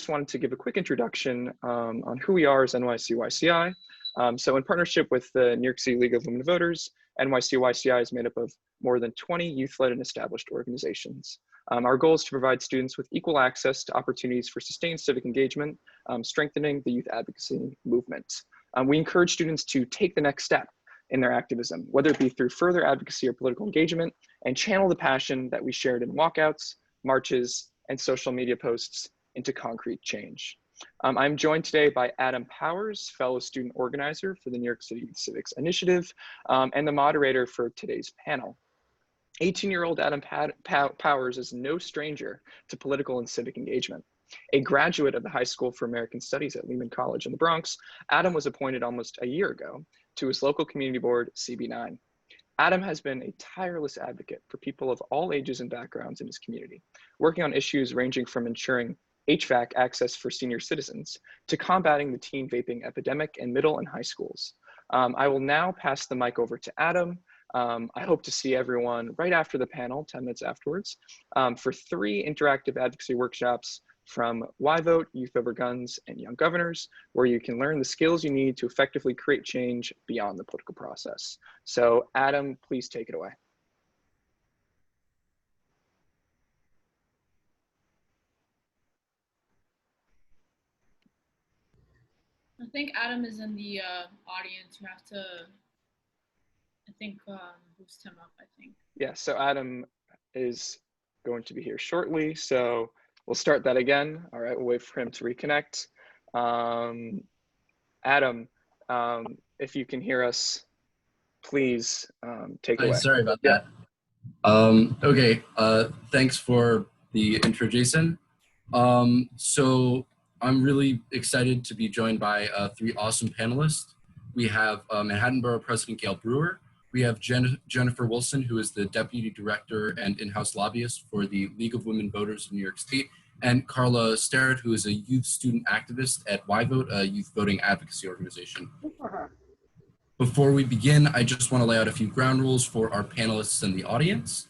just wanted to give a quick introduction on who we are as NYCYCI. So in partnership with the New York City League of Women Voters, NYCYCI is made up of more than 20 youth-led and established organizations. Our goal is to provide students with equal access to opportunities for sustained civic engagement, strengthening the youth advocacy movement. We encourage students to take the next step in their activism, whether it be through further advocacy or political engagement, and channel the passion that we shared in walkouts, marches, and social media posts into concrete change. I'm joined today by Adam Powers, fellow student organizer for the New York City Civics Initiative, and the moderator for today's panel. 18-year-old Adam Powers is no stranger to political and civic engagement. A graduate of the High School for American Studies at Lehman College in the Bronx, Adam was appointed almost a year ago to his local community board, CB9. Adam has been a tireless advocate for people of all ages and backgrounds in his community, working on issues ranging from ensuring HVAC access for senior citizens to combating the teen vaping epidemic in middle and high schools. I will now pass the mic over to Adam. I hope to see everyone right after the panel, 10 minutes afterwards, for 3 interactive advocacy workshops from Yvote, Youth Over Guns, and Young Governors, where you can learn the skills you need to effectively create change beyond the political process. So Adam, please take it away. I think Adam is in the audience. You have to, I think, boost him up, I think. Yeah, so Adam is going to be here shortly. So we'll start that again. All right, we'll wait for him to reconnect. Adam, if you can hear us, please take it away. Sorry about that. Okay, thanks for the intro, Jason. So I'm really excited to be joined by 3 awesome panelists. We have Manhattan Borough President Gale Brewer. We have Jennifer Wilson, who is the Deputy Director and in-house lobbyist for the League of Women Voters of New York State, and Karla Sterrett, who is a youth student activist at Yvote, a youth voting advocacy organization. Before we begin, I just want to lay out a few ground rules for our panelists and the audience.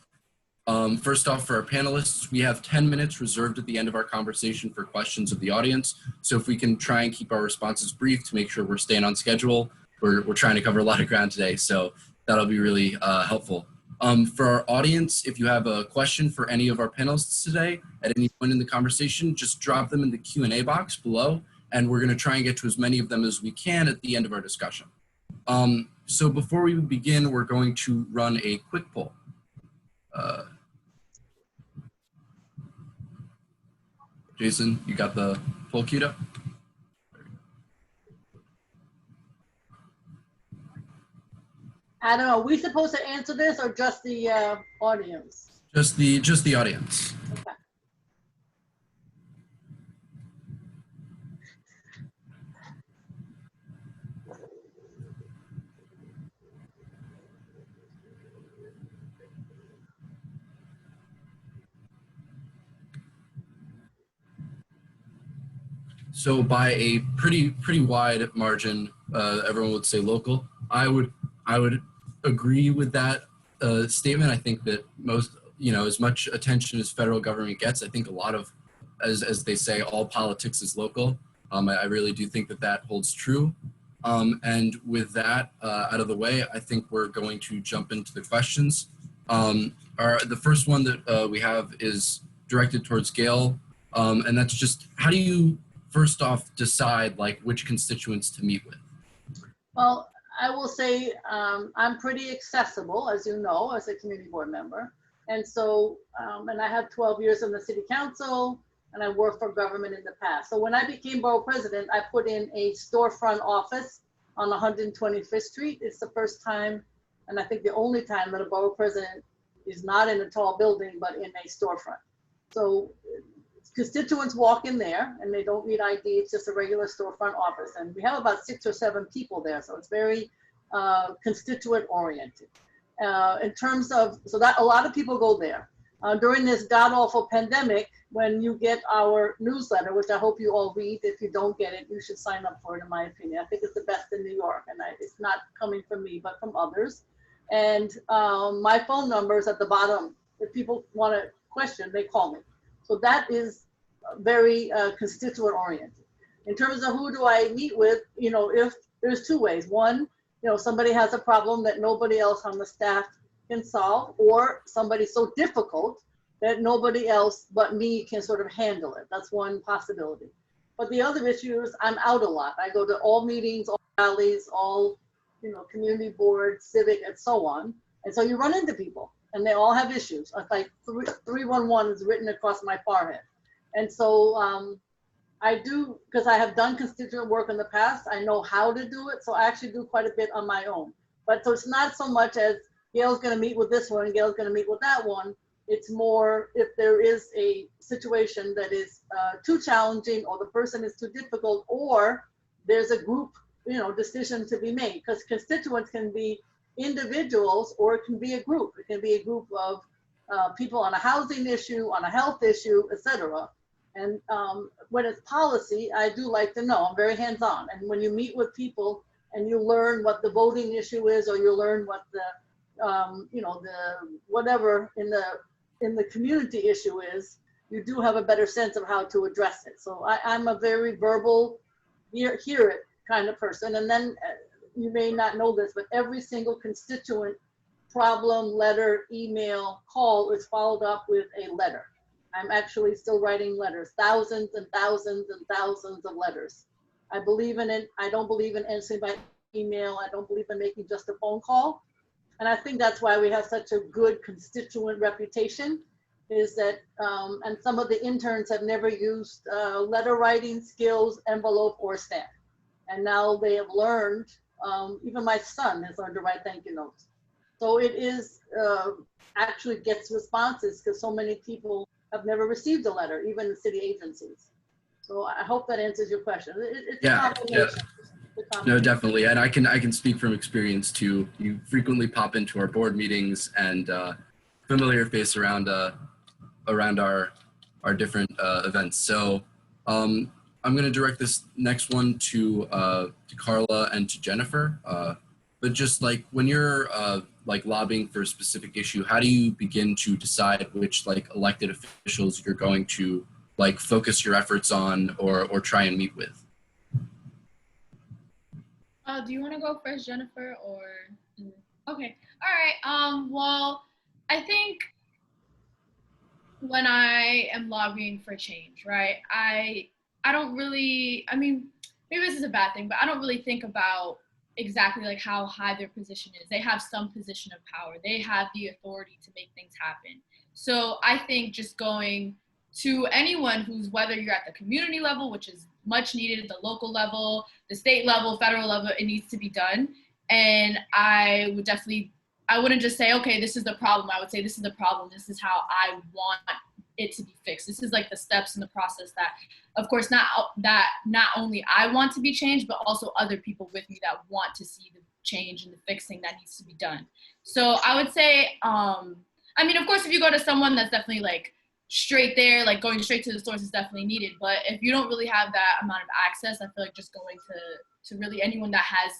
First off, for our panelists, we have 10 minutes reserved at the end of our conversation for questions of the audience. So if we can try and keep our responses brief to make sure we're staying on schedule, we're trying to cover a lot of ground today, so that'll be really helpful. For our audience, if you have a question for any of our panelists today, at any point in the conversation, just drop them in the Q&A box below, and we're gonna try and get to as many of them as we can at the end of our discussion. So before we begin, we're going to run a quick poll. Jason, you got the poll queued up? Adam, are we supposed to answer this or just the audience? Just the audience. Okay. So by a pretty wide margin, everyone would say local. I would agree with that statement. I think that most, as much attention as federal government gets, I think a lot of, as they say, all politics is local. I really do think that holds true. And with that out of the way, I think we're going to jump into the questions. The first one that we have is directed towards Gale, and that's just, how do you first off decide which constituents to meet with? Well, I will say I'm pretty accessible, as you know, as a community board member. And so, and I have 12 years on the city council, and I worked for government in the past. So when I became borough president, I put in a storefront office on 125th Street. It's the first time, and I think the only time, that a borough president is not in a tall building, but in a storefront. So constituents walk in there and they don't need ID. It's just a regular storefront office. And we have about 6 or 7 people there. So it's very constituent oriented. In terms of, so that a lot of people go there. During this god awful pandemic, when you get our newsletter, which I hope you all read, if you don't get it, you should sign up for it, in my opinion. I think it's the best in New York, and it's not coming from me, but from others. And my phone number is at the bottom. If people want a question, they call me. So that is very constituent oriented. In terms of who do I meet with, if there's two ways. One, somebody has a problem that nobody else on the staff can solve, or somebody so difficult that nobody else but me can sort of handle it. That's one possibility. But the other issue is I'm out a lot. I go to all meetings, all rallies, all, community boards, civic, and so on. And so you run into people and they all have issues. It's like 311 is written across my forehead. And so I do, because I have done constituent work in the past, I know how to do it. So I actually do quite a bit on my own. But so it's not so much as Gale's going to meet with this one and Gale's going to meet with that one. It's more if there is a situation that is too challenging, or the person is too difficult, or there's a group, decision to be made. Because constituents can be individuals, or it can be a group. It can be a group of people on a housing issue, on a health issue, etc. And when it's policy, I do like to know. I'm very hands-on. And when you meet with people and you learn what the voting issue is, or you learn what the the whatever in the community issue is, you do have a better sense of how to address it. So I'm a very verbal, hear it kind of person. And then you may not know this, but every single constituent problem, letter, email, call is followed up with a letter. I'm actually still writing letters, thousands and thousands and thousands of letters. I believe in it. I don't believe in answering by email. I don't believe in making just a phone call. And I think that's why we have such a good constituent reputation, is that, and some of the interns have never used letter writing skills, envelope, or stamp. And now they have learned, even my son has learned to write thank you notes. So it is, actually gets responses, because so many people have never received a letter, even in city agencies. So I hope that answers your question. It's a combination. No, definitely, and I can speak from experience too. You frequently pop into our board meetings, and familiar face around our different events. So I'm going to direct this next one to Karla and to Jennifer. But just like when you're like lobbying for a specific issue, how do you begin to decide which like elected officials you're going to like focus your efforts on or try and meet with? Do you want to go first, Jennifer, or? Okay. All right. Well, I think when I am lobbying for change, right, I don't really, I mean, maybe this is a bad thing, but I don't really think about exactly like how high their position is. They have some position of power. They have the authority to make things happen. So I think just going to anyone who's, whether you're at the community level, which is much needed, the local level, the state level, federal level, it needs to be done. And I wouldn't just say, okay, this is the problem. I would say, this is the problem. This is how I want it to be fixed. This is like the steps in the process that, of course, not only I want to be changed, but also other people with me that want to see the change and the fixing that needs to be done. So I would say, I mean, of course, if you go to someone that's definitely like straight there, like going straight to the source is definitely needed. But if you don't really have that amount of access, I feel like just going to really anyone that has,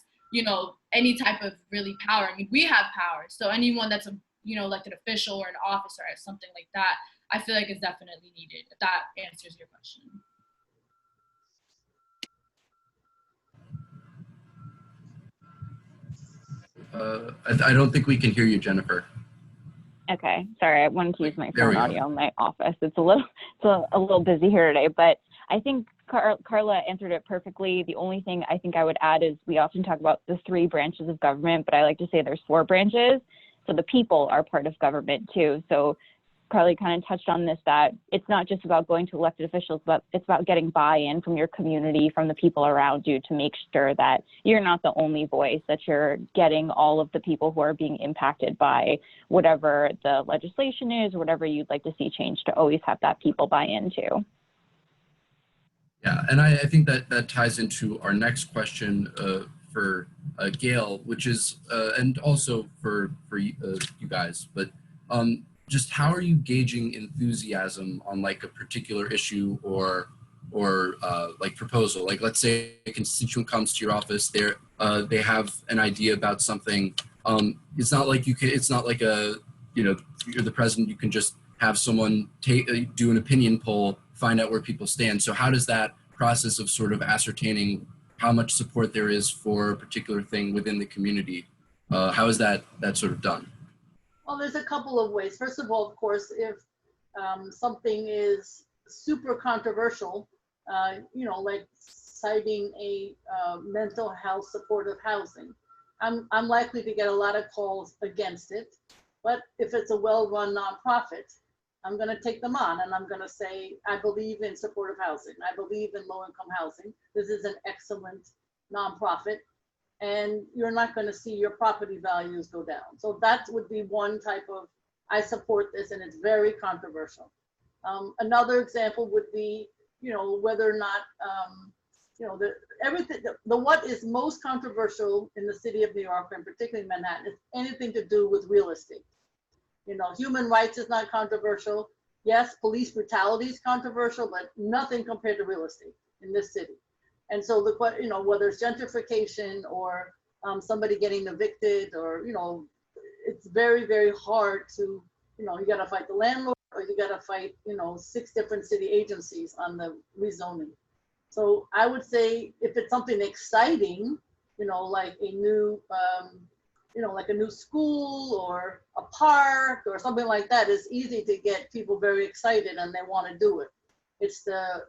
any type of really power. I mean, we have power. So anyone that's a, elected official or an officer or something like that, I feel like is definitely needed, if that answers your question. I don't think we can hear you, Jennifer. Okay, sorry, I wanted to use my phone audio in my office. It's a little busy here today, but I think Karla answered it perfectly. The only thing I think I would add is we often talk about the 3 branches of government, but I like to say there's 4 branches. So the people are part of government too. So Karla kind of touched on this, that it's not just about going to elected officials, but it's about getting buy-in from your community, from the people around you, to make sure that you're not the only voice, that you're getting all of the people who are being impacted by whatever the legislation is, or whatever you'd like to see change, to always have that people buy-in too. Yeah, and I think that ties into our next question for Gale, which is, and also for you guys, but just how are you gauging enthusiasm on like a particular issue or like proposal? Like, let's say a constituent comes to your office, they have an idea about something. It's not like it's not like you're the president, you can just have someone do an opinion poll find out where people stand. So how does that process of sort of ascertaining how much support there is for a particular thing within the community, how is that sort of done? Well, there's a couple of ways. First of all, of course, if something is super controversial, like citing a mental health supportive housing, I'm likely to get a lot of calls against it. But if it's a well-run nonprofit, I'm going to take them on and I'm going to say, I believe in supportive housing. I believe in low-income housing. This is an excellent nonprofit, and you're not going to see your property values go down. So that would be one type of, I support this, and it's very controversial. Another example would be, whether or not, the what is most controversial in the city of New York, and particularly Manhattan, is anything to do with real estate. Human rights is not controversial. Yes, police brutality is controversial, but nothing compared to real estate in this city. And so whether it's gentrification or somebody getting evicted, or, it's very, very hard to, you got to fight the landlord, or you got to fight, 6 different city agencies on the rezoning. So I would say if it's something exciting, like a new, like a new school or a park or something like that, it's easy to get people very excited and they want to do it. It's the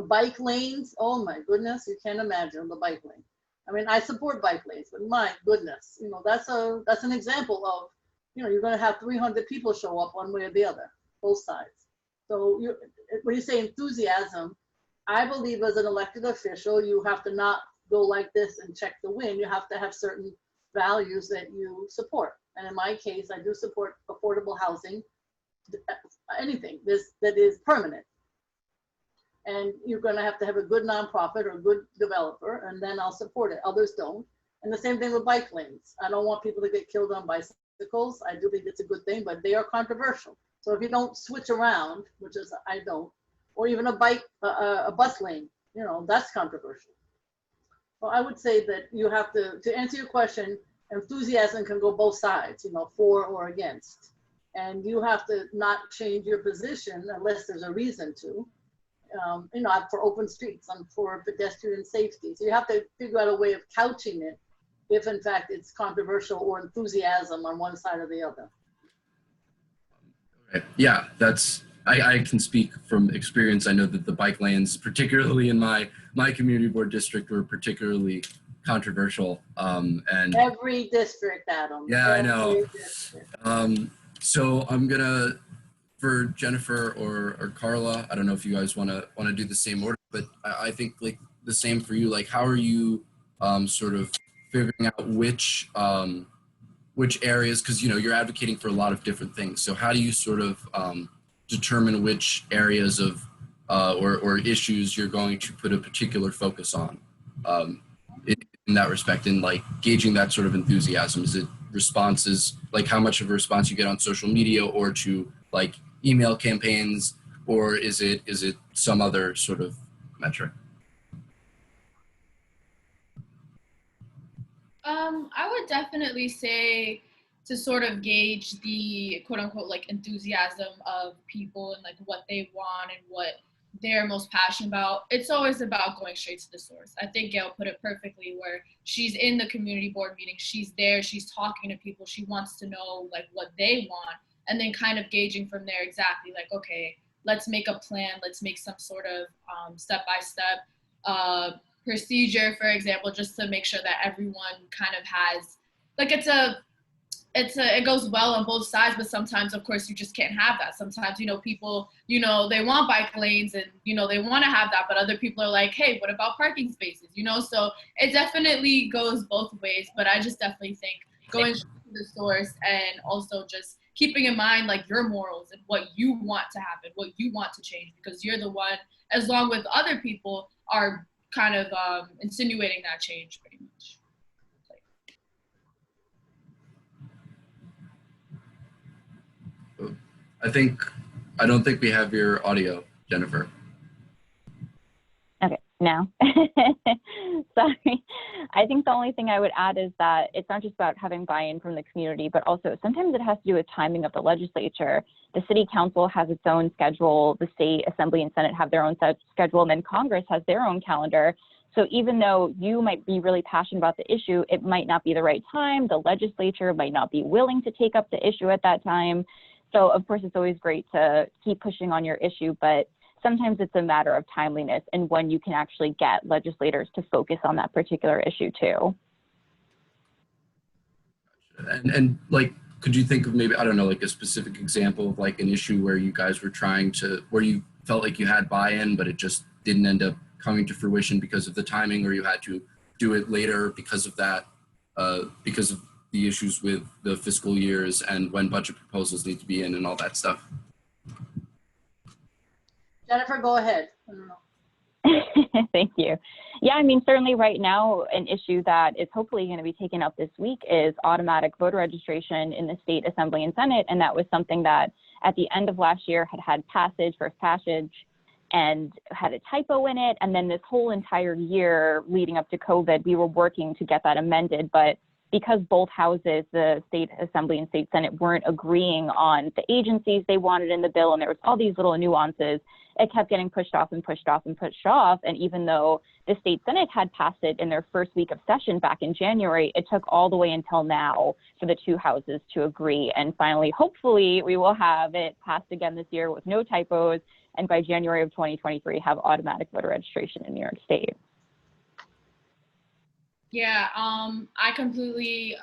bike lanes. Oh my goodness, you can't imagine the bike lane. I mean, I support bike lanes, but my goodness, that's an example of, you're going to have 300 people show up one way or the other, both sides. So when you say enthusiasm, I believe as an elected official, you have to not go like this and check the wind. You have to have certain values that you support. And in my case, I do support affordable housing, anything that is permanent. And you're going to have a good nonprofit or a good developer, and then I'll support it. Others don't. And the same thing with bike lanes. I don't want people to get killed on bicycles. I do think it's a good thing, but they are controversial. So if you don't switch around, which is I don't, or even a bus lane, that's controversial. Well, I would say that you have to answer your question, enthusiasm can go both sides, for or against. And you have to not change your position unless there's a reason to. For open streets and for pedestrian safety. So you have to figure out a way of couching it if in fact it's controversial or enthusiasm on one side or the other. Yeah, I can speak from experience. I know that the bike lanes, particularly in my community board district, were particularly controversial. And every district, Adam. Yeah, I know. So I'm gonna, for Jennifer or Karla, I don't know if you guys want to do the same order, but I think like the same for you. Like, how are you sort of figuring out which areas, because you're advocating for a lot of different things. So how do you sort of determine which areas of or issues you're going to put a particular focus on in that respect, and like gauging that sort of enthusiasm? Is it responses, like how much of a response you get on social media or to like email campaigns, or is it some other sort of metric? I would definitely say to sort of gauge the quote unquote like enthusiasm of people and like what they want and what they're most passionate about. It's always about going straight to the source. I think Gale put it perfectly, where she's in the community board meeting, she's there, she's talking to people, she wants to know like what they want, and then kind of gauging from there exactly like, okay, let's make a plan, let's make some sort of step-by-step procedure, for example, just to make sure that everyone kind of has, like it goes well on both sides, but sometimes of course you just can't have that. Sometimes, people, they want bike lanes and, they want to have that, but other people are like, hey, what about parking spaces? So it definitely goes both ways, but I just definitely think going to the source and also just keeping in mind like your morals and what you want to happen, what you want to change, because you're the one, as long with other people, are kind of insinuating that change pretty much. I don't think we have your audio, Jennifer. Okay, now. Sorry. I think the only thing I would add is that it's not just about having buy-in from the community, but also sometimes it has to do with timing of the legislature. The city council has its own schedule, the state assembly and senate have their own schedule, and then Congress has their own calendar. So even though you might be really passionate about the issue, it might not be the right time. The legislature might not be willing to take up the issue at that time. So of course, it's always great to keep pushing on your issue, but sometimes it's a matter of timeliness and when you can actually get legislators to focus on that particular issue too. And like, could you think of maybe, I don't know, like a specific example of like an issue where you guys were trying to, where you felt like you had buy-in, but it just didn't end up coming to fruition because of the timing, or you had to do it later because of that, because of the issues with the fiscal years and when budget proposals need to be in and all that stuff? Jennifer, go ahead. I don't know. Thank you. Yeah, I mean, certainly right now, an issue that is hopefully going to be taken up this week is automatic voter registration in the state assembly and senate. And that was something that at the end of last year had first passage, and had a typo in it. And then this whole entire year leading up to COVID, we were working to get that amended. But because both houses, the state assembly and state senate, weren't agreeing on the agencies they wanted in the bill, and there was all these little nuances, it kept getting pushed off and pushed off and pushed off. And even though the state senate had passed it in their first week of session back in January, it took all the way until now for the two houses to agree. And finally, hopefully, we will have it passed again this year with no typos, and by January of 2023, have automatic voter registration in New York State. Yeah, I completely,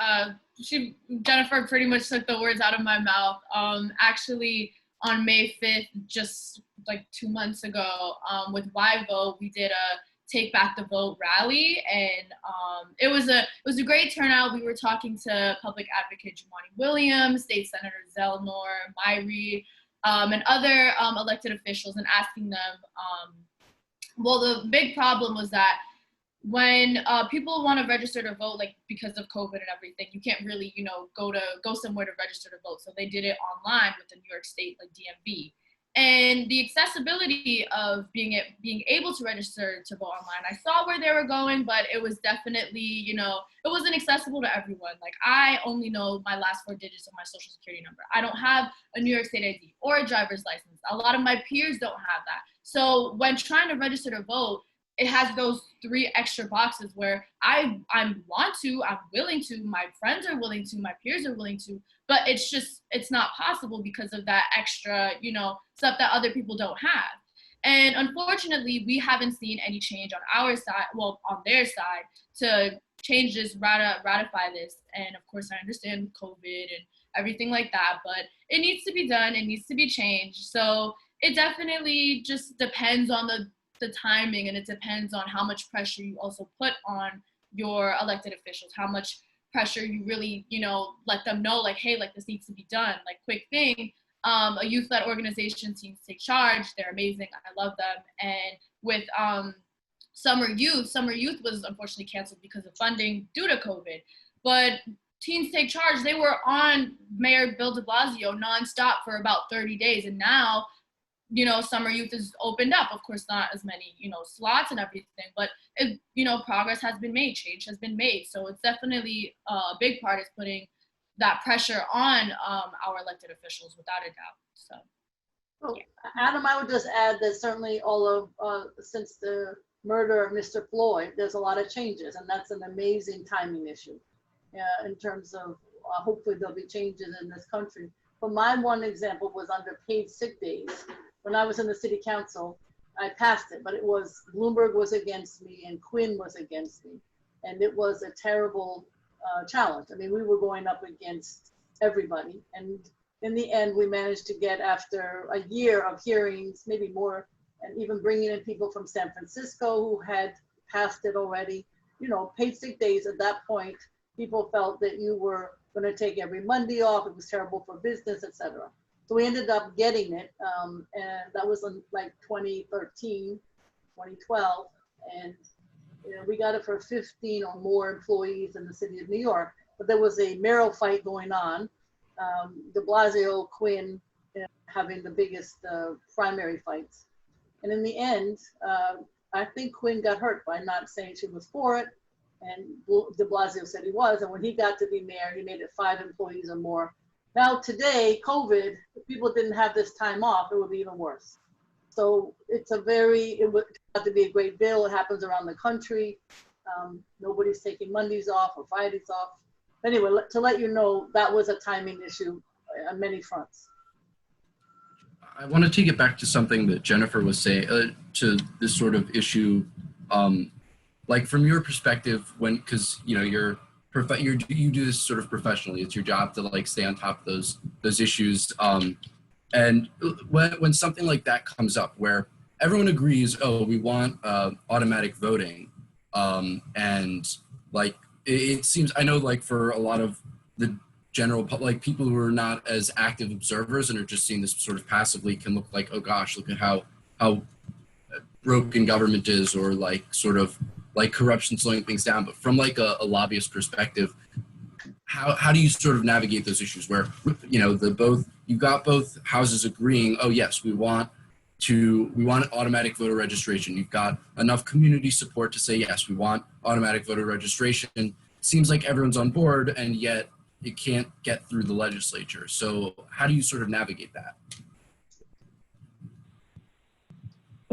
Jennifer pretty much took the words out of my mouth. Actually, on May 5th, just like 2 months ago, with Yvote, we did a Take Back the Vote rally, and it was a great turnout. We were talking to public advocate Jumaane Williams, State Senator Zelnor, Myrie, and other elected officials, and asking them, well, the big problem was that when people want to register to vote, like because of COVID and everything, you can't really, go somewhere to register to vote. So they did it online with the New York State, like DMV. And the accessibility of being able to register to vote online, I saw where they were going, but it was definitely, it wasn't accessible to everyone. Like, I only know my last 4 digits of my social security number. I don't have a New York State ID or a driver's license. A lot of my peers don't have that. So when trying to register to vote, it has those 3 extra boxes where I'm willing to, my friends are willing to, my peers are willing to, but it's not possible because of that extra, stuff that other people don't have. And unfortunately, we haven't seen any change on our side, well, on their side, to change this, ratify this. And of course, I understand COVID and everything like that, but it needs to be done, it needs to be changed. So it definitely just depends on the timing, and it depends on how much pressure you also put on your elected officials, how much pressure you really, let them know, like, hey, like, this needs to be done, like, quick thing. A youth-led organization, Teens Take Charge, they're amazing, I love them. And with Summer Youth was unfortunately canceled because of funding due to COVID, but Teens Take Charge, they were on Mayor Bill de Blasio nonstop for about 30 days, and now Summer Youth is opened up. Of course, not as many, slots and everything, but progress has been made, change has been made. So it's definitely a big part is putting that pressure on our elected officials, without a doubt. So, well, Adam, I would just add that certainly all of since the murder of Mr. Floyd, there's a lot of changes, and that's an amazing timing issue in terms of hopefully there'll be changes in this country. But my one example was under paid sick days. When I was in the city council, I passed it, but it was Bloomberg was against me and Quinn was against me. And it was a terrible challenge. I mean, we were going up against everybody. And in the end, we managed to get, after a year of hearings, maybe more, and even bringing in people from San Francisco who had passed it already, paid sick days at that point, people felt that you were going to take every Monday off. It was terrible for business, etc. So we ended up getting it, and that was in like 2013, 2012, and we got it for 15 or more employees in the city of New York. But there was a mayoral fight going on, de Blasio, Quinn having the biggest primary fights. And in the end, I think Quinn got hurt by not saying she was for it, and de Blasio said he was, and when he got to be mayor, he made it 5 employees or more. Now today, COVID, if people didn't have this time off, it would be even worse. So it's it would have to be a great bill. It happens around the country. Nobody's taking Mondays off or Fridays off. Anyway, to let you know, that was a timing issue on many fronts. I want to take it back to something that Jennifer was saying, to this sort of issue, like from your perspective, because you do this sort of professionally. It's your job to like stay on top of those issues. And when something like that comes up, where everyone agrees, oh, we want automatic voting, and like it seems, I know like for a lot of the general like people who are not as active observers and are just seeing this sort of passively can look like, oh gosh, look at how broken government is, or like sort of like corruption slowing things down. But from like a lobbyist perspective, how do you sort of navigate those issues where, you know, you've got both houses agreeing, oh yes, we want automatic voter registration. You've got enough community support to say, yes, we want automatic voter registration. It seems like everyone's on board, and yet it can't get through the legislature. So how do you sort of navigate that?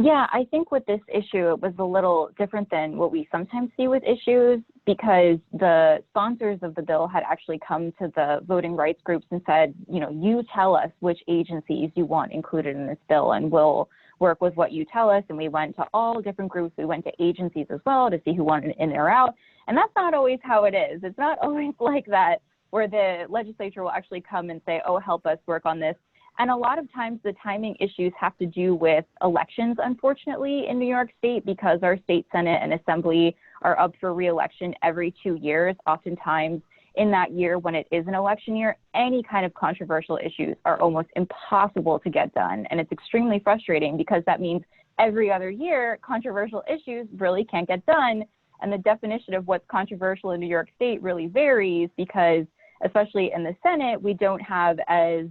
Yeah, I think with this issue, it was a little different than what we sometimes see with issues, because the sponsors of the bill had actually come to the voting rights groups and said, you know, you tell us which agencies you want included in this bill, and we'll work with what you tell us. And we went to all different groups. We went to agencies as well to see who wanted in or out. And that's not always how it is. It's not always like that, where the legislature will actually come and say, oh, help us work on this. And a lot of times the timing issues have to do with elections, unfortunately, in New York State, because our state Senate and Assembly are up for re-election every 2 years. Oftentimes in that year, when it is an election year, any kind of controversial issues are almost impossible to get done. And it's extremely frustrating, because that means every other year, controversial issues really can't get done. And the definition of what's controversial in New York State really varies, because especially in the Senate, we don't have as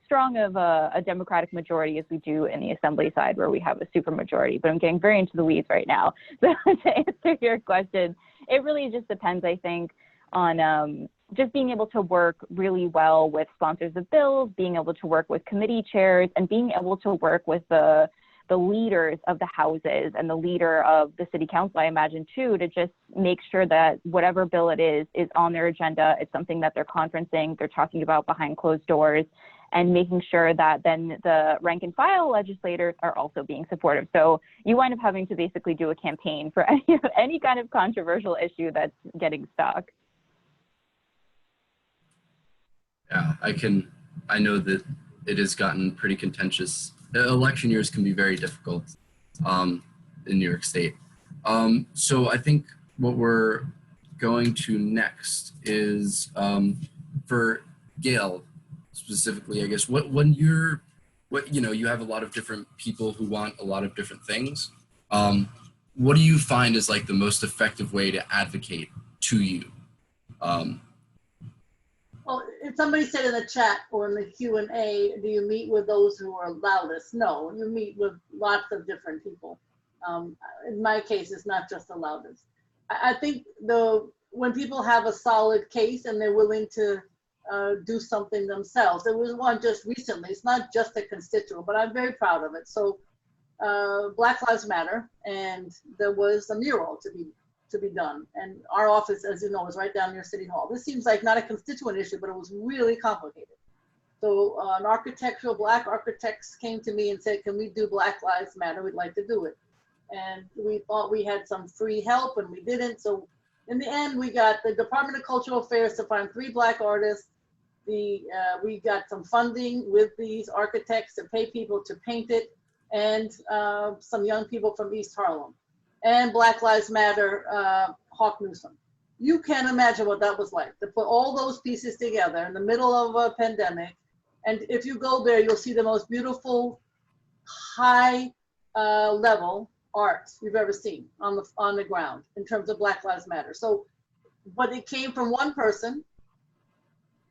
strong of a Democratic majority as we do in the Assembly side, where we have a supermajority. But I'm getting very into the weeds right now. So to answer your question, it really just depends, I think, on just being able to work really well with sponsors of bills, being able to work with committee chairs, and being able to work with the leaders of the houses and the leader of the city council, I imagine, too, to just make sure that whatever bill it is on their agenda. It's something that they're conferencing, they're talking about behind closed doors, and making sure that then the rank and file legislators are also being supportive. So you wind up having to basically do a campaign for any kind of controversial issue that's getting stuck. Yeah, I know that it has gotten pretty contentious. Election years can be very difficult in New York State. So I think what we're going to next is for Gale specifically, I guess, you have a lot of different people who want a lot of different things. What do you find is like the most effective way to advocate to you? Well, if somebody said in the chat or in the Q&A, do you meet with those who are loudest? No, you meet with lots of different people. In my case, it's not just the loudest. I think when people have a solid case and they're willing to do something themselves. There was one just recently. It's not just a constituent, but I'm very proud of it. So Black Lives Matter, and there was a mural to be done. And our office, as you know, is right down near City Hall. This seems like not a constituent issue, but it was really complicated. So Black architects came to me and said, can we do Black Lives Matter? We'd like to do it. And we thought we had some free help, and we didn't. So in the end, we got the Department of Cultural Affairs to find 3 Black artists. We got some funding with these architects to pay people to paint it, and some young people from East Harlem. And Black Lives Matter, Hawk Newsom. You can't imagine what that was like, to put all those pieces together in the middle of a pandemic. And if you go there, you'll see the most beautiful, high level art you've ever seen on the ground in terms of Black Lives Matter. So, but it came from one person,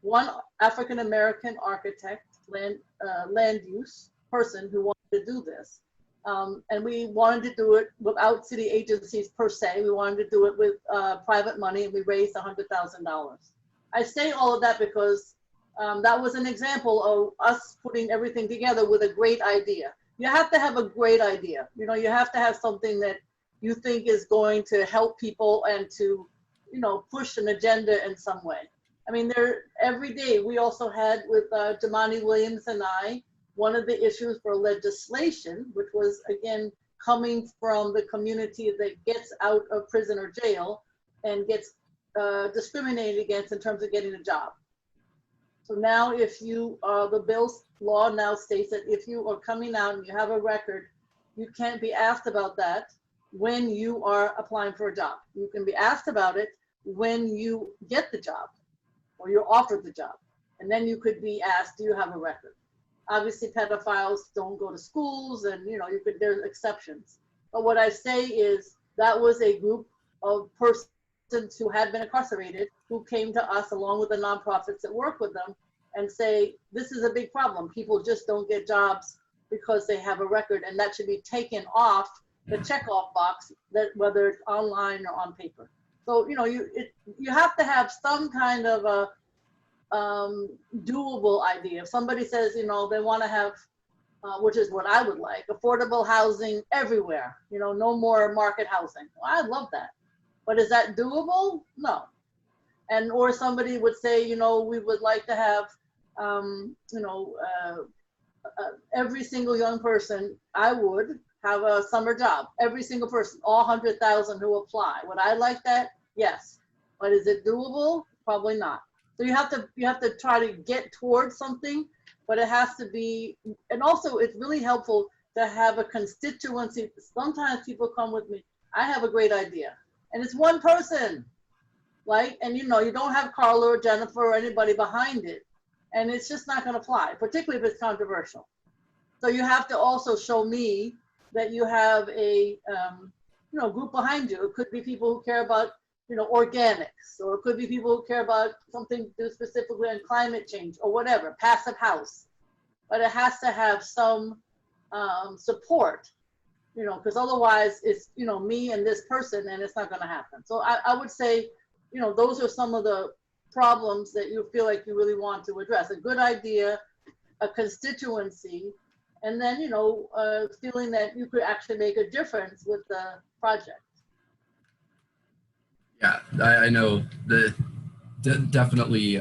one African-American architect, land use person who wanted to do this. And we wanted to do it without city agencies per se. We wanted to do it with private money, and we raised $100,000. I say all of that because that was an example of us putting everything together with a great idea. You have to have a great idea. You know, you have to have something that you think is going to help people and to, you know, push an agenda in some way. I mean, every day we also had with Damani Williams and I, one of the issues for legislation, which was again coming from the community that gets out of prison or jail and gets discriminated against in terms of getting a job. So now if you, the bill's law now states that if you are coming out and you have a record, you can't be asked about that when you are applying for a job. You can be asked about it when you get the job or you're offered the job. And then you could be asked, do you have a record? Obviously pedophiles don't go to schools and, you know, there's exceptions. But what I say is that was a group of persons who had been incarcerated who came to us along with the nonprofits that work with them and say, this is a big problem. People just don't get jobs because they have a record, and that should be taken off the checkoff box, that whether it's online or on paper. So, you know, you have to have some kind of a doable idea. If somebody says, you know, they want to have, which is what I would like, affordable housing everywhere, you know, no more market housing. Well, I'd love that. But is that doable? No. And, or somebody would say, you know, we would like to have, you know, every single young person, I would have a summer job. Every single person, all 100,000 who apply. Would I like that? Yes. But is it doable? Probably not. So you have to try to get towards something, but it has to be, and also it's really helpful to have a constituency. Sometimes people come with me, I have a great idea, and it's one person, like, and you know, you don't have Karla or Jennifer or anybody behind it, and it's just not gonna fly, particularly if it's controversial. So you have to also show me that you have a, you know, group behind you. It could be people who care about, you know, organics, or it could be people who care about something to do specifically on climate change or whatever, passive house. But it has to have some support, you know, because otherwise it's, you know, me and this person, and it's not going to happen. So I would say, you know, those are some of the problems that you feel like you really want to address. A good idea, a constituency, and then, you know, feeling that you could actually make a difference with the project. Yeah, I know that definitely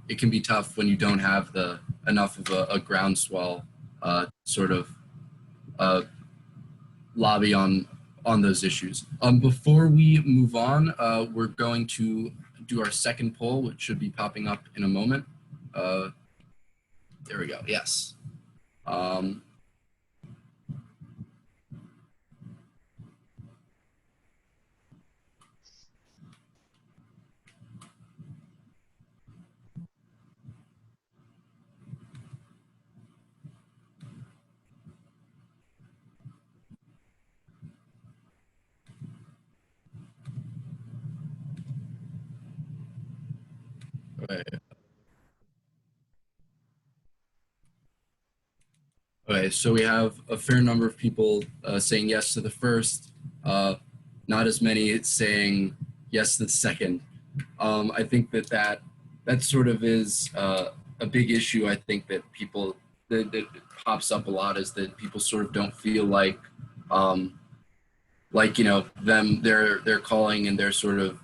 it can be tough when you don't have enough of a groundswell sort of lobby on those issues. Before we move on, we're going to do our second poll, which should be popping up in a moment. There we go. Yes. Okay, so we have a fair number of people saying yes to the first, not as many saying yes to the second. I think that sort of is a big issue. I think that people, that pops up a lot, is that people sort of don't feel like you know, they're calling and they're sort of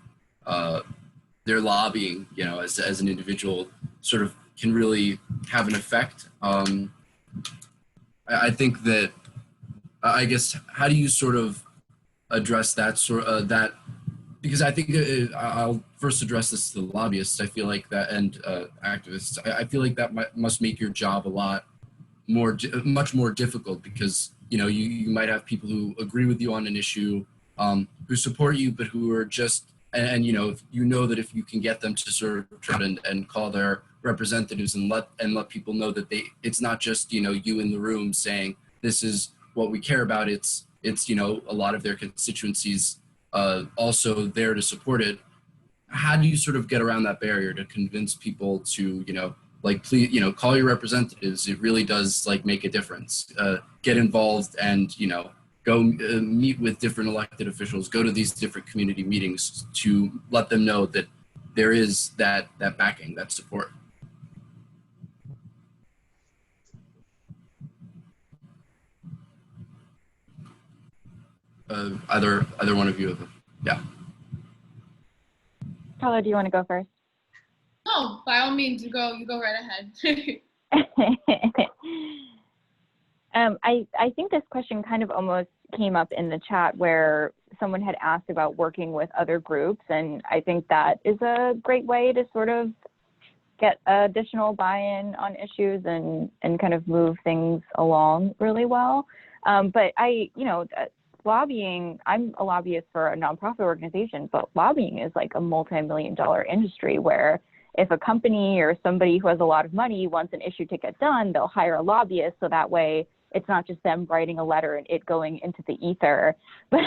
they're lobbying, you know, as an individual sort of can really have an effect. I think that, I guess, how do you sort of address that that, because I think I'll first address this to the lobbyists. I feel like that, and activists, I feel like that must make your job a lot more, much more difficult, because, you know, you might have people who agree with you on an issue, who support you, but who are just, and you know that if you can get them to sort of try and call their representatives and let people know that it's not just, you know, you in the room saying this is what we care about. It's you know, a lot of their constituencies also there to support it. How do you sort of get around that barrier to convince people to, you know, like, please, you know, call your representatives. It really does like make a difference. Get involved and, you know, go meet with different elected officials, go to these different community meetings to let them know that there is that backing, that support. Either one of you have, yeah. Karla, do you want to go first? No, by all means, you go right ahead. I think this question kind of almost came up in the chat where someone had asked about working with other groups, and I think that is a great way to sort of get additional buy-in on issues and kind of move things along really well. But lobbying, I'm a lobbyist for a nonprofit organization, but lobbying is like a multi-million-dollar industry where if a company or somebody who has a lot of money wants an issue to get done, they'll hire a lobbyist so that way it's not just them writing a letter and it going into the ether. But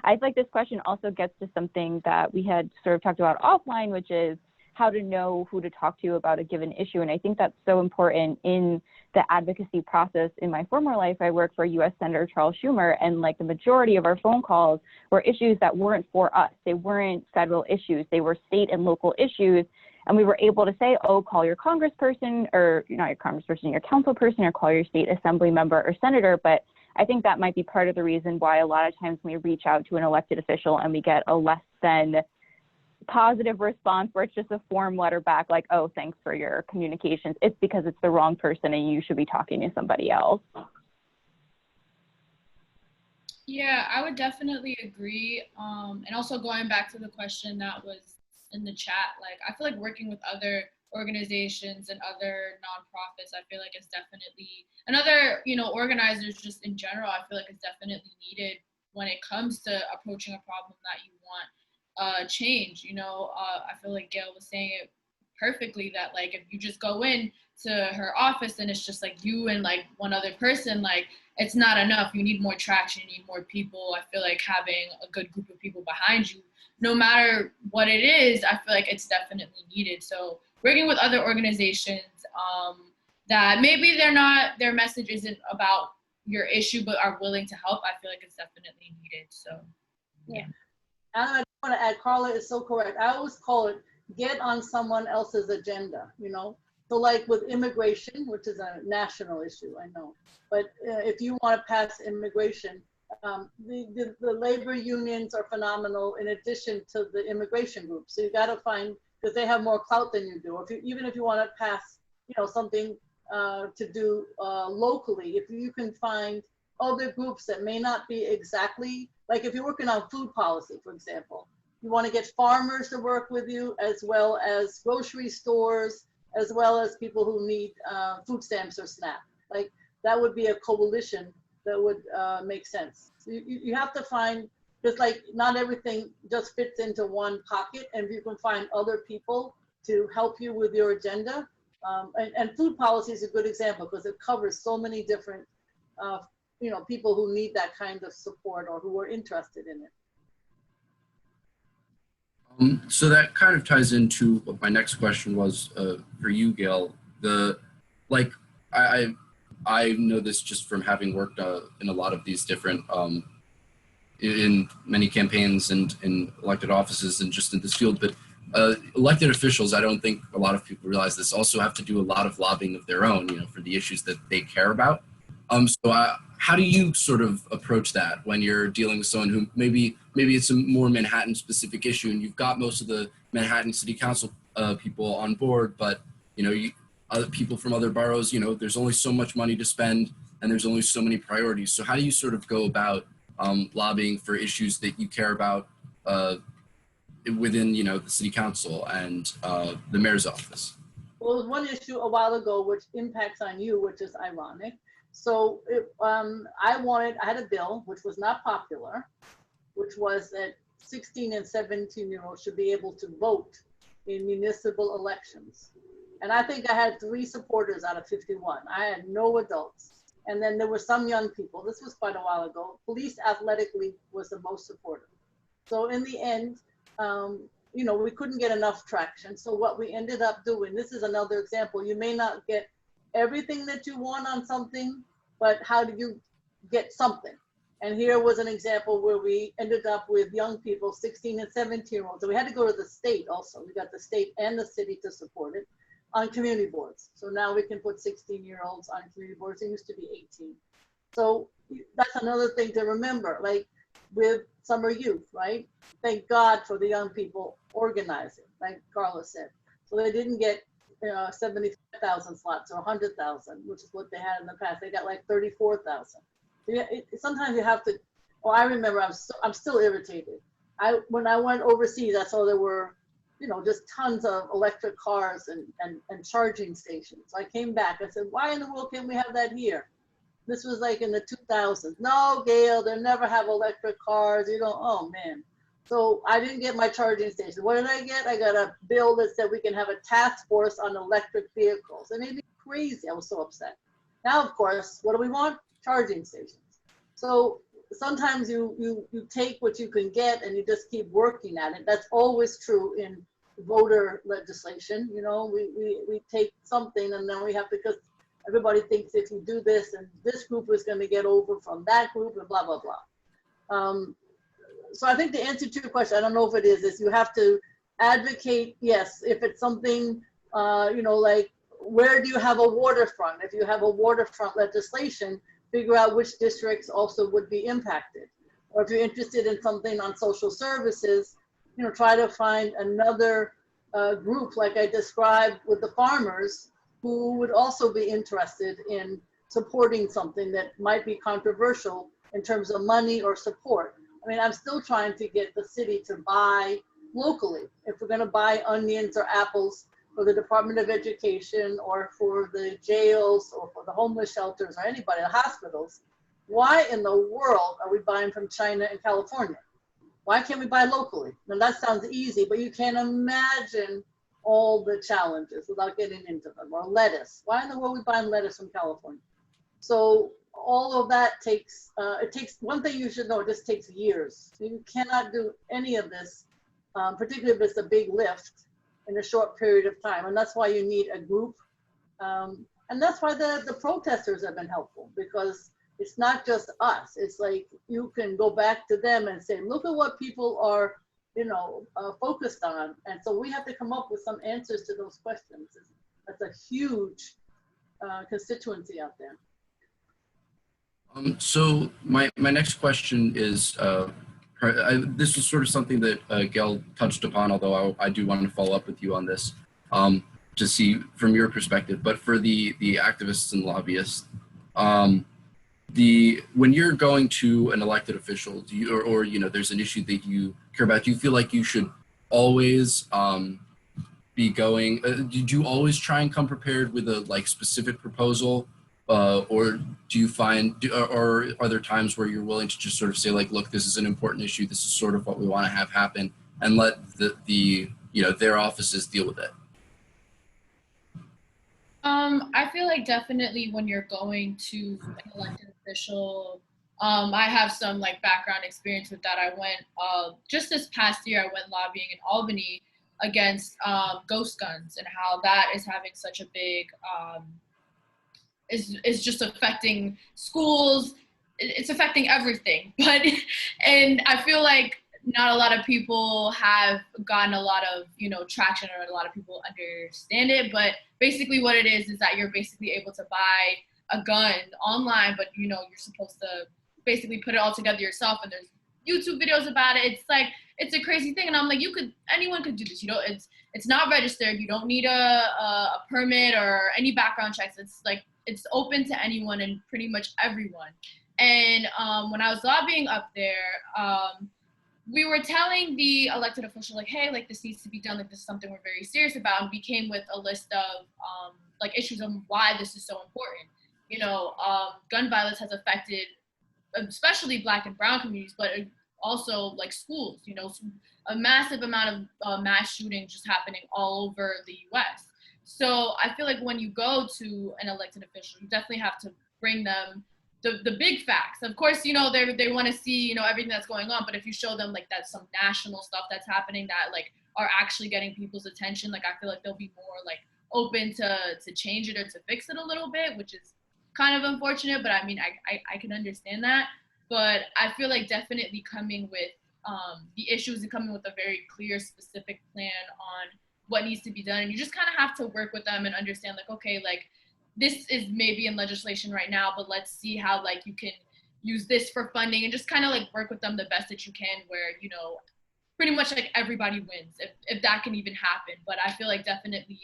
I feel like this question also gets to something that we had sort of talked about offline, which is how to know who to talk to about a given issue. And I think that's so important in the advocacy process. In my former life, I worked for U.S. Senator Charles Schumer, and like the majority of our phone calls were issues that weren't for us. They weren't federal issues. They were state and local issues. And we were able to say, oh, call your congressperson, or not your congressperson, your councilperson, or call your state assembly member or senator. But I think that might be part of the reason why a lot of times we reach out to an elected official and we get a less than positive response where it's just a form letter back like, oh, thanks for your communications. It's because it's the wrong person and you should be talking to somebody else. Yeah, I would definitely agree. And also going back to the question that was in the chat, like I feel like working with other organizations and other nonprofits, I feel like it's definitely, and other, you know, organizers just in general, I feel like it's definitely needed when it comes to approaching a problem that you want change. You know, I feel like Gale was saying it perfectly, that like if you just go in to her office and it's just like you and like one other person, like it's not enough. You need more traction, you need more people. I feel like having a good group of people behind you, no matter what it is, I feel like it's definitely needed. So working with other organizations that maybe their message isn't about your issue but are willing to help, I feel like it's definitely needed. So yeah. And I want to add, Karla is so correct. I always call it get on someone else's agenda, you know? So like with immigration, which is a national issue, I know. But if you want to pass immigration, the labor unions are phenomenal in addition to the immigration groups. So you got to find, because they have more clout than you do. Even if you want to pass, you know, something to do locally, if you can find other groups that may not be exactly, like if you're working on food policy, for example, you want to get farmers to work with you, as well as grocery stores, as well as people who need food stamps or SNAP. Like that would be a coalition that would make sense. So you have to find, just like not everything just fits into one pocket, and if you can find other people to help you with your agenda. And food policy is a good example because it covers so many different you know, people who need that kind of support or who are interested in it. So that kind of ties into what my next question was for you, Gale. I know this just from having worked in a lot of these different, in many campaigns and in elected offices and just in this field, but elected officials, I don't think a lot of people realize this, also have to do a lot of lobbying of their own, you know, for the issues that they care about. How do you sort of approach that when you're dealing with someone who maybe it's a more Manhattan specific issue and you've got most of the Manhattan City Council people on board, but you know, other people from other boroughs, you know, there's only so much money to spend and there's only so many priorities. So how do you sort of go about lobbying for issues that you care about within, you know, the City Council and the mayor's office? Well, there was one issue a while ago which impacts on you, which is ironic. So I had a bill which was not popular, which was that 16 and 17-year-olds should be able to vote in municipal elections. And I think I had 3 supporters out of 51. I had no adults. And then there were some young people. This was quite a while ago. Police athletically was the most supportive. So in the end, you know, we couldn't get enough traction. So what we ended up doing, this is another example, you may not get everything that you want on something, but how do you get something? And here was an example where we ended up with young people, 16 and 17-year-olds. So we had to go to the state also. We got the state and the city to support it on community boards. So now we can put 16-year-olds on community boards. It used to be 18. So that's another thing to remember, like with summer youth, right? Thank God for the young people organizing, like Karla said. So they didn't get 75,000 slots or 100,000, which is what they had in the past. They got like 34,000. So yeah, sometimes you have to, well, I remember I'm still irritated. When I went overseas, I saw there were, you know, just tons of electric cars and charging stations. I came back, I said, why in the world can't we have that here? This was like in the 2000s. No, Gail, they'll never have electric cars. You don't, oh man. So I didn't get my charging station. What did I get? I got a bill that said we can have a task force on electric vehicles. It made me crazy. I was so upset. Now, of course, what do we want? Charging stations. So sometimes you take what you can get and you just keep working at it. That's always true in voter legislation. You know, we take something and then we have to, because everybody thinks if you do this and this group is going to get over from that group and blah, blah, blah. So I think the answer to your question, I don't know if it is you have to advocate, yes, if it's something, you know, like where do you have a waterfront? If you have a waterfront legislation, figure out which districts also would be impacted. Or if you're interested in something on social services, you know, try to find another group like I described with the farmers who would also be interested in supporting something that might be controversial in terms of money or support. I mean, I'm still trying to get the city to buy locally. If we're going to buy onions or apples for the Department of Education or for the jails or for the homeless shelters or anybody, the hospitals, why in the world are we buying from China and California? Why can't we buy locally? Now that sounds easy, but you can't imagine all the challenges without getting into them. Or lettuce. Why in the world are we buying lettuce from California? So all of that takes, it takes, one thing you should know, it just takes years. So you cannot do any of this, particularly if it's a big lift, in a short period of time. And that's why you need a group. And that's why the protesters have been helpful, because it's not just us. It's like you can go back to them and say, look at what people are, you know, focused on. And so we have to come up with some answers to those questions. That's a huge constituency out there. So my next question is, this is sort of something that Gail touched upon, although I do want to follow up with you on this to see from your perspective. But for the activists and lobbyists, when you're going to an elected official, do you, or you know, there's an issue that you care about, do you feel like you should always be going? Did you always try and come prepared with a like specific proposal? Or do you find, or are there times where you're willing to just sort of say like, look, this is an important issue. This is sort of what we want to have happen, and let the you know, their offices deal with it? I feel like definitely when you're going to an elected official, I have some like background experience with that. I went just this past year, I went lobbying in Albany against ghost guns and how that is having such a big is just affecting schools. It's affecting everything. But, and I feel like not a lot of people have gotten a lot of, you know, traction, or a lot of people understand it. But basically what it is that you're basically able to buy a gun online, but you know, you're supposed to basically put it all together yourself. And there's YouTube videos about it. It's like, it's a crazy thing. And I'm like, anyone could do this. You know, it's not registered. You don't need a permit or any background checks. It's like, it's open to anyone and pretty much everyone. And when I was lobbying up there, we were telling the elected official, like, hey, like this needs to be done. Like this is something we're very serious about. And we came with a list of like issues on why this is so important. You know, gun violence has affected especially Black and brown communities, but also like schools, you know, a massive amount of mass shootings just happening all over the US. So I feel like when you go to an elected official, you definitely have to bring them the big facts. Of course, you know, they want to see, you know, everything that's going on, but if you show them like that's some national stuff that's happening that like are actually getting people's attention, like I feel like they'll be more like open to change it or to fix it a little bit, which is kind of unfortunate, but I mean, I can understand that. But I feel like definitely coming with the issues and coming with a very clear, specific plan on what needs to be done. And you just kind of have to work with them and understand like, okay, like this is maybe in legislation right now, but let's see how like you can use this for funding and just kind of like work with them the best that you can where, you know, pretty much like everybody wins if that can even happen. But I feel like definitely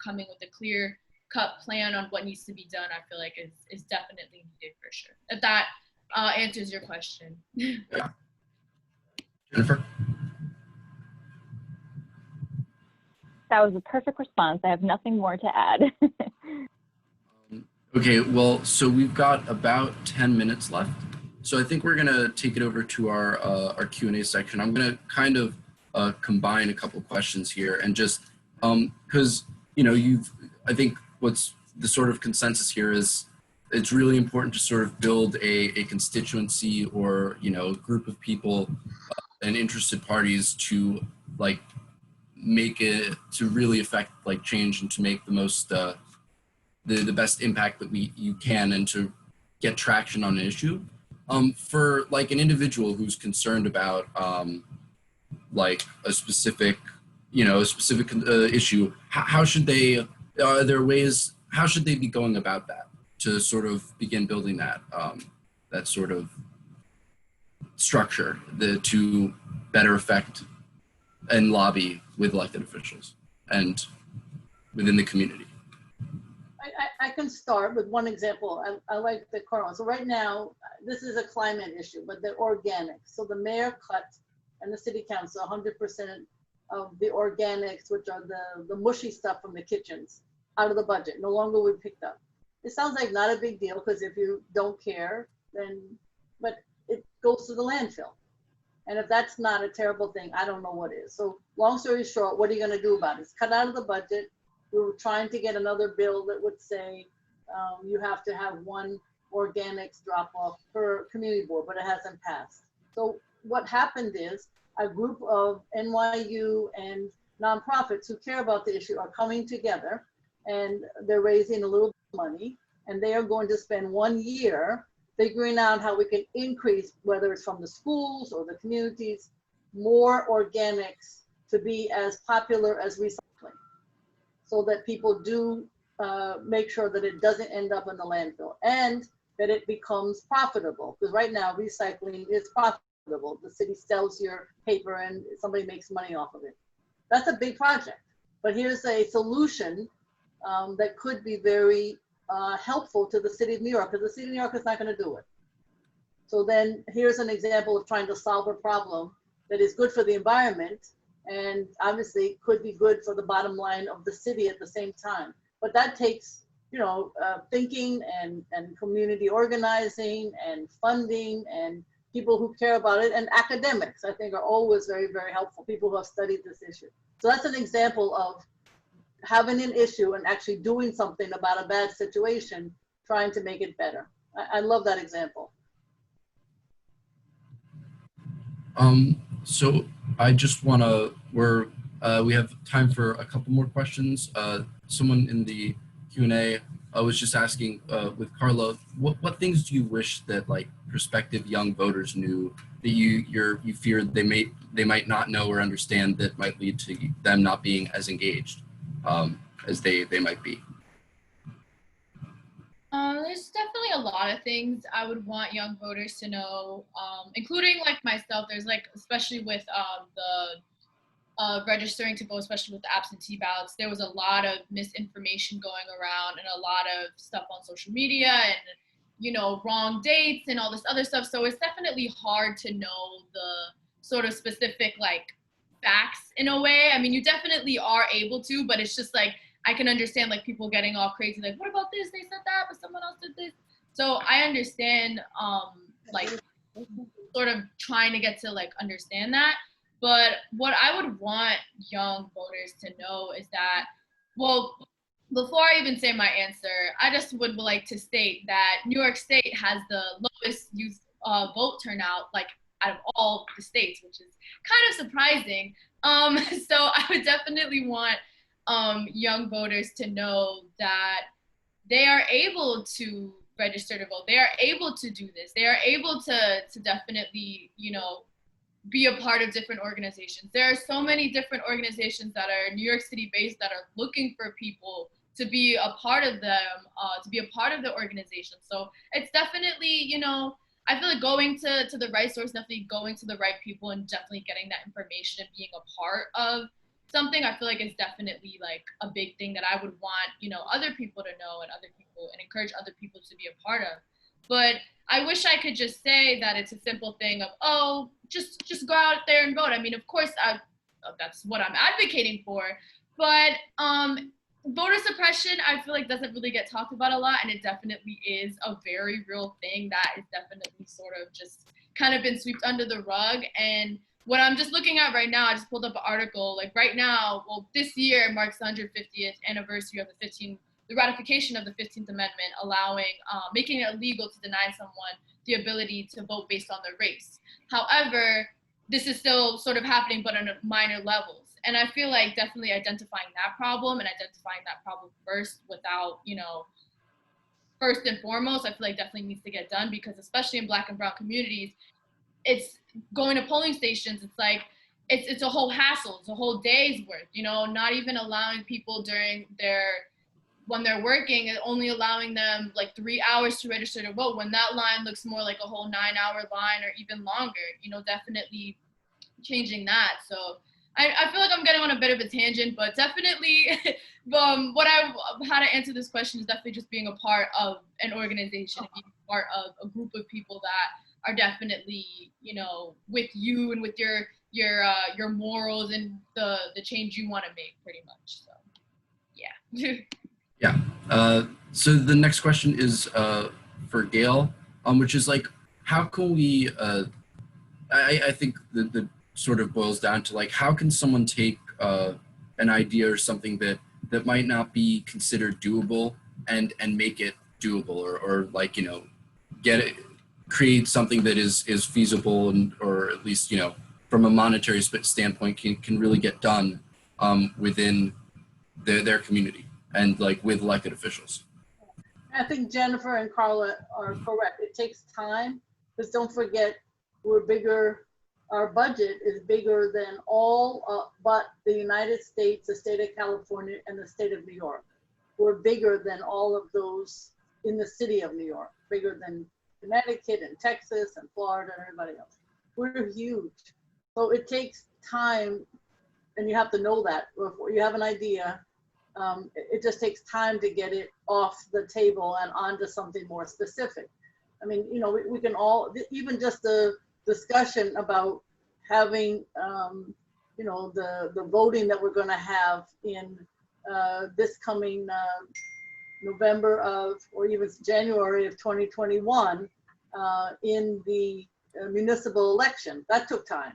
coming with a clear cut plan on what needs to be done, I feel like is definitely needed for sure. If that answers your question. Yeah. Jennifer? That was a perfect response. I have nothing more to add. Okay, well, so we've got about 10 minutes left. So I think we're gonna take it over to our Q&A section. I'm gonna kind of combine a couple questions here and just, because, you know, I think what's the sort of consensus here is it's really important to sort of build a constituency or, you know, a group of people and interested parties to like make it, to really affect like change and to make the most, the best impact that you can and to get traction on an issue. For like an individual who's concerned about like a specific, you know, issue, how should they, are there ways, how should they be going about that to sort of begin building that, that sort of structure to better affect and lobby with elected officials and within the community? I can start with one example. I like the Karla. So right now, this is a climate issue, but they're organic. So the mayor cut and the city council 100% of the organics, which are the mushy stuff from the kitchens, out of the budget. No longer will be picked up. It sounds like not a big deal because if you don't care, then, but it goes to the landfill. And if that's not a terrible thing, I don't know what is. So long story short, what are you going to do about it? It's cut out of the budget. We were trying to get another bill that would say you have to have one organics drop off per community board, but it hasn't passed. So what happened is a group of NYU and nonprofits who care about the issue are coming together and they're raising a little money and they are going to spend 1 year figuring out how we can increase, whether it's from the schools or the communities, more organics to be as popular as recycling, so that people do make sure that it doesn't end up in the landfill and that it becomes profitable. Because right now, recycling is profitable. The city sells your paper and somebody makes money off of it. That's a big project. But here's a solution that could be very helpful to the city of New York, because the city of New York is not going to do it. So then here's an example of trying to solve a problem that is good for the environment and obviously could be good for the bottom line of the city at the same time. But that takes, you know, thinking and community organizing and funding and people who care about it, and academics, I think, are always very, very helpful, people who have studied this issue. So that's an example of having an issue and actually doing something about a bad situation, trying to make it better. I love that example. So I just want to, we have time for a couple more questions. Someone in the Q&A was just asking with Karla, what things do you wish that like prospective young voters knew that you fear they might not know or understand that might lead to them not being as engaged as they might be? There's definitely a lot of things I would want young voters to know, including like myself. There's like, especially with the registering to vote, especially with the absentee ballots, there was a lot of misinformation going around and a lot of stuff on social media and, you know, wrong dates and all this other stuff. So it's definitely hard to know the sort of specific like facts in a way. I mean, you definitely are able to, but it's just like, I can understand like people getting all crazy, like, what about this? They said that, but someone else did this. So I understand like sort of trying to get to like understand that. But what I would want young voters to know is that, well, before I even say my answer, I just would like to state that New York State has the lowest youth vote turnout like out of all the states, which is kind of surprising. So I would definitely want young voters to know that they are able to register to vote. They are able to do this. They are able to definitely, you know, be a part of different organizations. There are so many different organizations that are New York City based that are looking for people to be a part of them, to be a part of the organization. So it's definitely, you know, I feel like going to the right source, definitely going to the right people and definitely getting that information and being a part of something, I feel like is definitely like a big thing that I would want, you know, other people to know and other people and encourage other people to be a part of. But I wish I could just say that it's a simple thing of, oh, just go out there and vote. I mean, of course, that's what I'm advocating for. But voter suppression, I feel like doesn't really get talked about a lot, and it definitely is a very real thing that is definitely sort of just kind of been swept under the rug. And what I'm just looking at right now, I just pulled up an article, like right now, well, this year marks the 150th anniversary of the ratification of the 15th Amendment, allowing, making it illegal to deny someone the ability to vote based on their race. However, this is still sort of happening, but on minor levels. And I feel like definitely identifying that problem and identifying that problem first without, you know, first and foremost, I feel like definitely needs to get done, because especially in Black and Brown communities, it's going to polling stations. It's like, it's a whole hassle. It's a whole day's worth, you know, not even allowing people when they're working, and only allowing them like 3 hours to register to vote, when that line looks more like a whole 9-hour line or even longer, you know, definitely changing that. So I feel like I'm getting on a bit of a tangent, but definitely how to answer this question is definitely just being a part of an organization, being a part of a group of people that are definitely, you know, with you and with your morals and the change you want to make, pretty much. So yeah. Yeah. So the next question is for Gale, which is like, how can we, I think the sort of boils down to like, how can someone take an idea or something that might not be considered doable and make it doable, or like, you know, create something that is feasible, and or at least, you know, from a monetary standpoint can really get done within their community and like with elected officials. I think Jennifer and Karla are correct. It takes time, because don't forget, we're bigger. Our budget is bigger than all but the United States, the state of California, and the state of New York. We're bigger than all of those in the city of New York, bigger than Connecticut and Texas and Florida and everybody else. We're huge. So it takes time, and you have to know that. Before you have an idea, it just takes time to get it off the table and onto something more specific. I mean, you know, we can all, even just the discussion about having, you know, the voting that we're going to have in this coming November of, or even January of 2021 in the municipal election. That took time.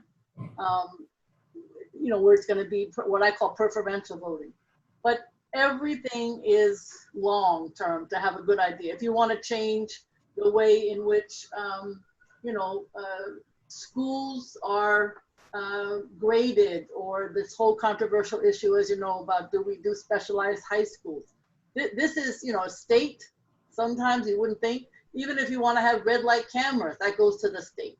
You know, where it's going to be what I call preferential voting. But everything is long term to have a good idea. If you want to change the way in which, you know, schools are graded, or this whole controversial issue, as you know, about do we do specialized high schools? This is, you know, a state. Sometimes you wouldn't think, even if you want to have red light cameras, that goes to the state.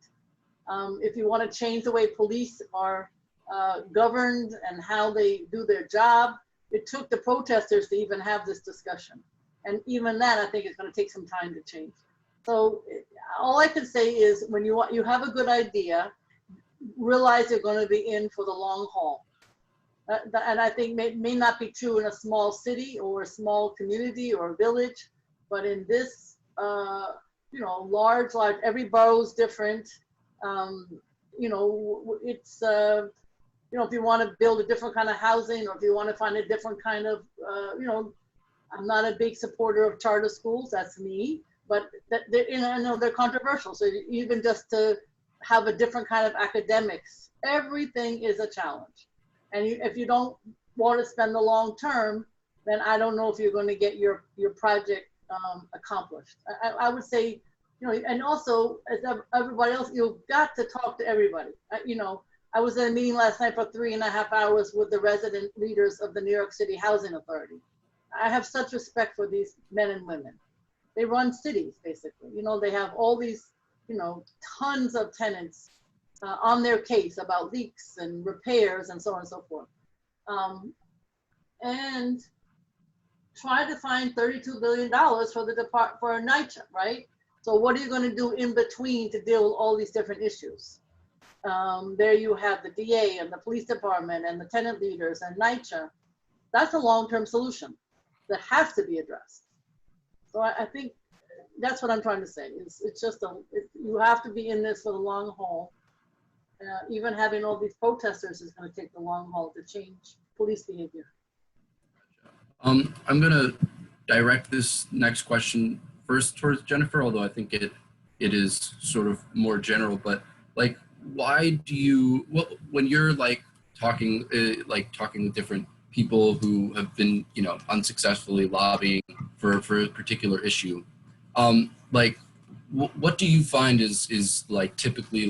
If you want to change the way police are governed and how they do their job, it took the protesters to even have this discussion. And even that, I think, is going to take some time to change. So all I can say is, when you have a good idea, realize you're going to be in for the long haul. And I think may not be true in a small city or a small community or a village, but in this, you know, large, every borough's different. You know, it's, you know, if you want to build a different kind of housing, or if you want to find a different kind of, you know, I'm not a big supporter of charter schools, that's me, but you know, I know they're controversial. So even just to have a different kind of academics, everything is a challenge. And if you don't want to spend the long term, then I don't know if you're going to get your project accomplished. I would say And also, as everybody else, you've got to talk to everybody. I was in a meeting last night for 3.5 hours with the resident leaders of the New York City Housing Authority. I have such respect for these men and women. They run cities, basically. They have all these, tons of tenants on their case about leaks and repairs and so on and so forth. And try to find $32 billion for NYCYCI, right? So what are you going to do in between to deal with all these different issues? There you have the DA and the police department and the tenant leaders and NYCHA. That's a long-term solution that has to be addressed. So I think that's what I'm trying to say. It's just you have to be in this for the long haul. Even having all these protesters is going to take the long haul to change police behavior. I'm going to direct this next question first towards Jennifer, although I think it is sort of more general, but like, why do you, when you're talking with different people who have been, unsuccessfully lobbying for a particular issue, what do you find is typically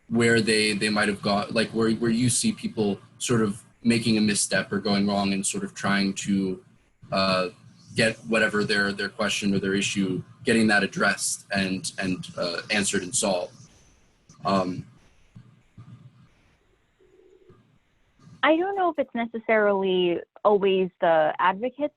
where they might have gone, where you see people sort of making a misstep or going wrong and sort of trying to get whatever their question or their issue, getting that addressed and answered and solved? I don't know if it's necessarily always the advocates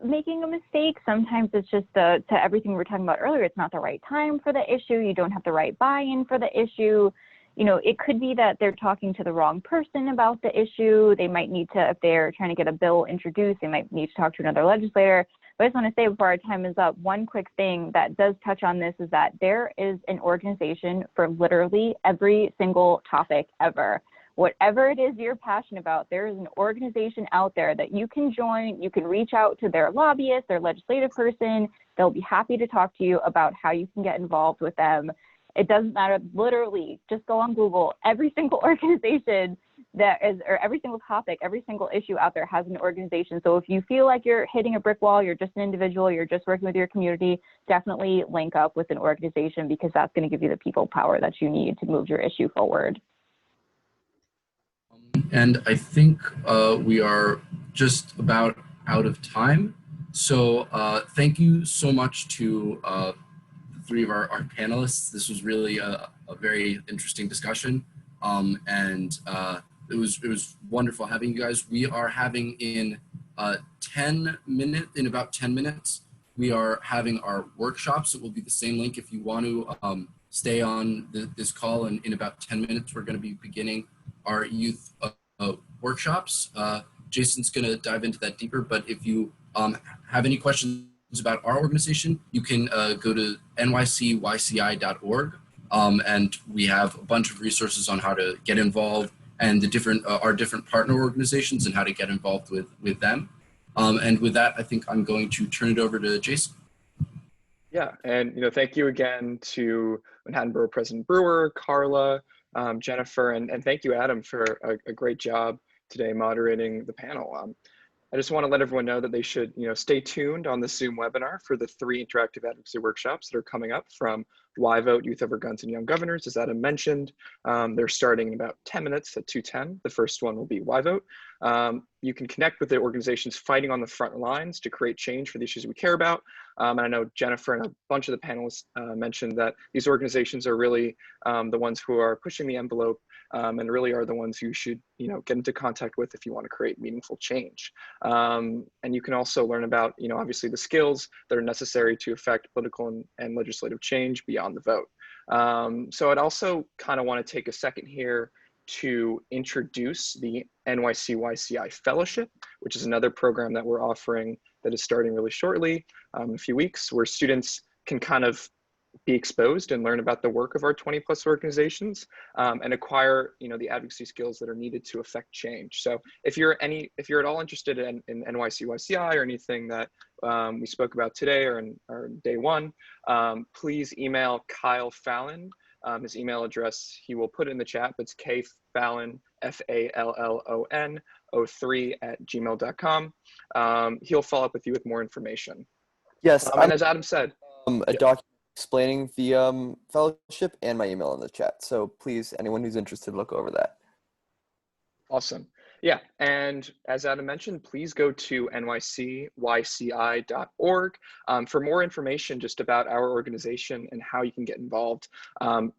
making a mistake. Sometimes it's just to everything we were talking about earlier, it's not the right time for the issue. You don't have the right buy-in for the issue. It could be that they're talking to the wrong person about the issue. They might need to, if they're trying to get a bill introduced, they might need to talk to another legislator. But I just want to say before our time is up, one quick thing that does touch on this is that there is an organization for literally every single topic ever. Whatever it is you're passionate about, there is an organization out there that you can join. You can reach out to their lobbyist, their legislative person. They'll be happy to talk to you about how you can get involved with them. It doesn't matter, literally, just go on Google. Every single organization that is, or every single topic, every single issue out there has an organization. So if you feel like you're hitting a brick wall, you're just an individual, you're just working with your community, definitely link up with an organization, because that's going to give you the people power that you need to move your issue forward. And I think we are just about out of time. So thank you so much to the three of our panelists. This was really a very interesting discussion. And it was wonderful having you guys. We are having in about 10 minutes, we are having our workshops. It will be the same link if you want to stay on this call. And in about 10 minutes, we're going to be beginning our youth workshops. Jason's going to dive into that deeper, but if you have any questions about our organization, you can go to NYCYCI.org, and we have a bunch of resources on how to get involved and the different our different partner organizations and how to get involved with them. And with that, I think I'm going to turn it over to Jason. Yeah, and thank you again to Manhattan Borough President Brewer, Karla, Jennifer, and thank you, Adam, for a great job today moderating the panel. I just want to let everyone know that they should, stay tuned on the Zoom webinar for the 3 interactive advocacy workshops that are coming up from Yvote, Youth Over Guns and Young Governors, as Adam mentioned. They're starting in about 10 minutes at 2:10. The first one will be Yvote. You can connect with the organizations fighting on the front lines to create change for the issues we care about. And I know Jennifer and a bunch of the panelists mentioned that these organizations are really the ones who are pushing the envelope and really are the ones you should, get into contact with if you want to create meaningful change. And you can also learn about, obviously the skills that are necessary to affect political and legislative change beyond the vote. So I'd also kind of want to take a second here to introduce the NYCYCI Fellowship, which is another program that we're offering that is starting really shortly, in a few weeks, where students can kind of be exposed and learn about the work of our 20+ organizations and acquire, the advocacy skills that are needed to affect change. So if you're at all interested in NYCYCI or anything that we spoke about today or in day one, please email Kyle Fallon. His email address, he will put it in the chat, but it's kfallon, Fallon 03@gmail.com. He'll follow up with you with more information. Yes. And as Adam said, a document explaining the fellowship and my email in the chat. So please, anyone who's interested, look over that. Awesome. Yeah, and as Adam mentioned, please go to nycyci.org for more information just about our organization and how you can get involved.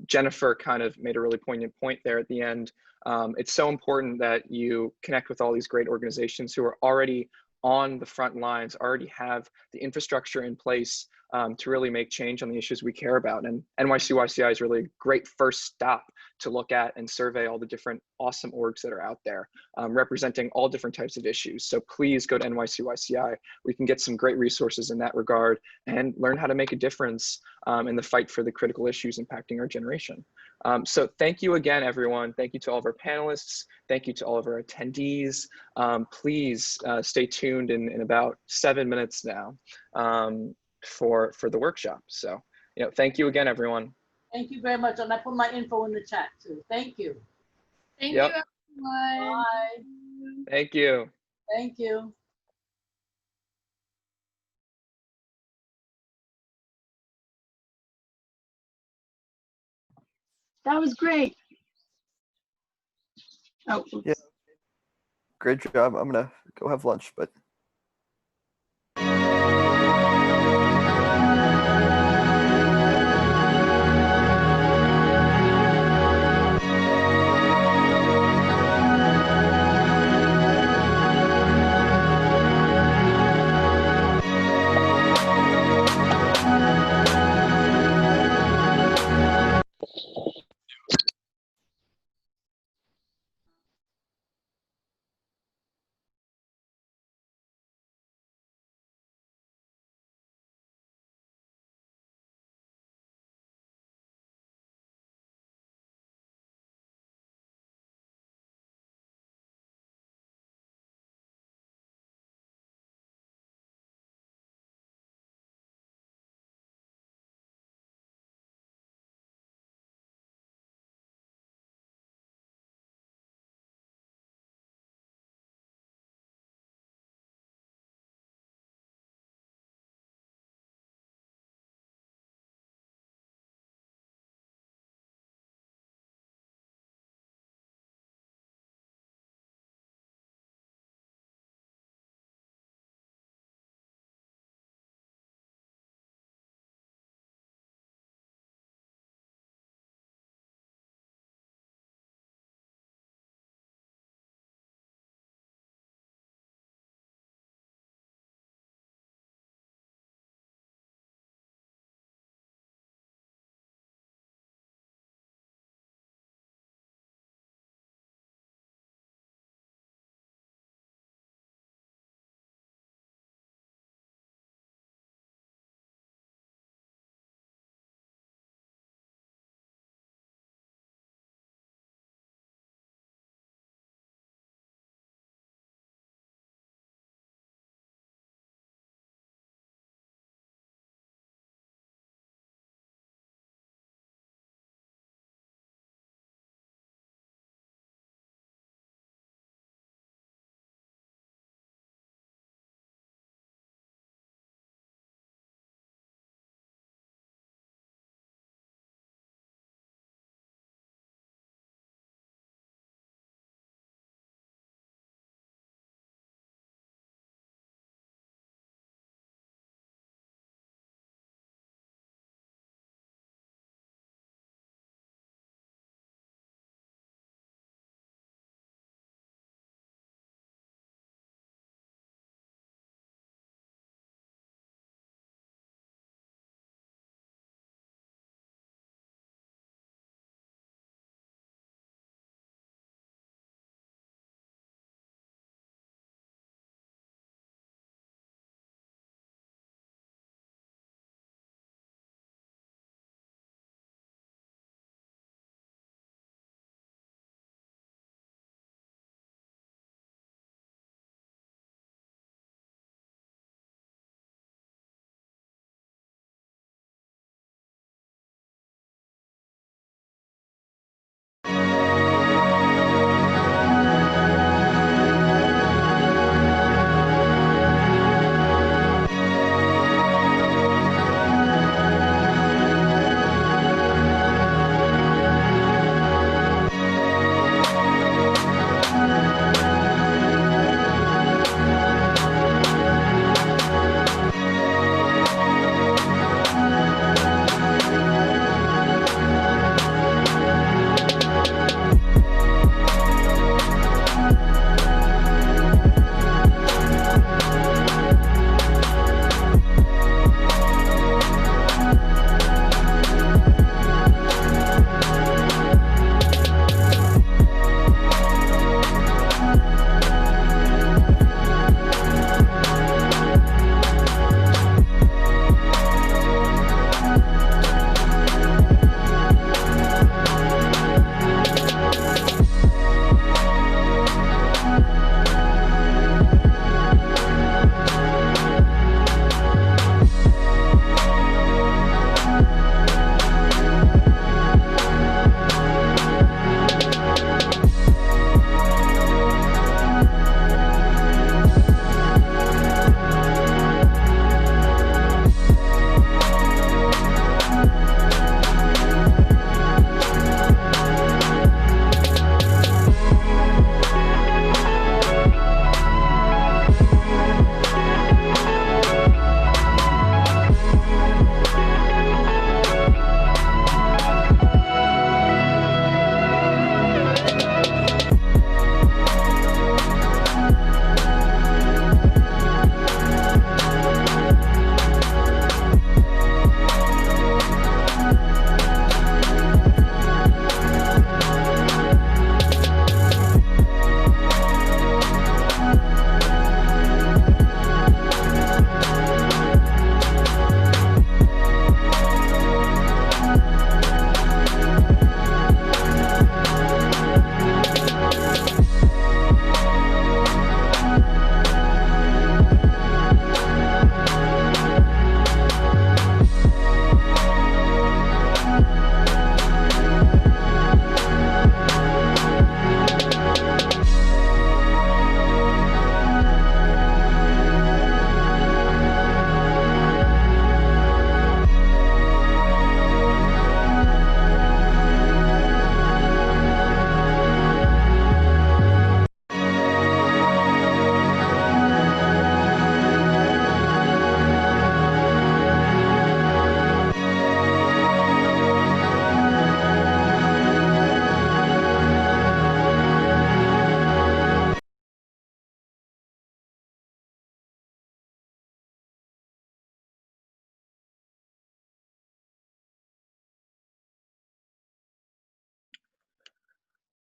Jennifer kind of made a really poignant point there at the end. It's so important that you connect with all these great organizations who are already on the front lines, already have the infrastructure in place to really make change on the issues we care about. And NYCYCI is really a great first stop to look at and survey all the different awesome orgs that are out there representing all different types of issues. So please go to NYCYCI. We can get some great resources in that regard and learn how to make a difference in the fight for the critical issues impacting our generation. So thank you again, everyone. Thank you to all of our panelists. Thank you to all of our attendees. Please stay tuned in about 7 minutes now for the workshop. So, thank you again, everyone. Thank you very much. And I put my info in the chat too. Thank you. Thank you, everyone. Bye. Thank you. Thank you. That was great. Oh, oops. Yeah. Great job. I'm gonna go have lunch, but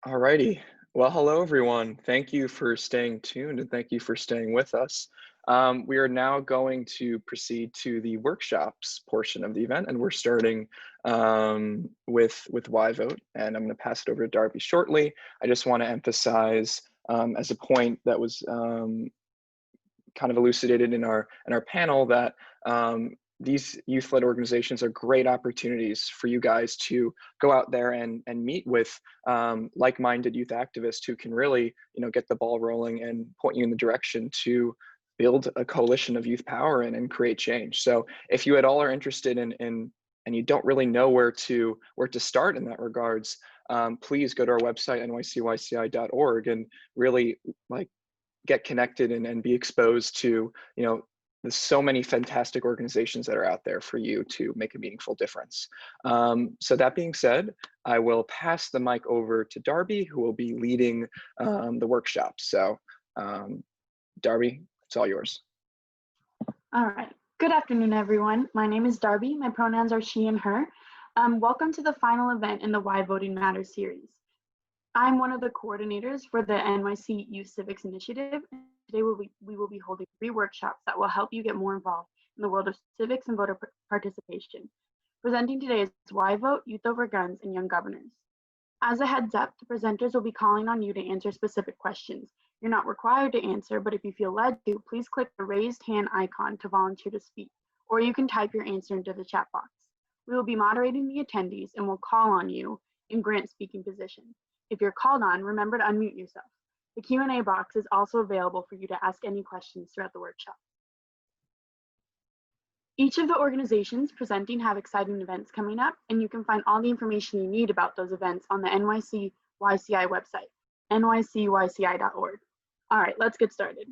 Alrighty. Well, hello everyone. Thank you for staying tuned and thank you for staying with us. We are now going to proceed to the workshops portion of the event, and we're starting with Yvote, and I'm going to pass it over to Darby shortly. I just want to emphasize as a point that was kind of elucidated in our panel that these youth-led organizations are great opportunities for you guys to go out there and meet with like-minded youth activists who can really, get the ball rolling and point you in the direction to build a coalition of youth power and create change. So if you at all are interested in and you don't really know where to start in that regards, please go to our website, nycyci.org, and really get connected and be exposed to, there's so many fantastic organizations that are out there for you to make a meaningful difference. So that being said, I will pass the mic over to Darby, who will be leading the workshop. So Darby, it's all yours. All right. Good afternoon, everyone. My name is Darby. My pronouns are she and her. Welcome to the final event in the Why Voting Matters series. I'm one of the coordinators for the NYC Youth Civics Initiative. Today we will be holding 3 workshops that will help you get more involved in the world of civics and voter participation. Presenting today is Why Vote, Youth Over Guns, and Young Governors. As a heads up, the presenters will be calling on you to answer specific questions. You're not required to answer, but if you feel led to, please click the raised hand icon to volunteer to speak, or you can type your answer into the chat box. We will be moderating the attendees and will call on you and grant speaking position. If you're called on, remember to unmute yourself. The Q&A box is also available for you to ask any questions throughout the workshop. Each of the organizations presenting have exciting events coming up, and you can find all the information you need about those events on the NYCYCI website, nycyci.org. All right, let's get started.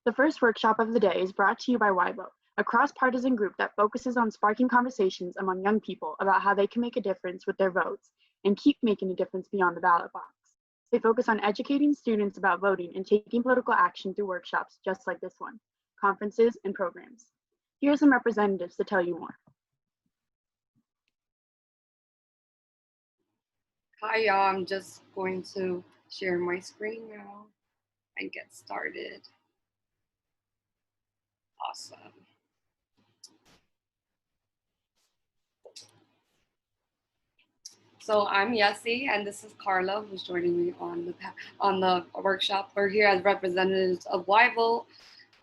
The first workshop of the day is brought to you by Yvote, a cross-partisan group that focuses on sparking conversations among young people about how they can make a difference with their votes and keep making a difference beyond the ballot box. They focus on educating students about voting and taking political action through workshops just like this one, conferences, and programs. Here are some representatives to tell you more. Hi, y'all. I'm just going to share my screen now and get started. Awesome. So I'm Yessie, and this is Karla, who's joining me on the workshop. We're here as representatives of Yvote,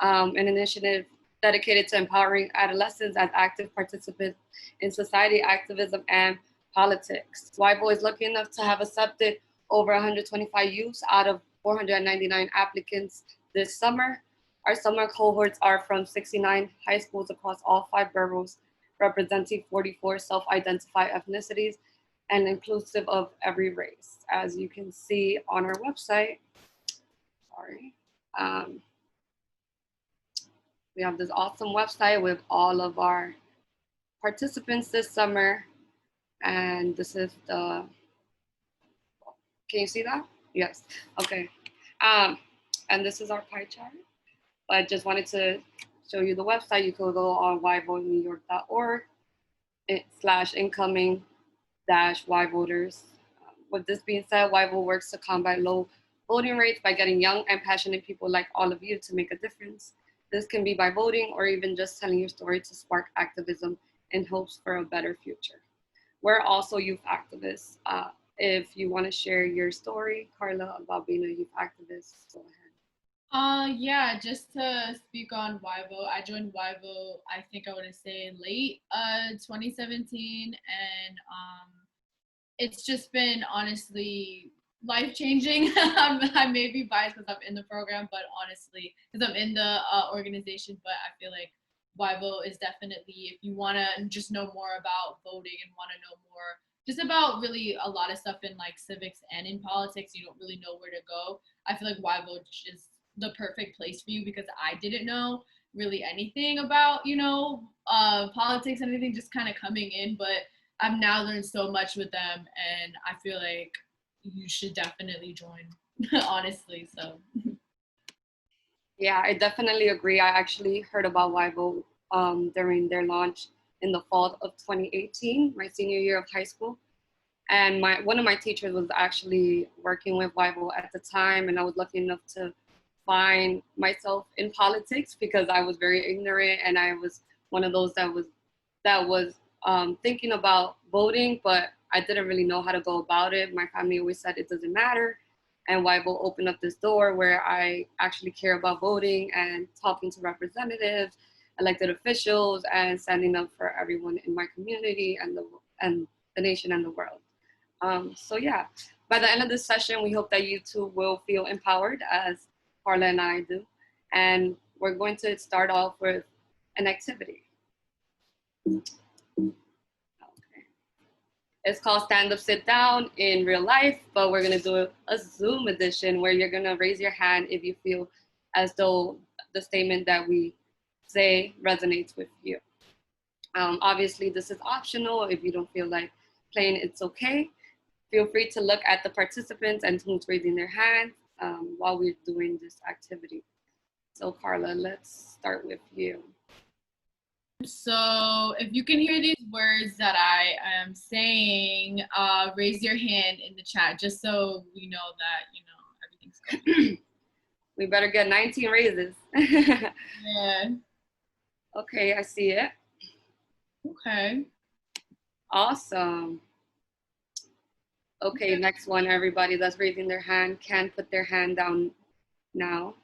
an initiative dedicated to empowering adolescents as active participants in society, activism, and politics. Yvote is lucky enough to have accepted over 125 youths out of 499 applicants this summer. Our summer cohorts are from 69 high schools across all 5 boroughs, representing 44 self-identified ethnicities and inclusive of every race. As you can see on our website, we have this awesome website with all of our participants this summer. And this is the, can you see that? Yes, okay. And this is our pie chart. But I just wanted to show you the website. You could go on yvotenewyork.org/incoming-yvoters. With this being said, Yvote works to combat low voting rates by getting young and passionate people like all of you to make a difference. This can be by voting or even just telling your story to spark activism in hopes for a better future. We're also youth activists. If you want to share your story, Karla, about being a youth activist, go ahead. Yeah, just to speak on Yvote, I joined Yvote, I think I would say late 2017, and it's just been honestly life-changing. I may be biased because I'm in the program, but honestly, because I'm in the organization, but I feel like Yvote is definitely, if you want to just know more about voting and want to know more just about really a lot of stuff in like civics and in politics, you don't really know where to go. I feel like Yvote is the perfect place for you because I didn't know really anything about, politics and anything, just kind of coming in, but I've now learned so much with them, and I feel like you should definitely join, honestly, so. Yeah, I definitely agree. I actually heard about Yvote during their launch in the fall of 2018, my senior year of high school. And one of my teachers was actually working with Yvote at the time, and I was lucky enough to find myself in politics because I was very ignorant, and I was one of those that was thinking about voting, but I didn't really know how to go about it. My family always said it doesn't matter, and Yvote opened up this door where I actually care about voting and talking to representatives, elected officials, and standing up for everyone in my community and the nation and the world. So yeah, by the end of this session, we hope that you too will feel empowered as Karla and I do. And we're going to start off with an activity. Okay. It's called Stand Up, Sit Down in real life, but we're gonna do a Zoom edition where you're gonna raise your hand if you feel as though the statement that we say resonates with you. Obviously, this is optional. If you don't feel like playing, it's okay. Feel free to look at the participants and who's raising their hands while we're doing this activity. So Karla, let's start with you. So if you can hear these words that I am saying, raise your hand in the chat just so we know that, you know, everything's going. We better get 19 raises. Yeah. Okay, I see it. Okay. Awesome. Okay, next one, everybody that's raising their hand can put their hand down now.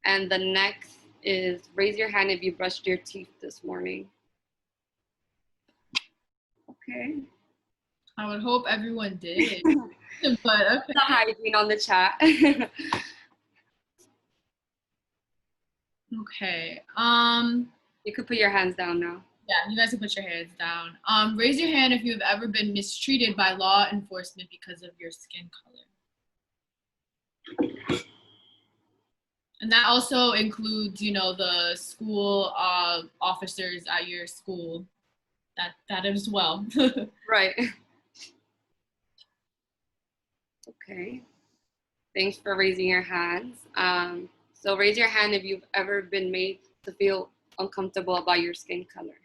And the next is raise your hand if you brushed your teeth this morning. Okay. I would hope everyone did, but okay. The hygiene on the chat. Okay. You could put your hands down now. Yeah, you guys can put your hands down. Raise your hand if you've ever been mistreated by law enforcement because of your skin color. And that also includes, you know, the school officers at your school. That as well. Right. Okay. Thanks for raising your hands. So raise your hand if you've ever been made to feel uncomfortable about your skin color.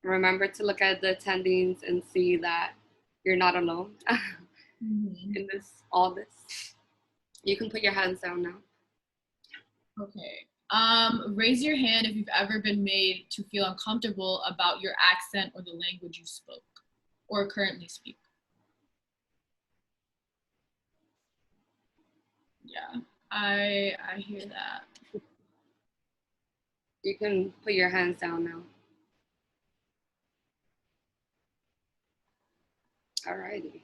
Remember to look at the attendings and see that you're not alone in all this. You can put your hands down now. Okay. Raise your hand if you've ever been made to feel uncomfortable about your accent or the language you spoke or currently speak. Yeah, I hear that. You can put your hands down now. Alrighty.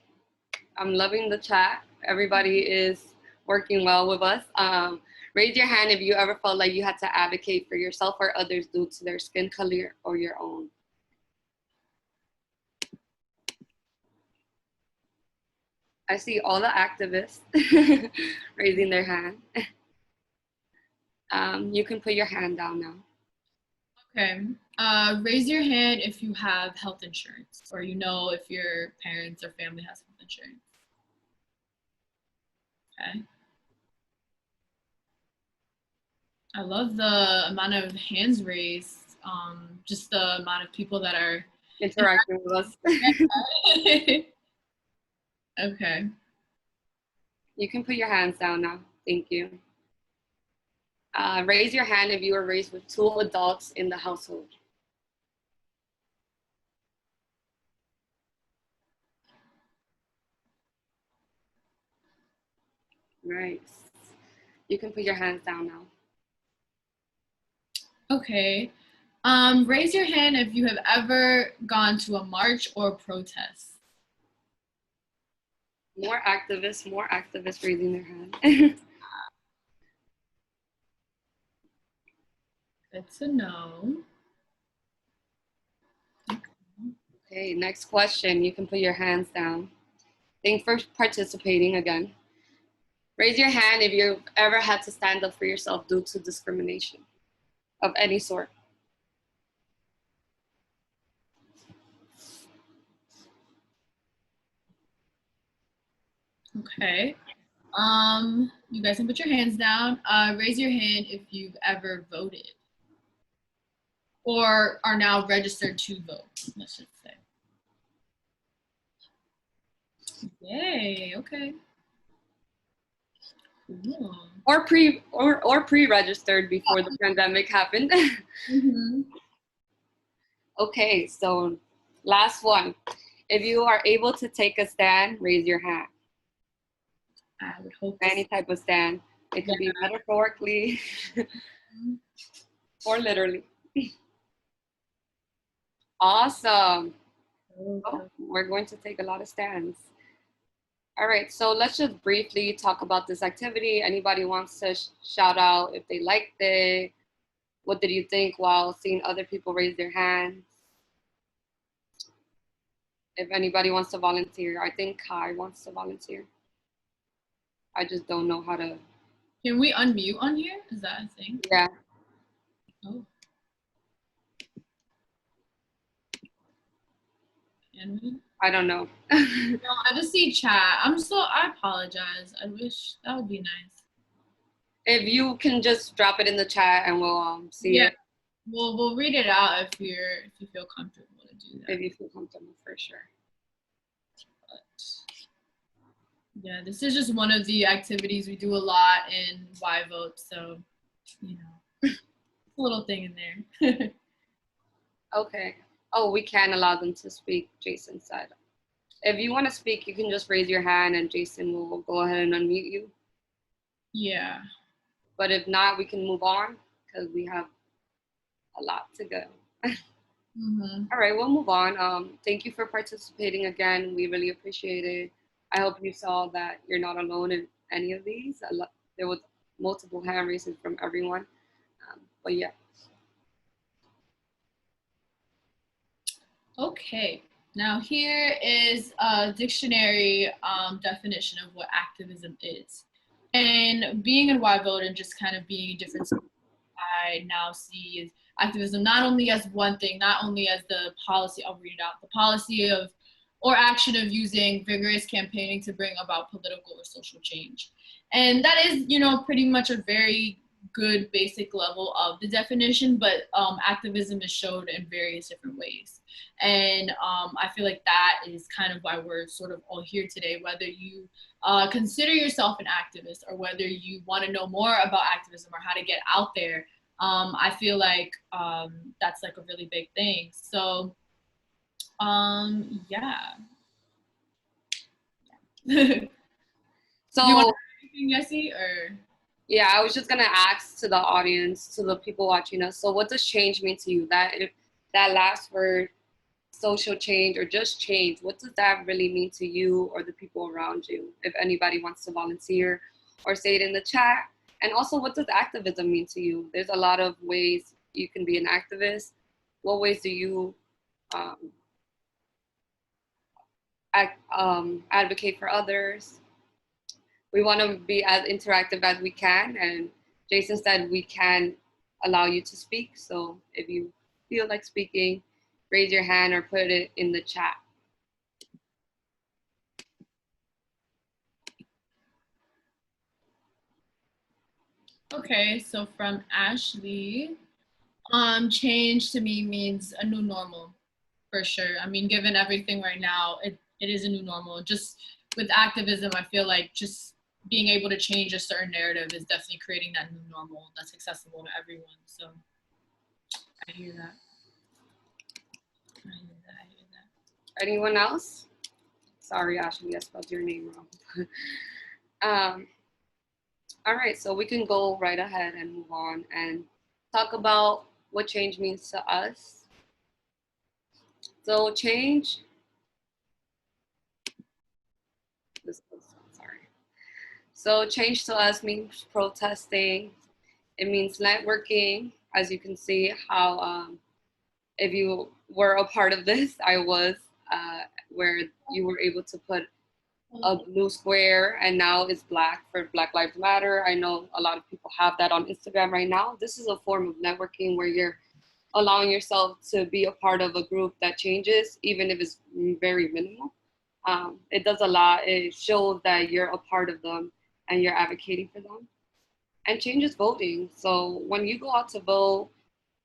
I'm loving the chat. Everybody is working well with us. Raise your hand if you ever felt like you had to advocate for yourself or others due to their skin color or your own. I see all the activists raising their hand. You can put your hand down now. Okay. Raise your hand if you have health insurance or you know if your parents or family has health insurance. Okay. I love the amount of hands raised, just the amount of people that are interacting with us. Okay. You can put your hands down now. Thank you. Raise your hand if you were raised with 2 adults in the household. Right. You can put your hands down now. Okay. Raise your hand if you have ever gone to a march or protest. More activists raising their hand. Good to know. Okay, next question. You can put your hands down. Thanks for participating again. Raise your hand if you've ever had to stand up for yourself due to discrimination of any sort. Okay. You guys can put your hands down. Raise your hand if you've ever voted. or are now registered to vote, let's just say. Yay, okay. Cool. Or pre-registered before the pandemic happened. Mm-hmm. Okay, so last one. If you are able to take a stand, raise your hand. I would hope Any type of stand. It could be metaphorically or literally. Awesome. Oh, we're going to take a lot of stands. All right, so let's just briefly talk about this activity. Anybody wants to shout out if they liked it? What did you think while seeing other people raise their hands? If anybody wants to volunteer, I think Kai wants to volunteer. I just don't know how to. Can we unmute on here? Is that a thing? Yeah. Oh. Can we? I don't know. No, I just see chat. I apologize. I wish that would be nice. If you can just drop it in the chat and we'll see it. We'll read it out if you feel comfortable to do that. If you feel comfortable, for sure. But yeah, this is just one of the activities we do a lot in Yvote, so you know, a little thing in there. Okay. Oh, we can allow them to speak, Jason said. If you want to speak, you can just raise your hand and Jason will go ahead and unmute you. Yeah. But if not, we can move on because we have a lot to go. Mm-hmm. All right, we'll move on. Thank you for participating again. We really appreciate it. I hope you saw that you're not alone in any of these. There was multiple hand raises from everyone. But yeah. Okay, now here is a dictionary definition of what activism is. And being in Yvote and just kind of being different, I now see is activism not only as one thing, not only as the policy, I'll read it out, the policy of or action of using vigorous campaigning to bring about political or social change. And that is, you know, pretty much a very good basic level of the definition, but activism is showed in various different ways. And I feel like that is kind of why we're sort of all here today, whether you consider yourself an activist or whether you want to know more about activism or how to get out there. I feel like that's like a really big thing. So yeah. So, do you want to say anything, Yessie, or? Yeah, I was just gonna ask to the audience, to the people watching us. So, what does change mean to you? That last word, social change or just change. What does that really mean to you or the people around you? If anybody wants to volunteer or say it in the chat. And also, what does activism mean to you? There's a lot of ways you can be an activist. What ways do you advocate for others? We want to be as interactive as we can, and Jason said we can allow you to speak. So if you feel like speaking, raise your hand or put it in the chat. Okay, so from Ashley, change to me means a new normal, for sure. I mean, given everything right now, it is a new normal. Just with activism, I feel like just being able to change a certain narrative is definitely creating that new normal that's accessible to everyone. So I hear that. I hear that. Anyone else? Sorry, Ashley, I spelled your name wrong. All right, so we can go right ahead and move on and talk about what change means to us. So change, So change to us means protesting. It means networking. As you can see how, if you were a part of this, I was, where you were able to put a blue square and now it's black for Black Lives Matter. I know a lot of people have that on Instagram right now. This is a form of networking where you're allowing yourself to be a part of a group that changes, even if it's very minimal. It does a lot. It shows that you're a part of them and you're advocating for them. And change is voting. So when you go out to vote,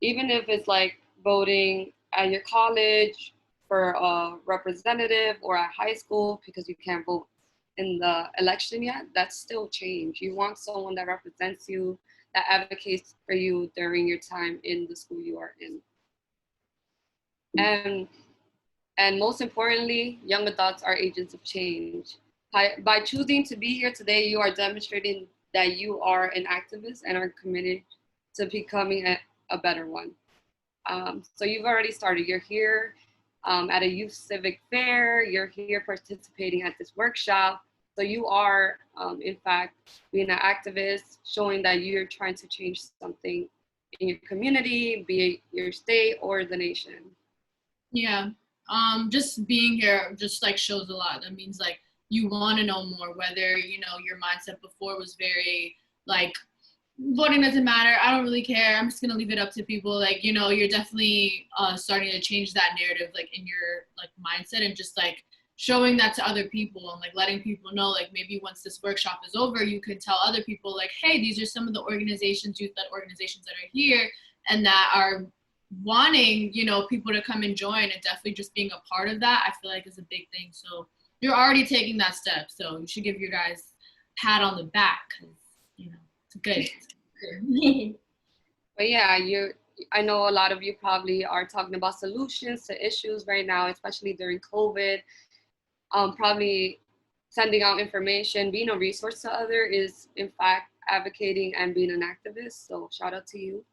even if it's like voting at your college for a representative or at high school because you can't vote in the election yet, that's still change. You want someone that represents you, that advocates for you during your time in the school you are in. And most importantly, young adults are agents of change. By choosing to be here today, you are demonstrating that you are an activist and are committed to becoming a better one. So you've already started. You're here at a youth civic fair. You're here participating at this workshop. So you are, in fact, being an activist, showing that you're trying to change something in your community, be it your state or the nation. Yeah, just being here just like shows a lot. That means like you want to know more, whether, you know, your mindset before was very like, voting doesn't matter, I don't really care, I'm just gonna leave it up to people. Like, you know, you're definitely starting to change that narrative, like in your like mindset, and just like showing that to other people and like letting people know, like maybe once this workshop is over, you can tell other people like, hey, these are some of the organizations, youth-led organizations that are here and that are wanting, you know, people to come and join, and definitely just being a part of that, I feel like is a big thing. So you're already taking that step, so you should give your guys a pat on the back, because, you know, it's good. But yeah, I know a lot of you probably are talking about solutions to issues right now, especially during COVID. Probably sending out information, being a resource to others is in fact advocating and being an activist. So shout out to you.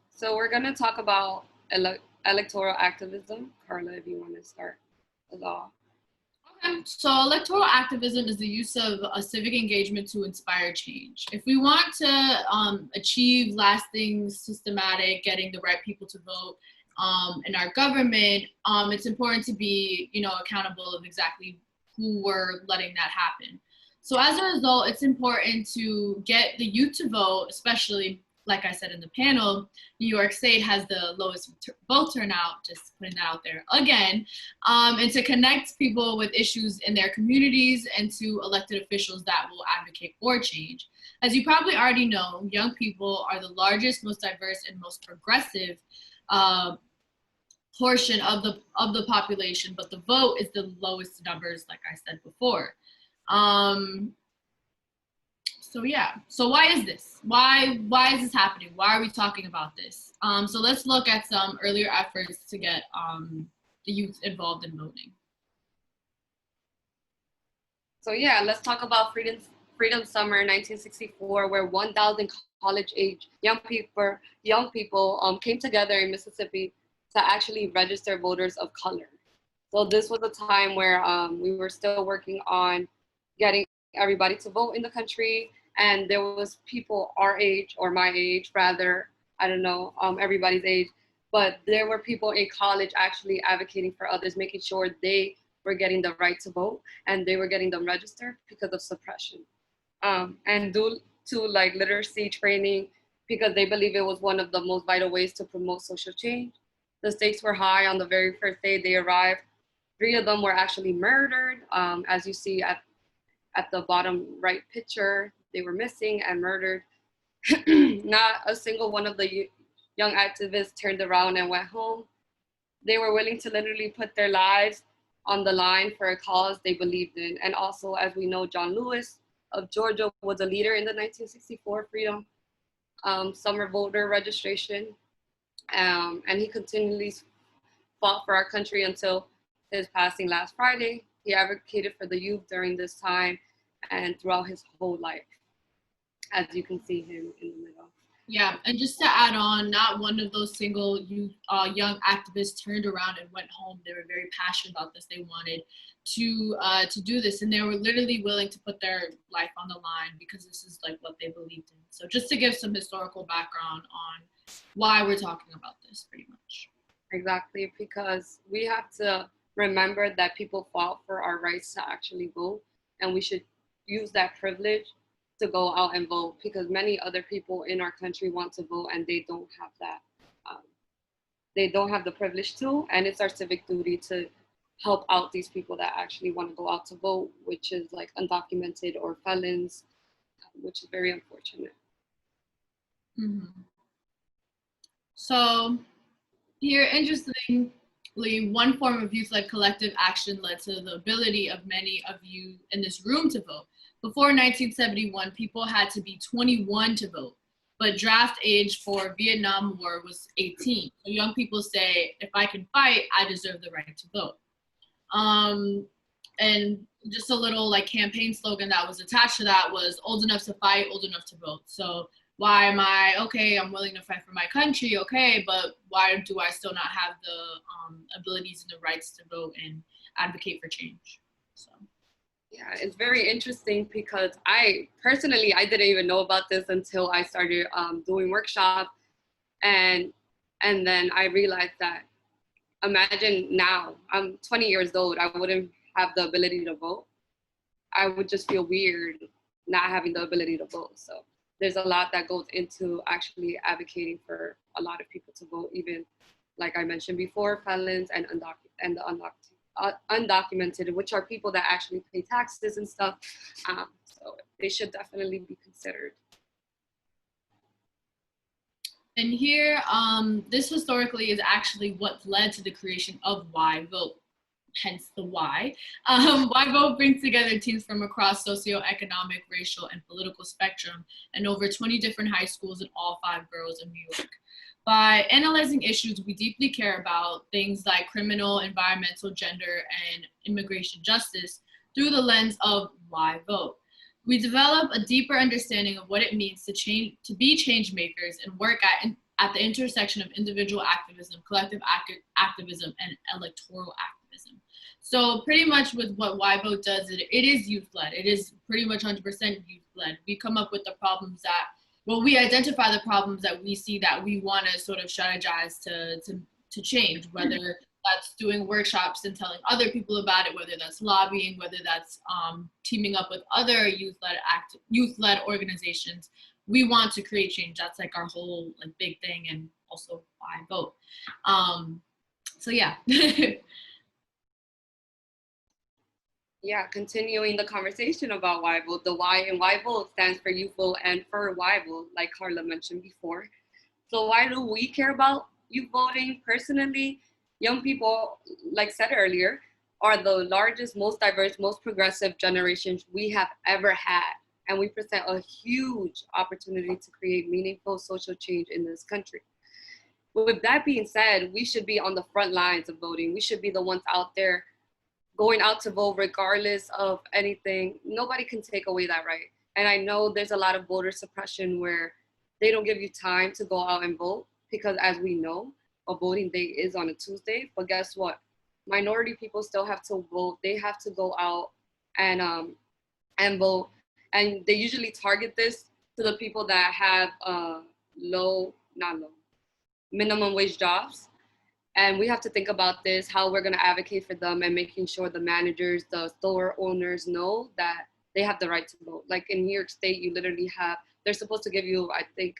So we're gonna talk about electoral activism. Karla, if you want to start us off. Okay, so electoral activism is the use of a civic engagement to inspire change. If we want to achieve lasting, systematic, getting the right people to vote in our government, it's important to be, you know, accountable of exactly who we're letting that happen. So as a result, it's important to get the youth to vote, especially, like I said in the panel, New York State has the lowest vote turnout, just putting that out there again, and to connect people with issues in their communities and to elected officials that will advocate for change. As you probably already know, young people are the largest, most diverse, and most progressive portion of the population, but the vote is the lowest numbers, like I said before. So yeah, so why is this? Why is this happening? Why are we talking about this? So let's look at some earlier efforts to get the youth involved in voting. So yeah, let's talk about Freedom Summer 1964, where 1,000 college-age young people came together in Mississippi to actually register voters of color. So this was a time where we were still working on getting everybody to vote in the country, and there was people our age, or my age rather, I don't know, everybody's age, but there were people in college actually advocating for others, making sure they were getting the right to vote and they were getting them registered because of suppression. And due to like literacy training, because they believe it was one of the most vital ways to promote social change. The stakes were high on the very first day they arrived. 3 of them were actually murdered, as you see at the bottom right picture. They were missing and murdered. Not a single one of the young activists turned around and went home. They were willing to literally put their lives on the line for a cause they believed in. And also, as we know, John Lewis of Georgia was a leader in the 1964 Freedom Summer voter registration. And he continually fought for our country until his passing last Friday. He advocated for the youth during this time and throughout his whole life, as you can see him in the middle. Yeah, and just to add on, not one of those single youth, young activists turned around and went home. They were very passionate about this. They wanted to do this, and they were literally willing to put their life on the line because this is like what they believed in. So just to give some historical background on why we're talking about this, pretty much. Exactly, because we have to remember that people fought for our rights to actually vote, and we should use that privilege to go out and vote, because many other people in our country want to vote and they don't have that. They don't have the privilege to, and it's our civic duty to help out these people that actually want to go out to vote, which is like undocumented or felons, which is very unfortunate. Mm-hmm. So here, interestingly, one form of youth-led collective action led to the ability of many of you in this room to vote. Before 1971, people had to be 21 to vote, but draft age for Vietnam War was 18. So young people say, if I can fight, I deserve the right to vote. And just a little like campaign slogan that was attached to that was old enough to fight, old enough to vote. So why am I, okay, I'm willing to fight for my country, okay, but why do I still not have the abilities and the rights to vote and advocate for change? So. Yeah, it's very interesting because I didn't even know about this until I started doing workshop, and then I realized that, imagine now, I'm 20 years old, I wouldn't have the ability to vote. I would just feel weird not having the ability to vote. So there's a lot that goes into actually advocating for a lot of people to vote, even like I mentioned before, felons and undocumented, which are people that actually pay taxes and stuff. So they should definitely be considered. And here, this historically is actually what led to the creation of YVote, hence the Y. YVote brings together teams from across socioeconomic, racial, and political spectrum and over 20 different high schools in all 5 boroughs of New York. By analyzing issues we deeply care about, things like criminal, environmental, gender, and immigration justice, through the lens of YVote. We develop a deeper understanding of what it means to be change makers and work at the intersection of individual activism, collective activism, and electoral activism. So pretty much with what YVote does, it is youth-led. It is pretty much 100% youth-led. We come up with the problems that, well, we identify the problems that we see that we want to sort of strategize to change, whether that's doing workshops and telling other people about it, whether that's lobbying, whether that's teaming up with other youth-led organizations. We want to create change. That's like our whole like big thing, and also YVote. So yeah. Yeah, continuing the conversation about YVote, the Y in YVote stands for Youth Vote and for YVote, like Karla mentioned before. So why do we care about youth voting? Personally, young people, like said earlier, are the largest, most diverse, most progressive generations we have ever had. And we present a huge opportunity to create meaningful social change in this country. With that being said, we should be on the front lines of voting. We should be the ones out there going out to vote regardless of anything. Nobody can take away that right. And I know there's a lot of voter suppression where they don't give you time to go out and vote, because as we know, a voting day is on a Tuesday. But guess what? Minority people still have to vote. They have to go out and vote. And they usually target this to the people that have minimum wage jobs. And we have to think about this, how we're gonna advocate for them and making sure the managers, the store owners know that they have the right to vote. Like in New York State, you literally have, they're supposed to give you,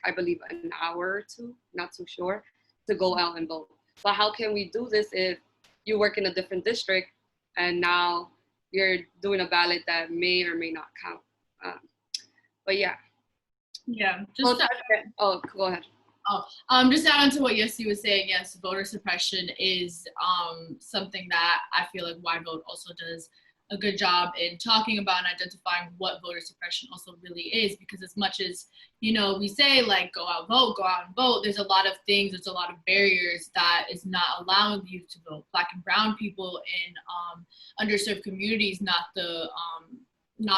I believe an hour or two, not too sure, to go out and vote. But how can we do this if you work in a different district and now you're doing a ballot that may or may not count? But yeah. Yeah. Go ahead. Just to add on to what Yossi was saying, yes, voter suppression is something that I feel like YVote also does a good job in talking about and identifying what voter suppression also really is, because as much as, you know, we say like go out and vote, there's a lot of things, there's a lot of barriers that is not allowing the youth to vote. Black and brown people in underserved communities not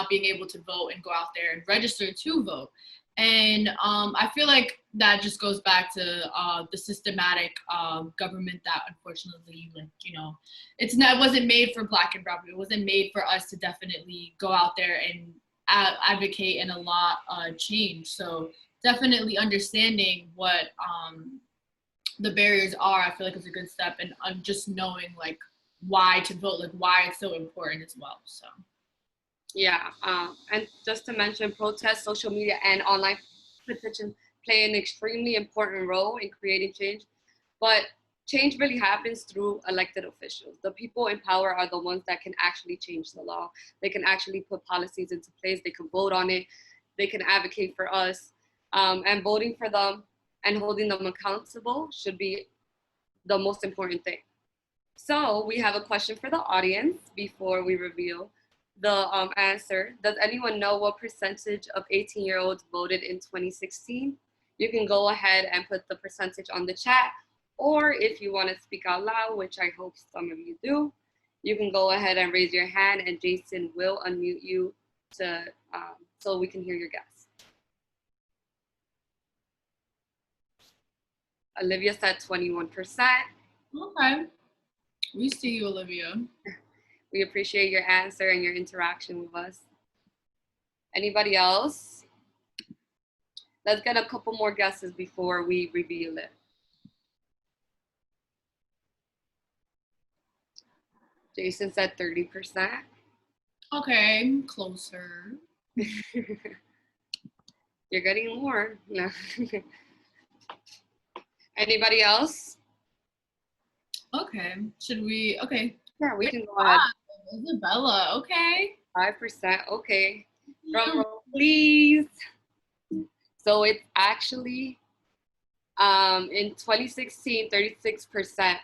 being able to vote and go out there and register to vote. And I feel like that just goes back to the systematic government that unfortunately, like, you know, it wasn't made for Black and brown people. It wasn't made for us to definitely go out there and advocate and a lot change. So definitely understanding what the barriers are, I feel like is a good step, and just knowing like why to vote, like why it's so important as well. So. Yeah, and just to mention, protests, social media, and online petitions play an extremely important role in creating change. But change really happens through elected officials. The people in power are the ones that can actually change the law. They can actually put policies into place. They can vote on it. They can advocate for us. And voting for them and holding them accountable should be the most important thing. So we have a question for the audience before we reveal the answer. Does anyone know what percentage of 18-year-olds voted in 2016? You can go ahead and put the percentage on the chat, or if you want to speak out loud, which I hope some of you do, you can go ahead and raise your hand and Jason will unmute you to so we can hear your guess. Olivia said 21%. Okay. We see you, Olivia. We appreciate your answer and your interaction with us. Anybody else? Let's get a couple more guesses before we reveal it. Jason said 30%. Okay, closer. You're getting more. No. Anybody else? Okay, should we, okay. Yeah, we can go ahead. Isabella, okay. 5%, okay. Drum roll, please. So it's actually, in 2016, 36%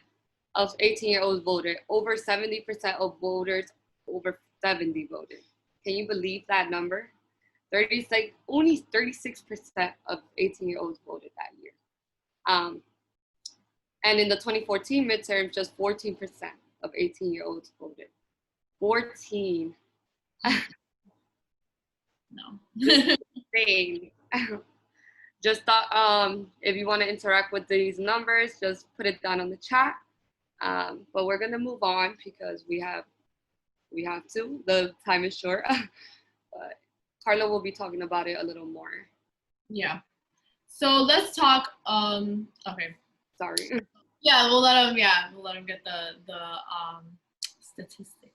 of 18-year-olds voted. Over 70% of voters over 70 voted. Can you believe that number? Only 36% of 18-year-olds voted that year. And in the 2014 midterm, just 14% of 18-year-olds voted. 14. No. Insane. Just thought, if you want to interact with these numbers, just put it down on the chat. But we're gonna move on because we have to. The time is short. But Karla will be talking about it a little more. Yeah. So let's talk. Okay. Sorry. Yeah, we'll let him. Yeah, we'll let him get the statistics.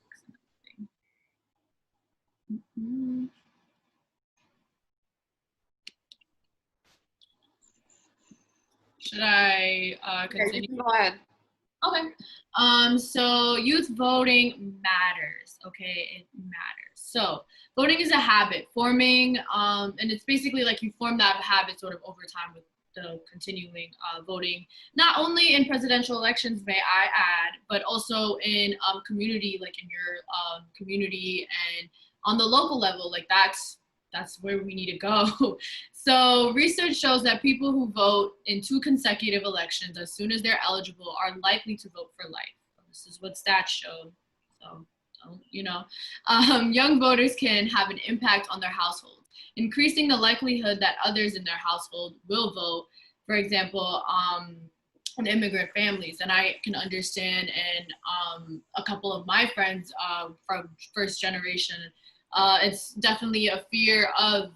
Mm-hmm. Should I continue? Okay, you can go ahead. Okay. So youth voting matters. Okay, it matters. So voting is a habit forming, and it's basically like you form that habit sort of over time with the continuing voting, not only in presidential elections, may I add, but also in community, like in your community and on the local level, like that's where we need to go. So research shows that people who vote in 2 consecutive elections as soon as they're eligible are likely to vote for life. This is what stats show. So, you know, young voters can have an impact on their household, increasing the likelihood that others in their household will vote. For example, in immigrant families, and I can understand, and a couple of my friends from first generation, it's definitely a fear of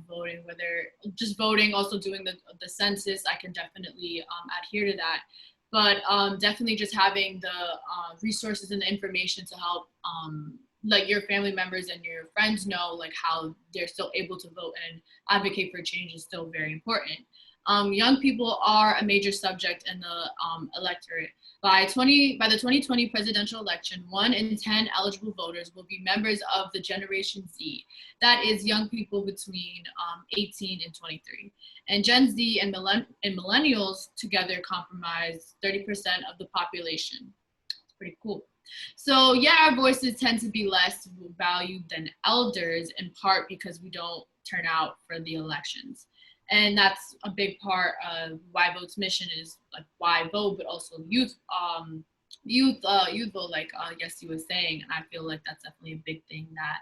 voting, whether just voting, also doing the census. I can definitely adhere to that. But definitely just having the resources and the information to help like your family members and your friends know like how they're still able to vote and advocate for change is still very important. Young people are a major subject in the electorate. By the 2020 presidential election, 1 in 10 eligible voters will be members of the Generation Z. That is young people between 18 and 23. And Gen Z and millennials together comprise 30% of the population. It's pretty cool. So yeah, our voices tend to be less valued than elders, in part because we don't turn out for the elections. And that's a big part of YVote's mission, is like why vote, but also youth vote, like Yessie was saying. And I feel like that's definitely a big thing that,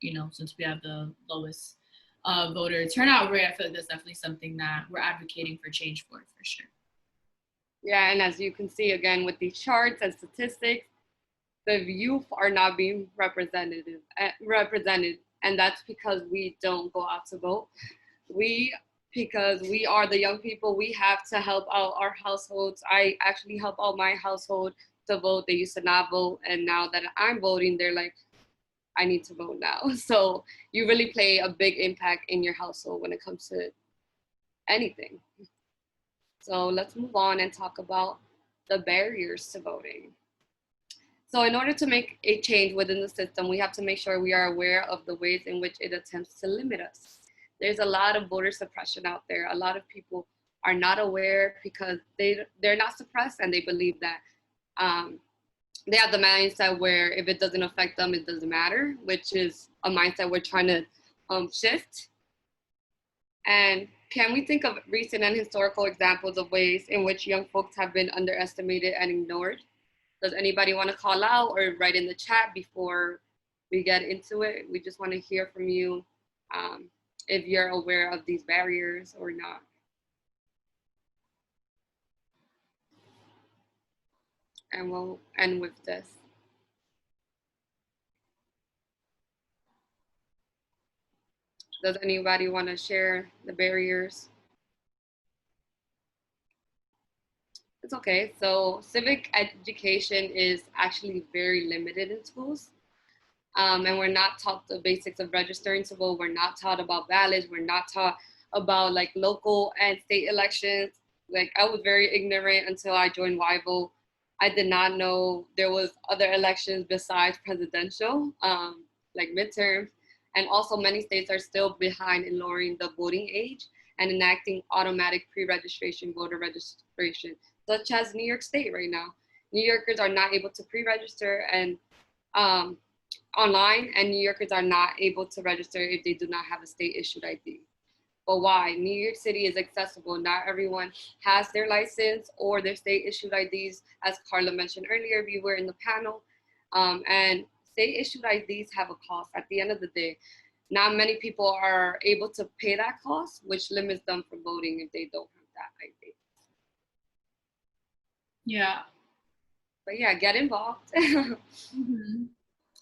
you know, since we have the lowest voter turnout rate, I feel like that's definitely something that we're advocating for change for sure. Yeah, and as you can see again with these charts and statistics, the youth are not being represented, and that's because we don't go out to vote. Because we are the young people, we have to help out our households. I actually help out my household to vote. They used to not vote, and now that I'm voting, they're like, I need to vote now. So you really play a big impact in your household when it comes to anything. So let's move on and talk about the barriers to voting. So in order to make a change within the system, we have to make sure we are aware of the ways in which it attempts to limit us. There's a lot of voter suppression out there. A lot of people are not aware because they're not suppressed, and they believe that they have the mindset where if it doesn't affect them, it doesn't matter, which is a mindset we're trying to shift. And can we think of recent and historical examples of ways in which young folks have been underestimated and ignored? Does anybody want to call out or write in the chat before we get into it? We just want to hear from you if you're aware of these barriers or not. And we'll end with this. Does anybody want to share the barriers? It's okay. So civic education is actually very limited in schools. And we're not taught the basics of registering to vote. We're not taught about ballots. We're not taught about like local and state elections. Like I was very ignorant until I joined YVO. I did not know there was other elections besides presidential, like midterms. And also many states are still behind in lowering the voting age and enacting automatic pre-registration voter registration, such as New York State right now. New Yorkers are not able to pre-register and online, and New Yorkers are not able to register if they do not have a state issued ID. But why? New York City is accessible. Not everyone has their license or their state issued IDs, as Karla mentioned earlier, if you were in the panel. And state issued IDs have a cost. At the end of the day, not many people are able to pay that cost, which limits them from voting if they don't have that ID. Yeah. But yeah, get involved. Mm-hmm.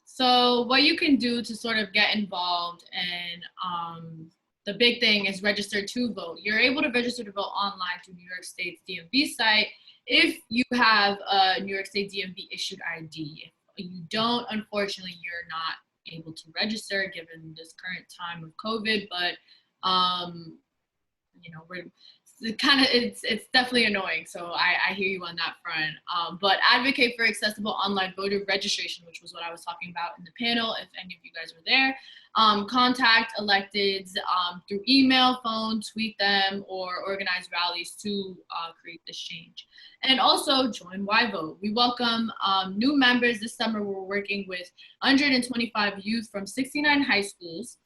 So what you can do to sort of get involved, and the big thing is register to vote. You're able to register to vote online through New York State's DMV site if you have a New York State DMV issued ID. If you don't, unfortunately, you're not able to register given this current time of COVID, but you know, it's definitely annoying. So I hear you on that front. But advocate for accessible online voter registration, which was what I was talking about in the panel, if any of you guys were there. Contact electeds through email, phone, tweet them, or organize rallies to create this change. And also join YVote. We welcome new members. This summer we're working with 125 youth from 69 high schools.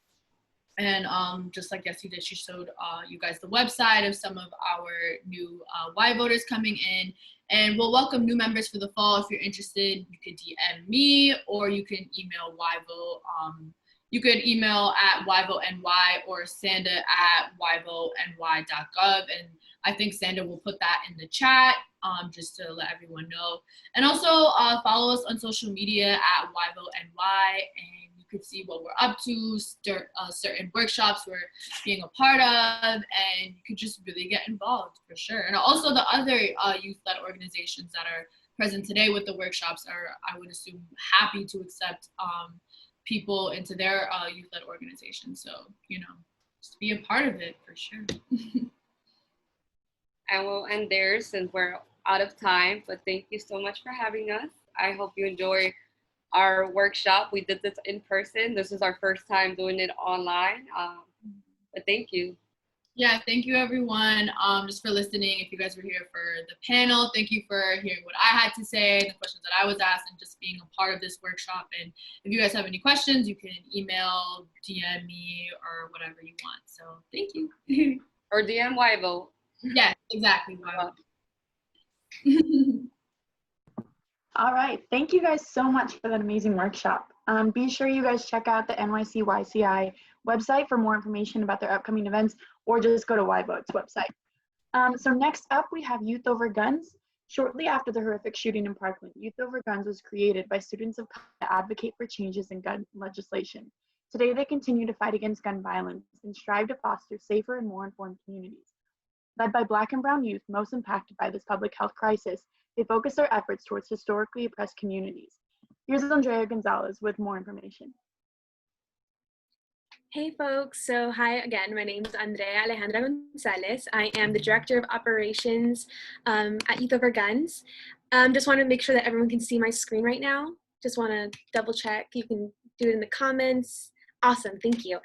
And just like Yessie did, she showed you guys the website of some of our new Y voters coming in. And we'll welcome new members for the fall. If you're interested, you could DM me, or you can email YVote. You could email at YVoteNY or Sanda at yvoteny.gov. And I think Sanda will put that in the chat just to let everyone know. And also follow us on social media at YVoteNY, and you could see what we're up to, certain workshops we're being a part of, and you could just really get involved for sure. And also the other youth-led organizations that are present today with the workshops are, I would assume, happy to accept people into their youth-led organization. So, you know, just be a part of it for sure. And we'll end there since we're out of time, but thank you so much for having us. I hope you enjoy our workshop. We did this in person. This is our first time doing it online, but thank you. Yeah, thank you everyone just for listening. If you guys were here for the panel, thank you for hearing what I had to say, the questions that I was asked, and just being a part of this workshop. And if you guys have any questions, you can email, DM me, or whatever you want. So thank you. Or DM YVote. Yeah, exactly. All right, thank you guys so much for that amazing workshop. Be sure you guys check out the NYCYCI website for more information about their upcoming events, or just go to YVote's website. So next up, we have Youth Over Guns. Shortly after the horrific shooting in Parkland, Youth Over Guns was created by students of color to advocate for changes in gun legislation. Today, they continue to fight against gun violence and strive to foster safer and more informed communities. Led by Black and Brown youth most impacted by this public health crisis, they focus their efforts towards historically oppressed communities. Here's Andrea Gonzalez with more information. Hey folks, so hi again, my name is Andrea Alejandra Gonzalez. I am the Director of Operations at Yvote. Just want to make sure that everyone can see my screen right now. Just want to double check, you can do it in the comments. Awesome, thank you.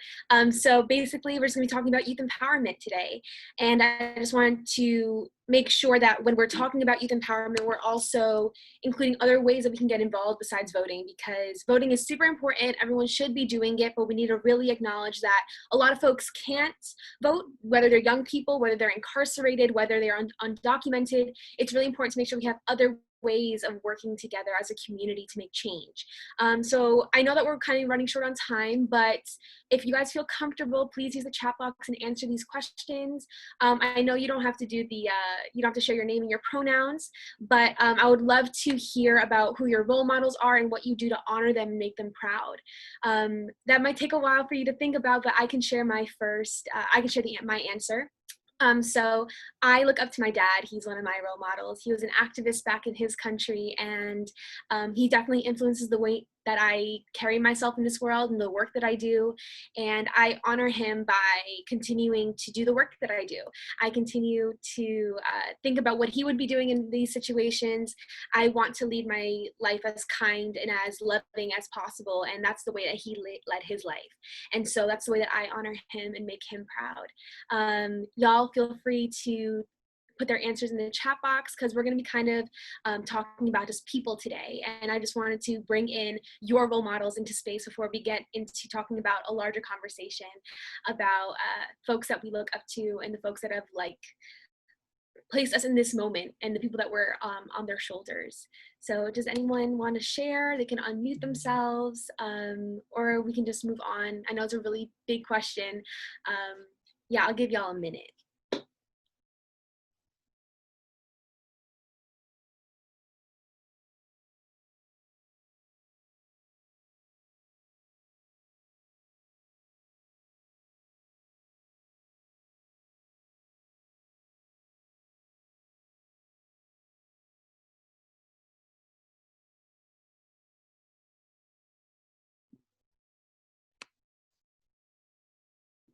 So basically we're just gonna be talking about youth empowerment today. And I just wanted to make sure that when we're talking about youth empowerment, we're also including other ways that we can get involved besides voting, because voting is super important. Everyone should be doing it, but we need to really acknowledge that a lot of folks can't vote, whether they're young people, whether they're incarcerated, whether they're undocumented. It's really important to make sure we have other ways of working together as a community to make change. So I know that we're kind of running short on time, but if you guys feel comfortable, please use the chat box and answer these questions. I know you don't have to do the, you don't have to share your name and your pronouns, but I would love to hear about who your role models are and what you do to honor them and make them proud. That might take a while for you to think about, but I can share my first, I can share my answer. So I look up to my dad. He's one of my role models. He was an activist back in his country, and he definitely influences the way that I carry myself in this world and the work that I do. And I honor him by continuing to do the work that I do. I continue to think about what he would be doing in these situations. I want to lead my life as kind and as loving as possible, and that's the way that he led his life. And so that's the way that I honor him and make him proud. Y'all feel free to put their answers in the chat box, because we're going to be kind of talking about just people today. And I just wanted to bring in your role models into space before we get into talking about a larger conversation about folks that we look up to and the folks that have like placed us in this moment and the people that were on their shoulders. So does anyone want to share? They can unmute themselves, or we can just move on. I know it's a really big question. Yeah, I'll give y'all a minute.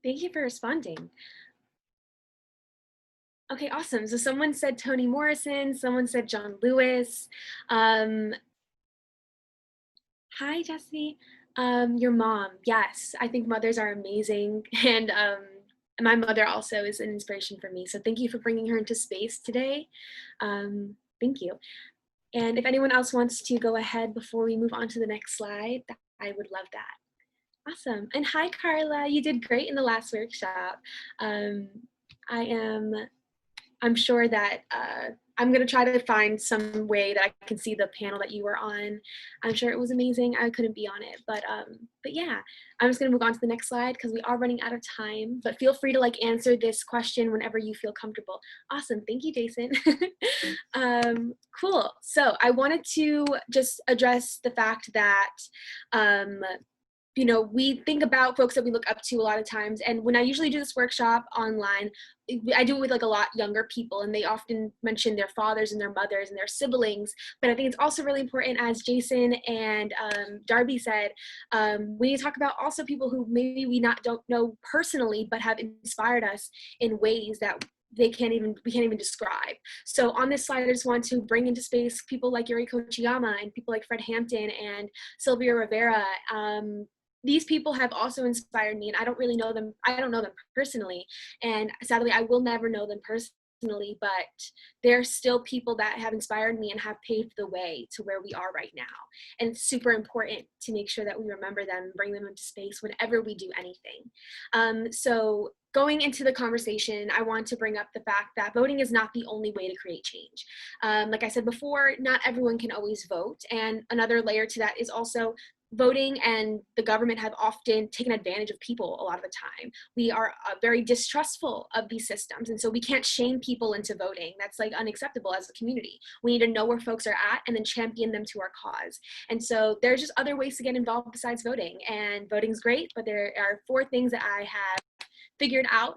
Thank you for responding. Okay, awesome. So someone said Toni Morrison, someone said John Lewis. Hi, Jessie. Your mom, yes, I think mothers are amazing. And my mother also is an inspiration for me. So thank you for bringing her into space today. Thank you. And if anyone else wants to go ahead before we move on to the next slide, I would love that. Awesome. And hi, Karla, you did great in the last workshop. I'm sure that I'm going to try to find some way that I can see the panel that you were on. I'm sure it was amazing. I couldn't be on it, but yeah, I'm just going to move on to the next slide because we are running out of time, but feel free to like answer this question whenever you feel comfortable. Awesome. Thank you, Jason. Cool. So I wanted to just address the fact that you know, we think about folks that we look up to a lot of times. And when I usually do this workshop online, I do it with like a lot younger people, and they often mention their fathers and their mothers and their siblings. But I think it's also really important, as Jason and Darby said, we need to talk about also people who maybe we don't know personally, but have inspired us in ways that we can't even describe. So on this slide, I just want to bring into space people like Yuriko Chiyama and people like Fred Hampton and Sylvia Rivera. These people have also inspired me, and I don't really know them. I don't know them personally, and sadly, I will never know them personally, but they're still people that have inspired me and have paved the way to where we are right now. And it's super important to make sure that we remember them and bring them into space whenever we do anything. So going into the conversation, I want to bring up the fact that voting is not the only way to create change. Like I said before, not everyone can always vote. And another layer to that is also voting and the government have often taken advantage of people a lot of the time. We are very distrustful of these systems, and so we can't shame people into voting. That's like unacceptable as a community. We need to know where folks are at and then champion them to our cause. And so there's just other ways to get involved besides voting, and voting's great, but there are 4 things that I have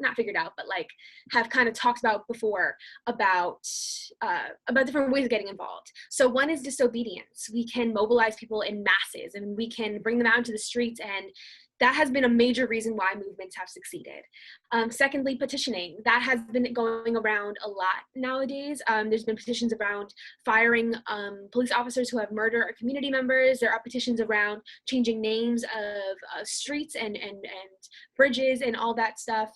not figured out, but like have kind of talked about before about different ways of getting involved. So one is disobedience. We can mobilize people in masses, and we can bring them out into the streets and that has been a major reason why movements have succeeded. Secondly, petitioning. That has been going around a lot nowadays. There's been petitions around firing police officers who have murdered our community members. There are petitions around changing names of streets and bridges and all that stuff.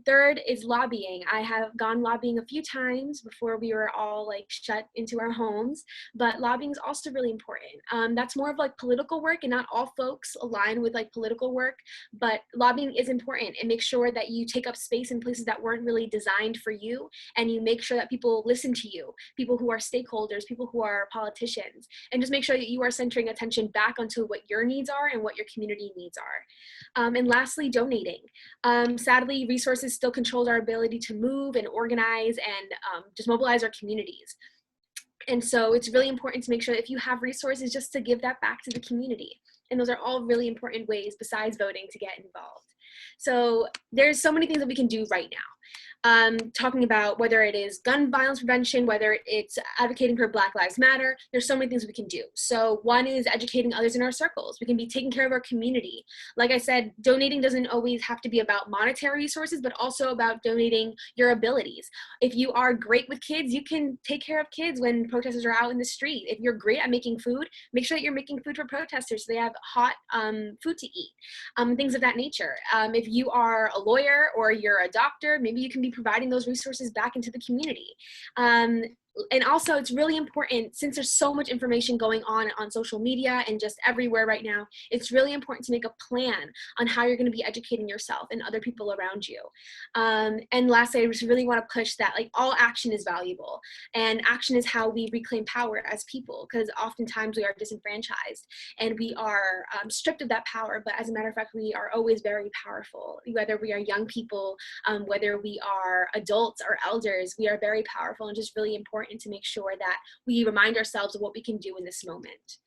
Third is lobbying. I have gone lobbying a few times before we were all like shut into our homes, but lobbying is also really important. That's more of like political work, and not all folks align with like political work, but lobbying is important, and make sure that you take up space in places that weren't really designed for you, and you make sure that people listen to you, people who are stakeholders, people who are politicians, and just make sure that you are centering attention back onto what your needs are and what your community needs are. And lastly, donating. Sadly, resources still control our ability to move and organize and just mobilize our communities. And so it's really important to make sure that if you have resources, just to give that back to the community. And those are all really important ways besides voting to get involved. So there's so many things that we can do right now. Talking about whether it is gun violence prevention, whether it's advocating for Black Lives Matter, there's so many things we can do. So one is educating others in our circles. We can be taking care of our community. Like I said, donating doesn't always have to be about monetary resources, but also about donating your abilities. If you are great with kids, you can take care of kids when protesters are out in the street. If you're great at making food, make sure that you're making food for protesters so they have hot food to eat, things of that nature. If you are a lawyer or you're a doctor, maybe you can be providing those resources back into the community. And also, it's really important, since there's so much information going on social media and just everywhere right now, it's really important to make a plan on how you're going to be educating yourself and other people around you. And lastly, I just really want to push that like all action is valuable, and action is how we reclaim power as people, because oftentimes we are disenfranchised and we are stripped of that power, but as a matter of fact, we are always very powerful. Whether we are young people, whether we are adults or elders, we are very powerful, and just really important to make sure that we remind ourselves of what we can do in this moment.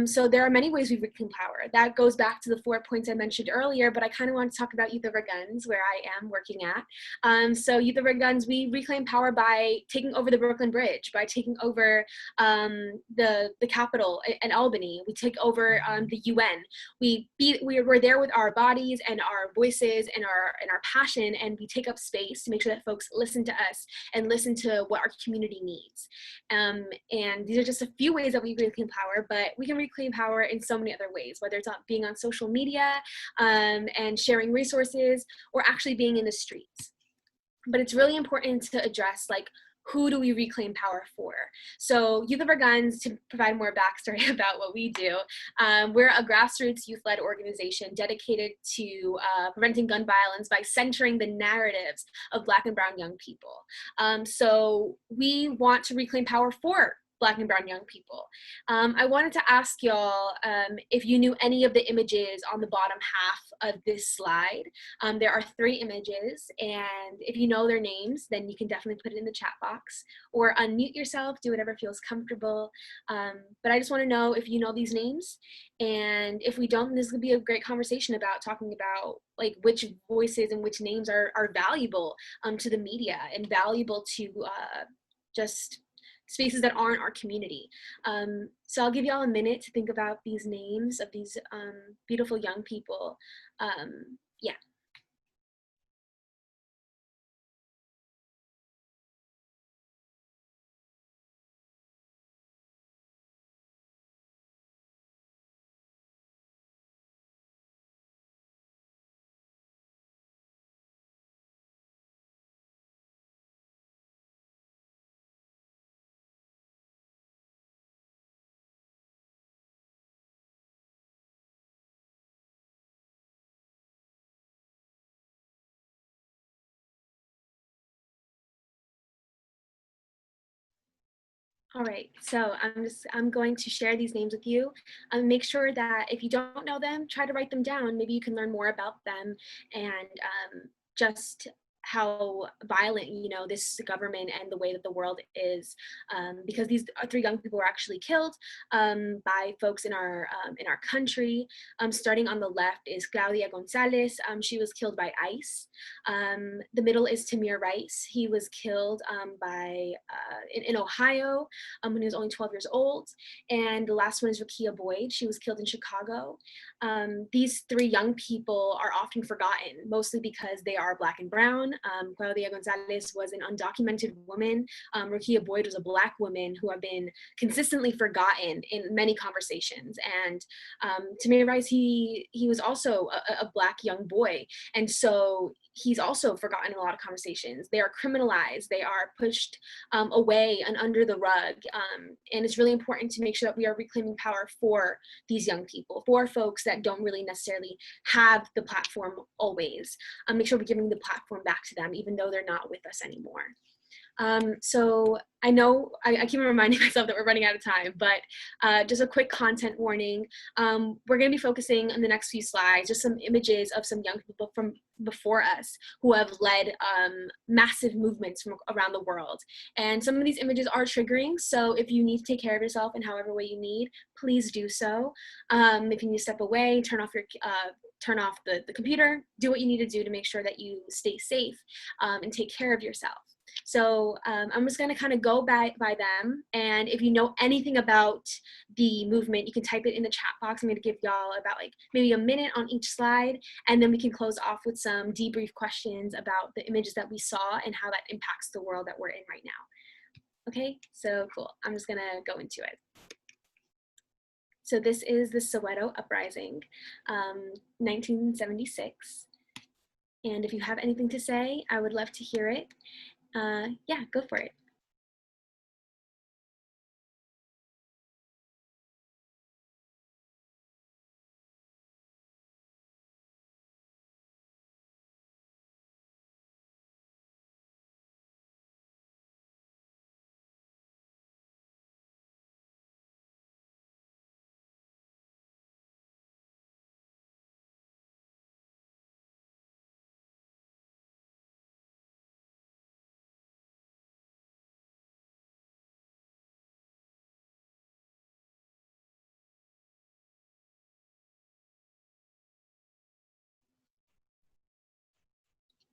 So there are many ways we reclaim power. That goes back to the 4 points I mentioned earlier, but I kind of want to talk about Youth Over Guns, where I am working at. So Youth Over Guns, we reclaim power by taking over the Brooklyn Bridge, by taking over the Capitol in Albany. We take over the UN. We're there with our bodies and our voices and our passion, and we take up space to make sure that folks listen to us and listen to what our community needs. And these are just a few ways that we reclaim power, but we can reclaim power in so many other ways, whether it's being on social media and sharing resources, or actually being in the streets. But it's really important to address like, who do we reclaim power for? So Youth Over Guns, to provide more backstory about what we do, we're a grassroots youth-led organization dedicated to preventing gun violence by centering the narratives of Black and brown young people. So we want to reclaim power for Black and brown young people. I wanted to ask y'all if you knew any of the images on the bottom half of this slide. There are 3 images, and if you know their names, then you can definitely put it in the chat box, or unmute yourself, do whatever feels comfortable. But I just want to know if you know these names, and if we don't, this could be a great conversation about talking about like which voices and which names are valuable to the media and valuable to just spaces that aren't our community. So I'll give y'all a minute to think about these names of these beautiful young people. Yeah. All right, so I'm going to share these names with you. Make sure that if you don't know them, try to write them down. Maybe you can learn more about them and just how violent, you know, this government and the way that the world is, because these three young people were actually killed by folks in our country. Starting on the left is Claudia Gonzalez. She was killed by ICE. The middle is Tamir Rice. He was killed in Ohio when he was only 12 years old. And the last one is Rekia Boyd. She was killed in Chicago. These three young people are often forgotten, mostly because they are Black and brown. Claudia Gonzalez was an undocumented woman. Rekia Boyd was a Black woman who have been consistently forgotten in many conversations. And Tamir Rice, he was also a Black young boy. And so he's also forgotten in a lot of conversations. They are criminalized, they are pushed away and under the rug. And it's really important to make sure that we are reclaiming power for these young people, for folks that don't really necessarily have the platform always. Make sure we're giving the platform back to them, even though they're not with us anymore. So I know I keep reminding myself that we're running out of time, but just a quick content warning. We're going to be focusing on the next few slides, just some images of some young people from before us who have led massive movements from around the world. And some of these images are triggering, so if you need to take care of yourself in however way you need, please do so. If you need to step away, turn off the computer, do what you need to do to make sure that you stay safe and take care of yourself. So I'm just going to kind of go by them. And if you know anything about the movement, you can type it in the chat box. I'm going to give y'all about like maybe a minute on each slide. And then we can close off with some debrief questions about the images that we saw and how that impacts the world that we're in right now. Okay, so cool. I'm just going to go into it. So this is the Soweto Uprising, 1976. And if you have anything to say, I would love to hear it. Yeah, go for it.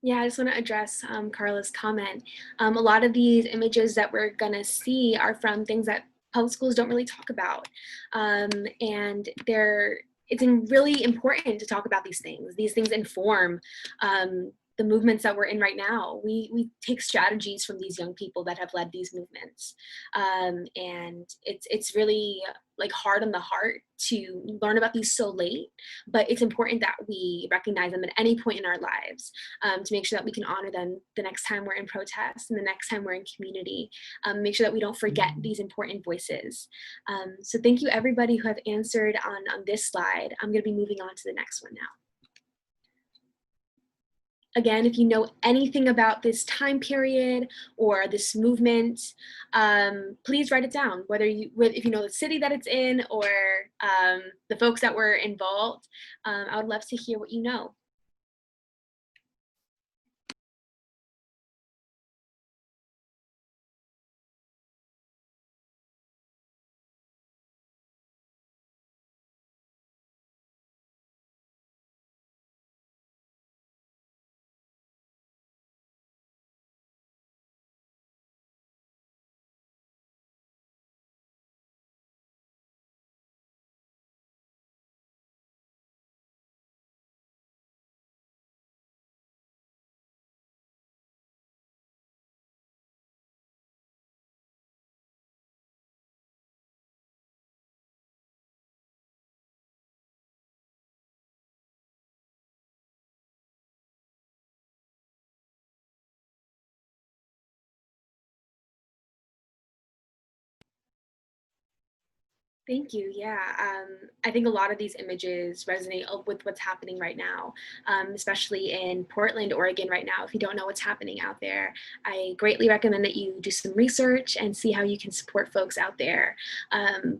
Yeah, I just want to address Karla's comment. A lot of these images that we're going to see are from things that public schools don't really talk about. And it's really important to talk about these things. These things inform the movements that we're in right now. We take strategies from these young people that have led these movements. And it's really like hard on the heart to learn about these so late, but it's important that we recognize them at any point in our lives to make sure that we can honor them the next time we're in protest and the next time we're in community, make sure that we don't forget these important voices. So thank you everybody who have answered on this slide. I'm gonna be moving on to the next one now. Again, if you know anything about this time period or this movement, please write it down, if you know the city that it's in or the folks that were involved. I would love to hear what you know. Thank you. Yeah, I think a lot of these images resonate with what's happening right now, especially in Portland, Oregon right now. If you don't know what's happening out there, I greatly recommend that you do some research and see how you can support folks out there.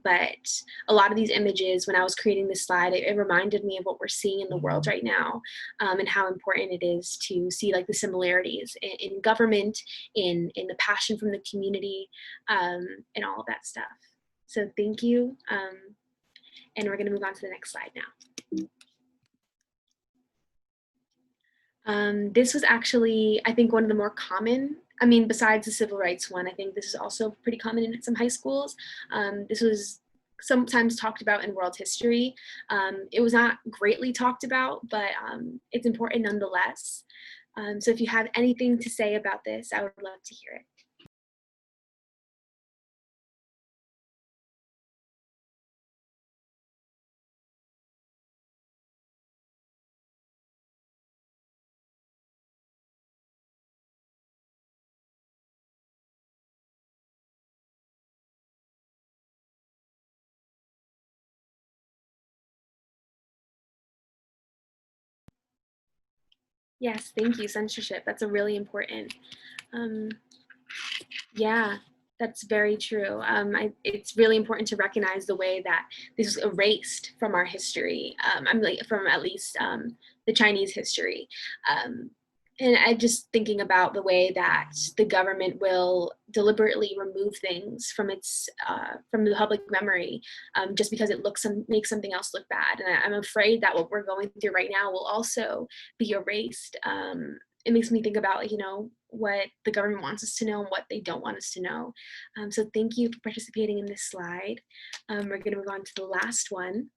But a lot of these images, when I was creating this slide, it reminded me of what we're seeing in the world right now, and how important it is to see like the similarities in government, in the passion from the community, and all of that stuff. So thank you. And we're going to move on to the next slide now. This was actually, I think, one of the more common, I mean, besides the civil rights one, I think this is also pretty common in some high schools. This was sometimes talked about in world history. It was not greatly talked about, but it's important nonetheless. So if you have anything to say about this, I would love to hear it. Yes, thank you. Censorship, that's a really important. Yeah, that's very true. It's really important to recognize the way that this was erased from our history. I'm like from at least the Chinese history. And I just thinking about the way that the government will deliberately remove things from its from the public memory, just because it makes something else look bad. And I'm afraid that what we're going through right now will also be erased. It makes me think about, you know, what the government wants us to know and what they don't want us to know. So thank you for participating in this slide. We're going to move on to the last one.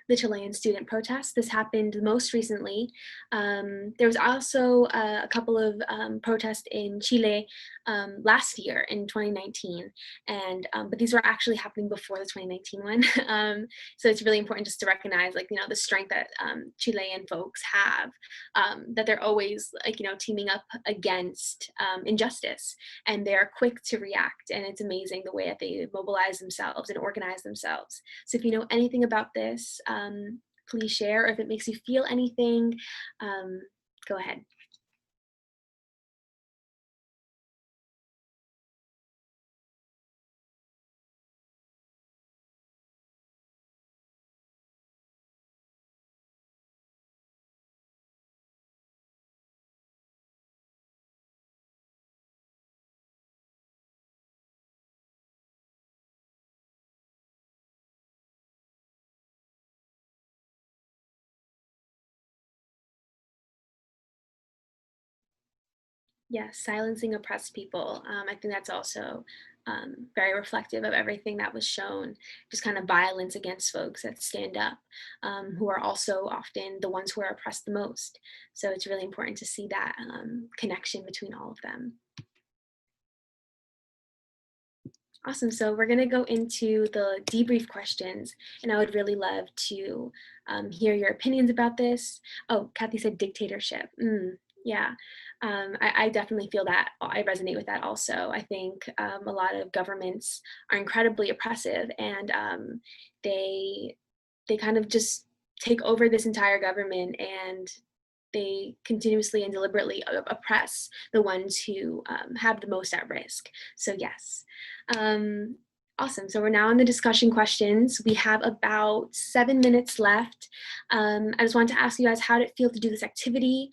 The Chilean student protest. This happened most recently. There was also a couple of protests in Chile last year in 2019, and but these were actually happening before the 2019 one. So it's really important just to recognize, like, you know, the strength that Chilean folks have, that they're always, like, you know, teaming up against injustice, and they're quick to react, and it's amazing the way that they mobilize themselves and organize themselves. So if you know anything about this, please share, or if it makes you feel anything, go ahead. Yes, silencing oppressed people. I think that's also very reflective of everything that was shown, just kind of violence against folks that stand up, who are also often the ones who are oppressed the most. So it's really important to see that connection between all of them. Awesome, so we're gonna go into the debrief questions, and I would really love to hear your opinions about this. Oh, Kathy said dictatorship. Yeah, I definitely feel that. I resonate with that also. I think a lot of governments are incredibly oppressive, and they kind of just take over this entire government, and they continuously and deliberately oppress the ones who have the most at risk. So yes. Awesome. So we're now in the discussion questions. We have about 7 minutes left. I just wanted to ask you guys, how did it feel to do this activity?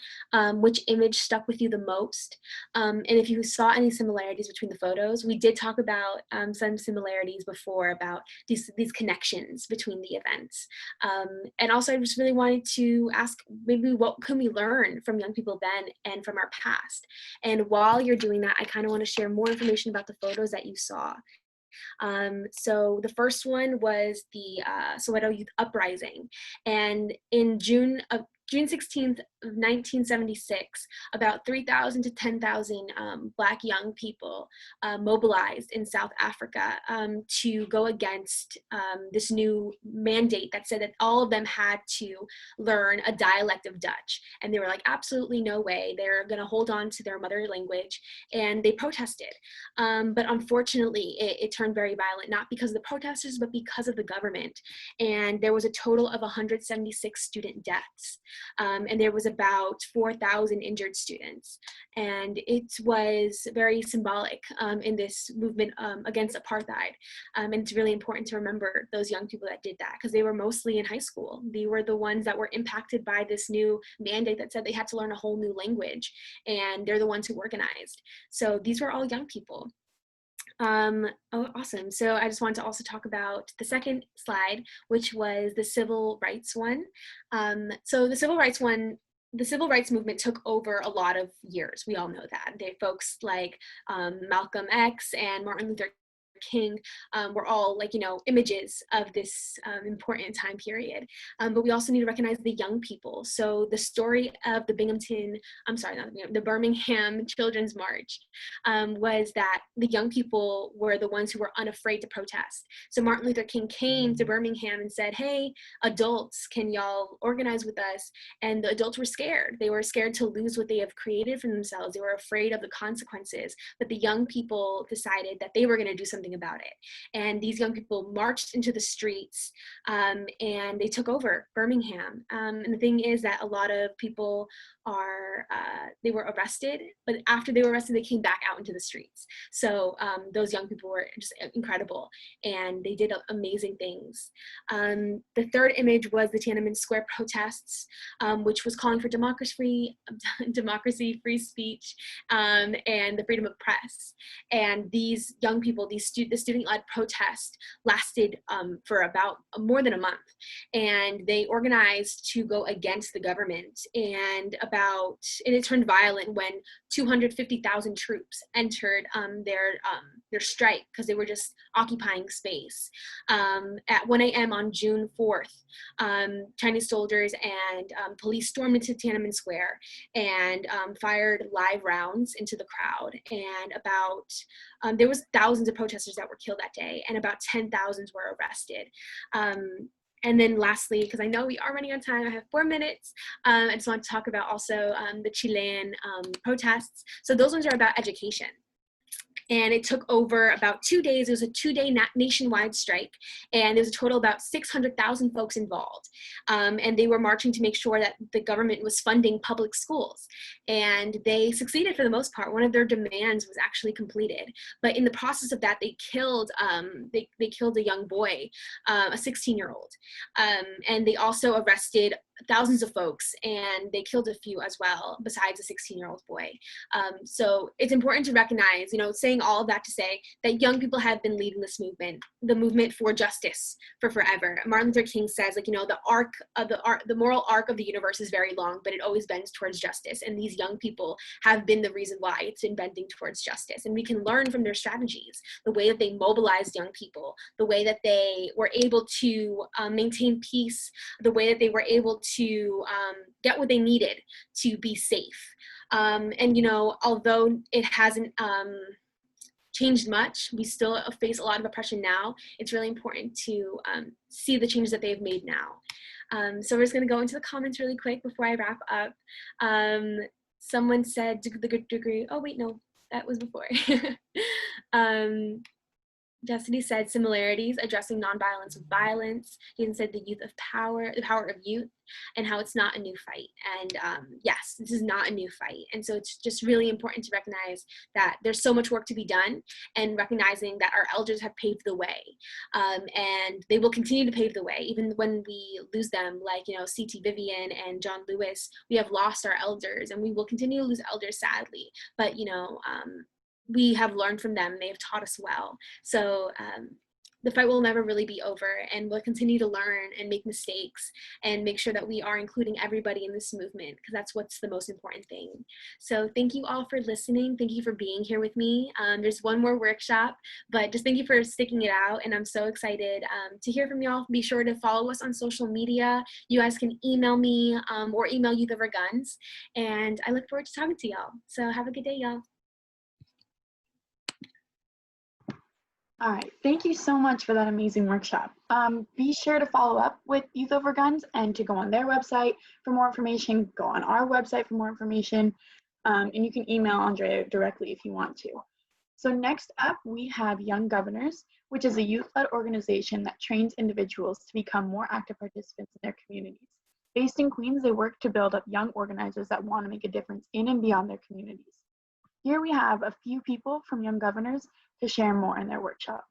Which image stuck with you the most? And if you saw any similarities between the photos. We did talk about some similarities before about these connections between the events. And also I just really wanted to ask, maybe what can we learn from young people then and from our past? And while you're doing that, I kind of want to share more information about the photos that you saw. So the first one was the Soweto Youth Uprising, and in June of June 16th of 1976, about 3,000 to 10,000 Black young people mobilized in South Africa to go against this new mandate that said that all of them had to learn a dialect of Dutch. And they were like, absolutely no way. They're going to hold on to their mother language. And they protested. But unfortunately, it turned very violent, not because of the protesters, but because of the government. And there was a total of 176 student deaths. And there was about 4,000 injured students. And it was very symbolic in this movement against apartheid. And it's really important to remember those young people that did that, because they were mostly in high school. They were the ones that were impacted by this new mandate that said they had to learn a whole new language, and they're the ones who organized. So these were all young people. Oh, awesome. So I just wanted to also talk about the second slide, which was the civil rights one. So the civil rights movement took over a lot of years. We all know that. Folks like Malcolm X and Martin Luther King were all images of this important time period. But we also need to recognize the young people. So the story of the Birmingham Children's March was that the young people were the ones who were unafraid to protest. So Martin Luther King came to Birmingham and said, hey, adults, can y'all organize with us? And the adults were scared. They were scared to lose what they have created for themselves. They were afraid of the consequences. But the young people decided that they were going to do something about it. And these young people marched into the streets and they took over Birmingham. And the thing is that a lot of people they were arrested, but after they were arrested, they came back out into the streets. So those young people were just incredible, and they did amazing things. The third image was the Tiananmen Square protests, which was calling for democracy, free speech, and the freedom of press. And these young people, the student-led protest lasted for about more than a month, and they organized to go against the government, and it turned violent when 250,000 troops entered their strike because they were just occupying space. At 1 a.m. on June 4th, Chinese soldiers and police stormed into Tiananmen Square and fired live rounds into the crowd. And there was thousands of protesters that were killed that day, and about 10,000 were arrested. And then lastly, because I know we are running on time, I have 4 minutes. I just want to talk about also the Chilean protests. So those ones are about education. And it took over about 2 days. It was a 2-day nationwide strike, and there was a total of about 600,000 folks involved. And they were marching to make sure that the government was funding public schools. And they succeeded for the most part. One of their demands was actually completed. But in the process of that, they killed a young boy, a 16-year-old. And they also arrested thousands of folks, and they killed a few as well, besides a 16-year-old boy. So it's important to recognize, saying all of that to say that young people have been leading this movement, the movement for justice, for forever. Martin Luther King says, the moral arc of the universe is very long, but it always bends towards justice. And these young people have been the reason why it's been bending towards justice. And we can learn from their strategies, the way that they mobilized young people, the way that they were able to maintain peace, the way that they were able to get what they needed to be safe. And although it hasn't changed much, we still face a lot of oppression now. It's really important to see the changes that they've made now. So we're just going to go into the comments really quick before I wrap up. Someone said the good degree. Oh wait, no, that was before. Destiny said similarities, addressing nonviolence with violence. Jason said the power of youth, and how it's not a new fight. And yes, this is not a new fight. And so it's just really important to recognize that there's so much work to be done, and recognizing that our elders have paved the way. And they will continue to pave the way, even when we lose them, like, C.T. Vivian and John Lewis. We have lost our elders, and we will continue to lose elders, sadly. But, we have learned from them. They have taught us well. So the fight will never really be over, and we'll continue to learn and make mistakes and make sure that we are including everybody in this movement, because that's what's the most important thing. So thank you all for listening. Thank you for being here with me. There's one more workshop, but just thank you for sticking it out. And I'm so excited to hear from y'all. Be sure to follow us on social media. You guys can email me or email Youth Over Guns. And I look forward to talking to y'all. So have a good day, y'all. All right, thank you so much for that amazing workshop. Be sure to follow up with Youth Over Guns and to go on their website for more information, go on our website for more information, and you can email Andrea directly if you want to. So next up, we have Young Governors, which is a youth-led organization that trains individuals to become more active participants in their communities. Based in Queens, they work to build up young organizers that want to make a difference in and beyond their communities. Here we have a few people from Young Governors to share more in their workshop.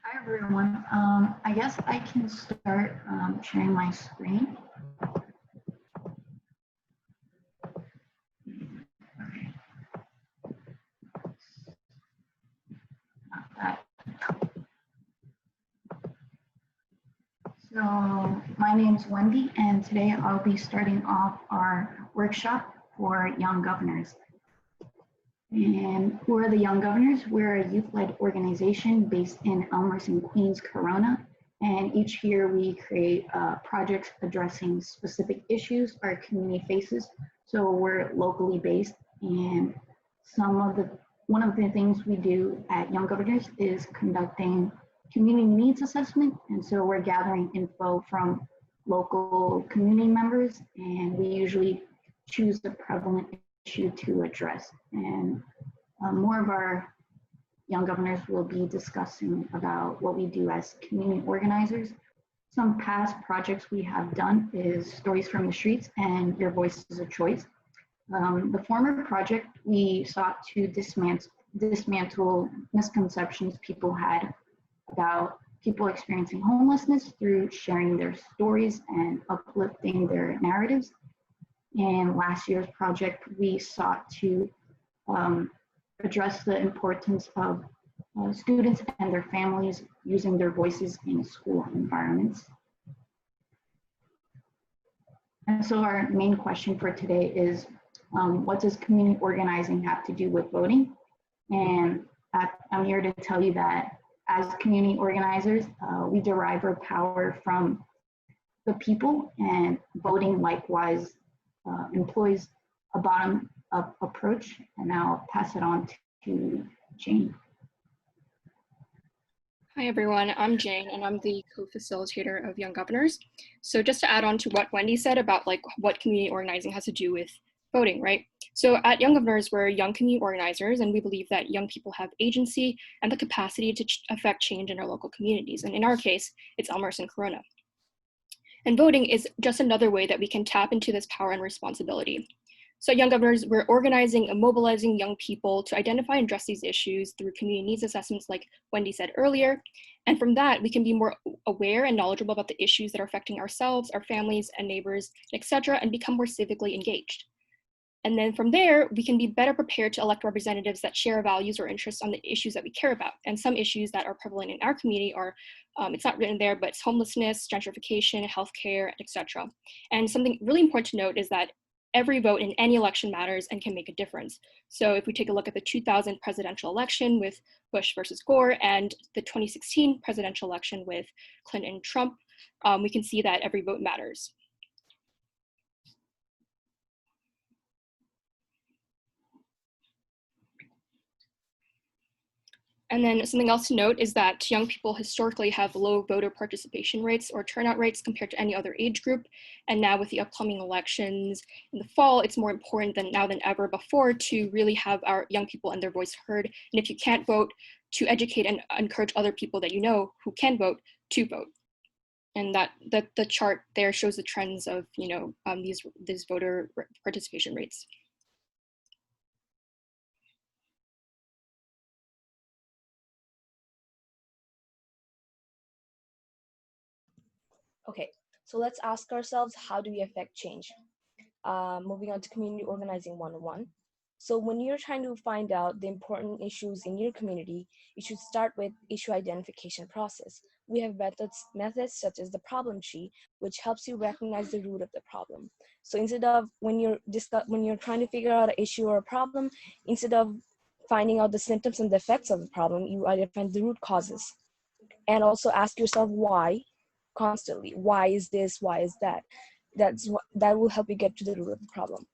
Hi everyone. I guess I can start sharing my screen. Not that. So my name's Wendy, and today I'll be starting off our workshop for Young Governors. And who are the Young Governors? We're a youth-led organization based in Elmhurst and Queens, Corona. And each year we create projects addressing specific issues our community faces. So we're locally based, and one of the things we do at Young Governors is conducting community needs assessment. And so we're gathering info from local community members, and we usually choose the prevalent issue to address. And more of our Young Governors will be discussing about what we do as community organizers. Some past projects we have done is Stories from the Streets and Your Voice is a Choice. The former project, we sought to dismantle misconceptions people had about people experiencing homelessness through sharing their stories and uplifting their narratives. And last year's project, we sought to address the importance of students and their families using their voices in school environments. And so our main question for today is, what does community organizing have to do with voting? And I'm here to tell you that as community organizers, we derive our power from the people, and voting likewise employs a bottom-up approach. And I'll pass it on to Jane. Hi everyone, I'm Jane and I'm the co-facilitator of Young Governors. So just to add on to what Wendy said about like what community organizing has to do with voting, right? So at Young Governors, we're young community organizers, and we believe that young people have agency and the capacity to affect change in our local communities. And in our case, it's Elmhurst and Corona. And voting is just another way that we can tap into this power and responsibility. So at Young Governors, we're organizing and mobilizing young people to identify and address these issues through community needs assessments like Wendy said earlier. And from that, we can be more aware and knowledgeable about the issues that are affecting ourselves, our families and neighbors, etc., and become more civically engaged. And then from there, we can be better prepared to elect representatives that share values or interests on the issues that we care about. And some issues that are prevalent in our community are, it's not written there, but it's homelessness, gentrification, healthcare, etc. And something really important to note is that every vote in any election matters and can make a difference. So if we take a look at the 2000 presidential election with Bush versus Gore and the 2016 presidential election with Clinton and Trump, we can see that every vote matters. And then something else to note is that young people historically have low voter participation rates or turnout rates compared to any other age group. And now with the upcoming elections in the fall, it's more important than ever before to really have our young people and their voice heard. And if you can't vote, to educate and encourage other people that you know who can vote to vote. And that the chart there shows the trends of these voter participation rates. Okay, so let's ask ourselves, how do we affect change? Moving on to community organizing 101. So when you're trying to find out the important issues in your community, you should start with issue identification process. We have methods such as the problem tree, which helps you recognize the root of the problem. So instead of when you're trying to figure out an issue or a problem, instead of finding out the symptoms and the effects of the problem, you identify the root causes. And also ask yourself why constantly. Why is this? Why is that? That will help you get to the root of the problem.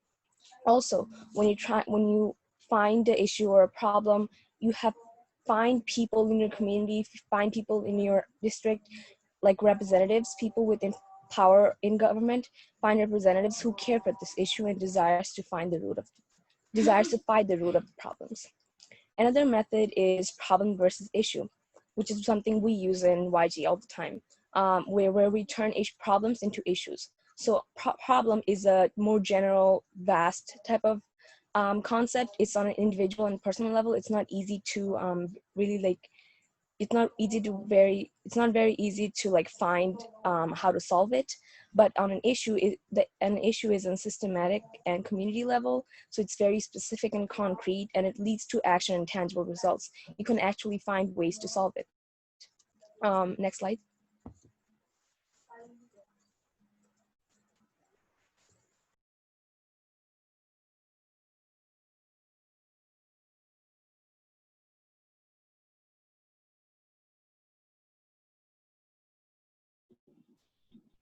Also, when you find the issue or a problem, you have find people in your community, find people in your district, like representatives, people within power in government, find representatives who care for this issue and desires to find the root of the problems. Another method is problem versus issue, which is something we use in YG all the time, where we turn problems into issues. So problem is a more general, vast type of concept. It's on an individual and personal level. It's not easy to it's not very easy to like find how to solve it. But on an issue, an issue is on systematic and community level, so it's very specific and concrete, and it leads to action and tangible results. You can actually find ways to solve it. Next slide.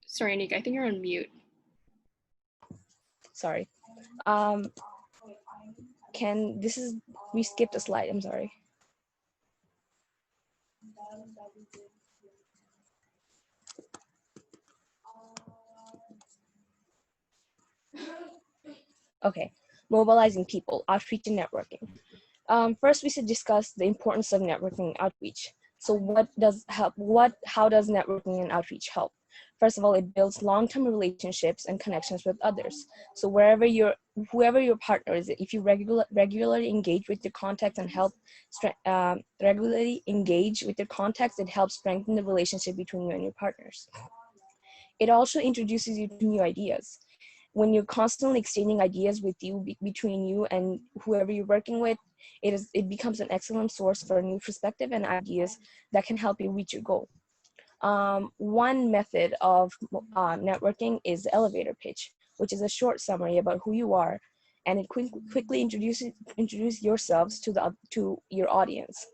Sorry, Nick, I think you're on mute. Sorry. We skipped a slide, I'm sorry. Okay, mobilizing people, outreach and networking. First, we should discuss the importance of networking and outreach. So how does networking and outreach help? First of all, it builds long-term relationships and connections with others. So whoever your partner is, if you regularly engage with your contacts and it helps strengthen the relationship between you and your partners. It also introduces you to new ideas. When you're constantly exchanging ideas between you and whoever you're working with, it becomes an excellent source for a new perspective and ideas that can help you reach your goal. One method of networking is the elevator pitch, which is a short summary about who you are, and it quickly introduce yourselves to your audience,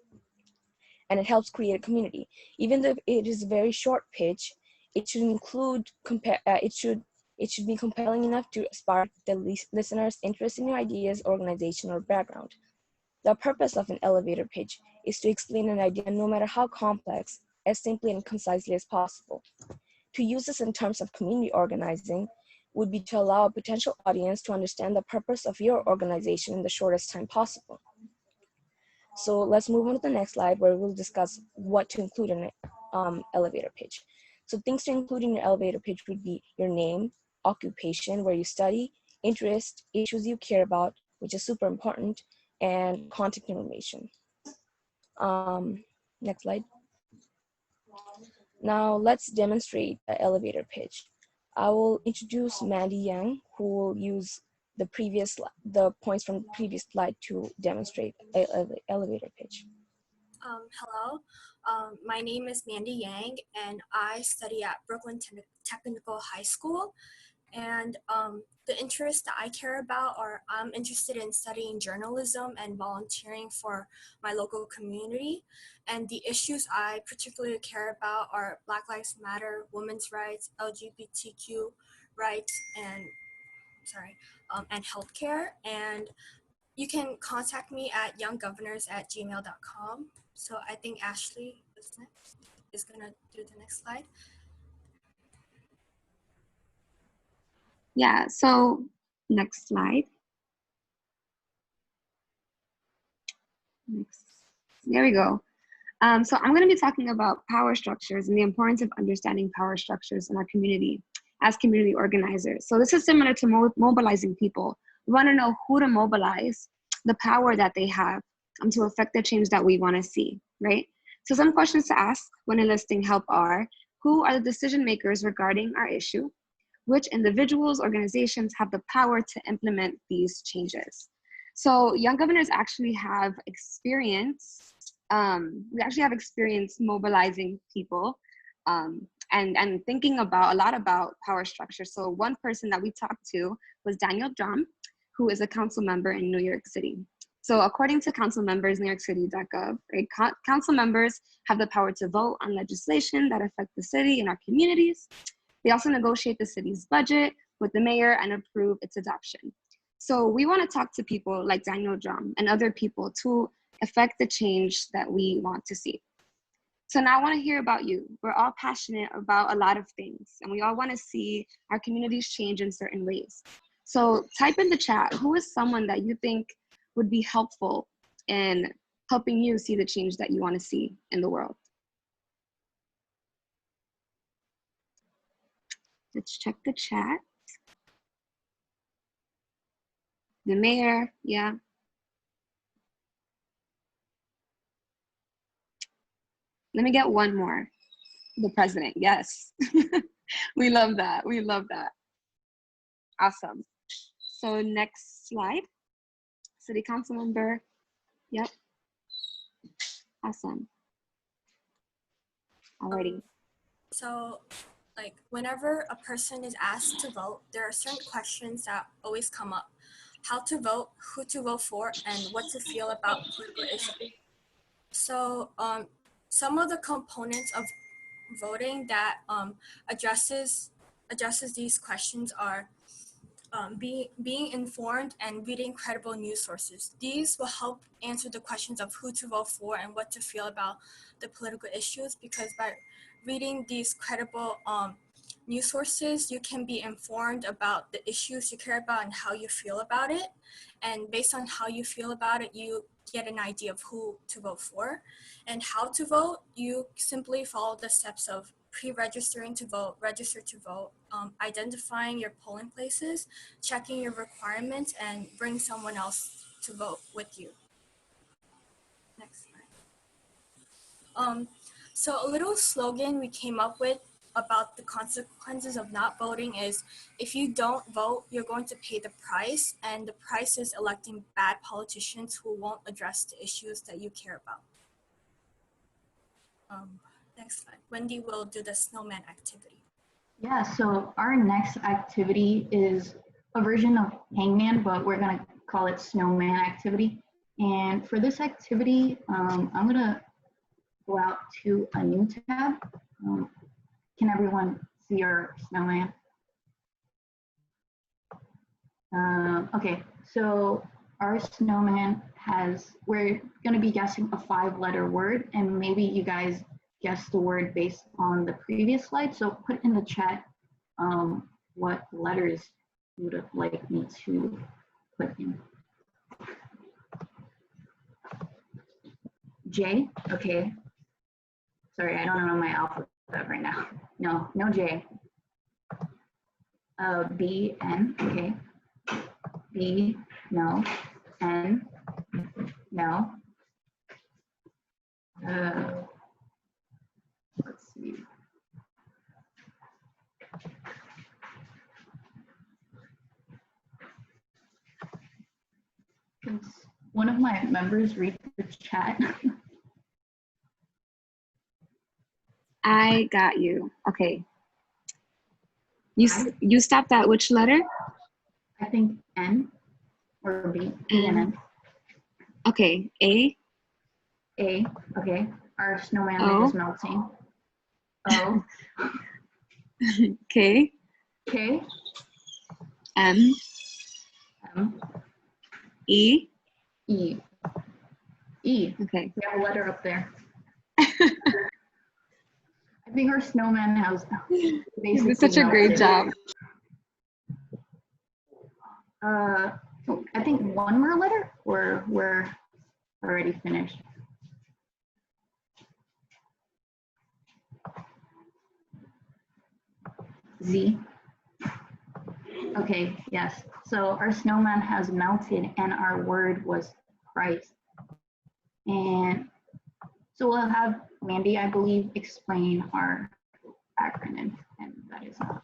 and it helps create a community. Even though it is a very short pitch, it should be compelling enough to spark the listener's interest in your ideas, organization, or background. The purpose of an elevator pitch is to explain an idea, no matter how complex, as simply and concisely as possible. To use this in terms of community organizing would be to allow a potential audience to understand the purpose of your organization in the shortest time possible. So let's move on to the next slide, where we'll discuss what to include in an elevator pitch. So things to include in your elevator pitch would be your name, occupation, where you study, interest, issues you care about, which is super important, and contact information. Next slide. Now let's demonstrate the elevator pitch. I will introduce Mandy Yang, who will use the points from the previous slide to demonstrate an elevator pitch. Hello, my name is Mandy Yang, and I study at Brooklyn Technical High School. And the interests that I care about are I'm interested in studying journalism and volunteering for my local community. And the issues I particularly care about are Black Lives Matter, women's rights, LGBTQ rights, and healthcare. And you can contact me at younggovernors@gmail.com. So I think Ashley is gonna do the next slide. Yeah, so next slide. There we go. So I'm going to be talking about power structures and the importance of understanding power structures in our community as community organizers. So this is similar to mobilizing people. We want to know who to mobilize, the power that they have to affect the change that we want to see, right? So some questions to ask when enlisting help are, who are the decision makers regarding our issue? which individuals, organizations have the power to implement these changes. So Young Governors actually have experience, we actually have experience mobilizing people and thinking about a lot about power structure. So one person that we talked to was Daniel Drum, who is a council member in New York City. So according to council members, NewYorkCity.gov, right, council members have the power to vote on legislation that affect the city and our communities. They also negotiate the city's budget with the mayor and approve its adoption. So we want to talk to people like Daniel Drum and other people to affect the change that we want to see. So now I want to hear about you. We're all passionate about a lot of things, and we all want to see our communities change in certain ways. So type in the chat, who is someone that you think would be helpful in helping you see the change that you want to see in the world? Let's check the chat. The mayor, yeah. Let me get one more. The president, yes. We love that, we love that. Awesome. So next slide. City council member, yep. Awesome. Alrighty. So like whenever a person is asked to vote, there are certain questions that always come up. How to vote, who to vote for, and what to feel about political issues. So some of the components of voting that addresses these questions are being informed and reading credible news sources. These will help answer the questions of who to vote for and what to feel about the political issues, because by reading these credible news sources, you can be informed about the issues you care about and how you feel about it. And based on how you feel about it, you get an idea of who to vote for. And how to vote, you simply follow the steps of pre-registering to vote, register to vote, identifying your polling places, checking your requirements, and bring someone else to vote with you. Next slide. So a little slogan we came up with about the consequences of not voting is, if you don't vote, you're going to pay the price, and the price is electing bad politicians who won't address the issues that you care about. Next slide. Wendy will do the snowman activity. Yeah, so our next activity is a version of hangman, but we're gonna call it snowman activity. And for this activity, I'm gonna go out to a new tab. Can everyone see our snowman? Okay, so our snowman has, we're gonna be guessing a 5-letter word, and maybe you guys guess the word based on the previous slide. So put in the chat what letters you would have liked me to put in. J, okay. Sorry, I don't know my alphabet right now. No, no J. B, N, okay. B, no. N, no. Let's see. Can one of my members read the chat? I got you. Okay. You stopped at which letter? I think N or B. B and N. Okay. A. A. Okay. Our snowman O. is melting. O. K. K. M. M. E. E. E. Okay. We have a letter up there. I think our snowman has basically You did such a great job. I think one more letter, or we're already finished. Z. Okay, yes. So our snowman has melted and our word was Christ. And so we'll have Mandy, I believe, explain our acronym, and that is all.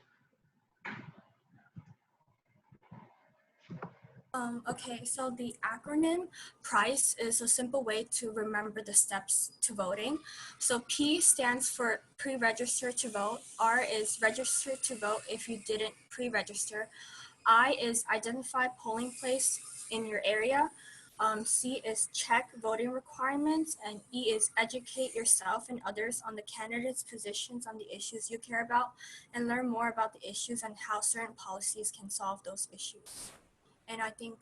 Okay, so the acronym PRICE is a simple way to remember the steps to voting. So P stands for pre-register to vote. R is register to vote if you didn't pre-register. I is identify polling place in your area. C is check voting requirements, and E is educate yourself and others on the candidates' positions on the issues you care about and learn more about the issues and how certain policies can solve those issues. And I think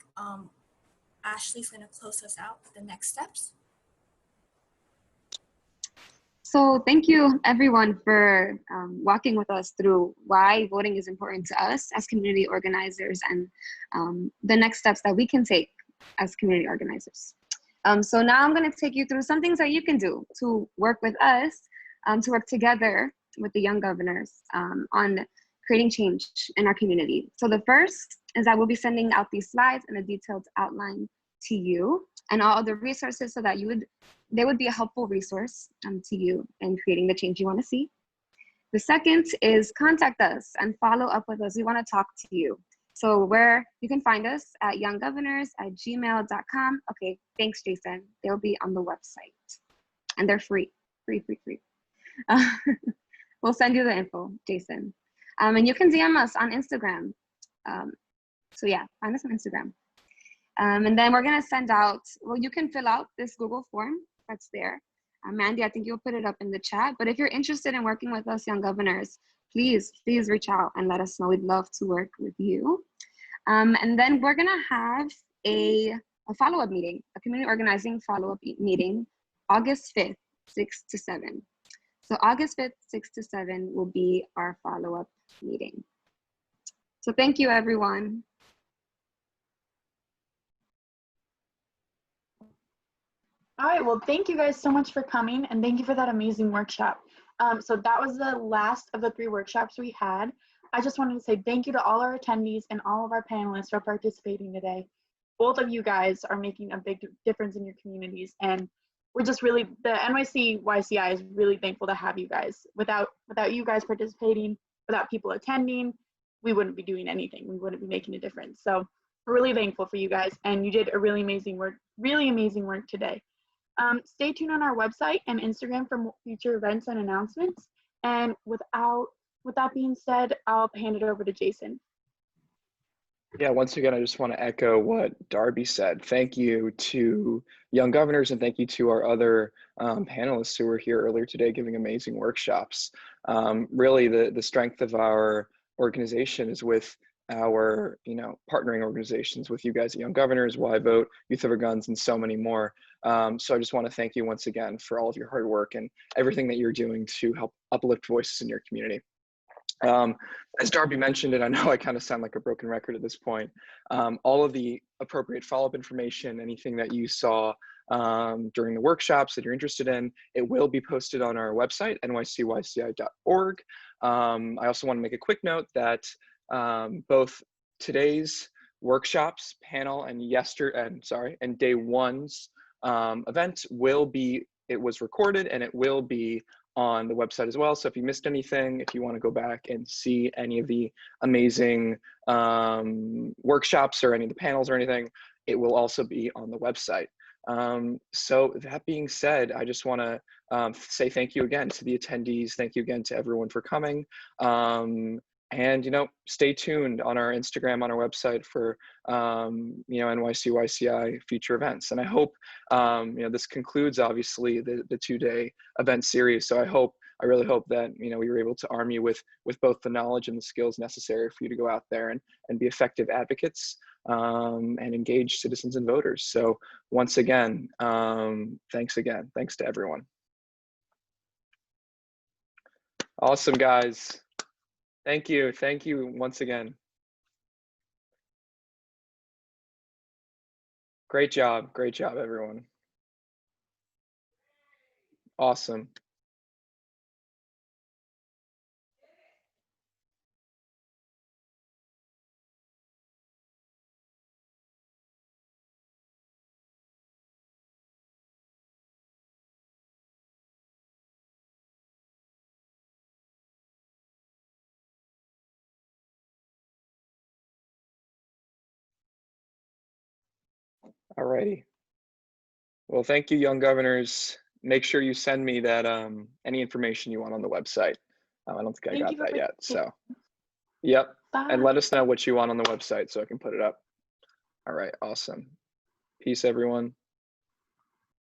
Ashley's going to close us out with the next steps. So thank you everyone for walking with us through why voting is important to us as community organizers and the next steps that we can take as community organizers. So now I'm going to take you through some things that you can do to work with us, to work together with the Young Governors on creating change in our community. So the first is I will be sending out these slides and a detailed outline to you and all the resources so that they would be a helpful resource to you in creating the change you want to see. The second is contact us and follow up with us. We want to talk to you. So you can find us at younggovernors@gmail.com. Okay, thanks, Jason. They'll be on the website and they're free. We'll send you the info, Jason. And you can DM us on Instagram. So yeah, find us on Instagram. And then we're gonna send out, well, you can fill out this Google form that's there. Mandy, I think you'll put it up in the chat, but if you're interested in working with us Young Governors, please reach out and let us know. We'd love to work with you. And then we're gonna have a follow-up meeting, a community organizing follow-up meeting, August 5th, 6 to 7. So August 5th, 6 to 7 will be our follow-up meeting. So thank you, everyone. All right, well, thank you guys so much for coming and thank you for that amazing workshop. So that was the last of the 3 workshops we had. I just wanted to say thank you to all our attendees and all of our panelists for participating today. Both of you guys are making a big difference in your communities, and we're just really, the NYCYCI is really thankful to have you guys. Without you guys participating, without people attending, we wouldn't be doing anything. We wouldn't be making a difference. So we're really thankful for you guys, and you did a really amazing work today. Stay tuned on our website and Instagram for future events and announcements. And with that being said, I'll hand it over to Jason. Yeah, once again, I just want to echo what Darby said. Thank you to Young Governors and thank you to our other panelists who were here earlier today giving amazing workshops. Really, the strength of our organization is with our partnering organizations with you guys at Young Governors, Yvote, Youth Over Guns, and so many more. So I just want to thank you once again for all of your hard work and everything that you're doing to help uplift voices in your community. As Darby mentioned, and I know I kind of sound like a broken record at this point, all of the appropriate follow-up information, anything that you saw during the workshops that you're interested in, it will be posted on our website, nycyci.org. I also want to make a quick note that both today's workshops panel and day one's event it was recorded and it will be on the website as well. So if you missed anything, if you want to go back and see any of the amazing workshops or any of the panels or anything, it will also be on the website. So that being said, I just want to say thank you again to the attendees. Thank you again to everyone for coming. And stay tuned on our Instagram, on our website for NYCYCI future events. And I hope this concludes obviously the 2-day event series. So I really hope that we were able to arm you with both the knowledge and the skills necessary for you to go out there and be effective advocates and engage citizens and voters. So once again, thanks to everyone. Awesome, guys. Thank you once again. Great job, everyone. Awesome. All righty. Well, thank you, young governors. Make sure you send me that any information you want on the website. I don't think I got that yet. So, yep. Bye. And let us know what you want on the website so I can put it up. All right. Awesome. Peace, everyone.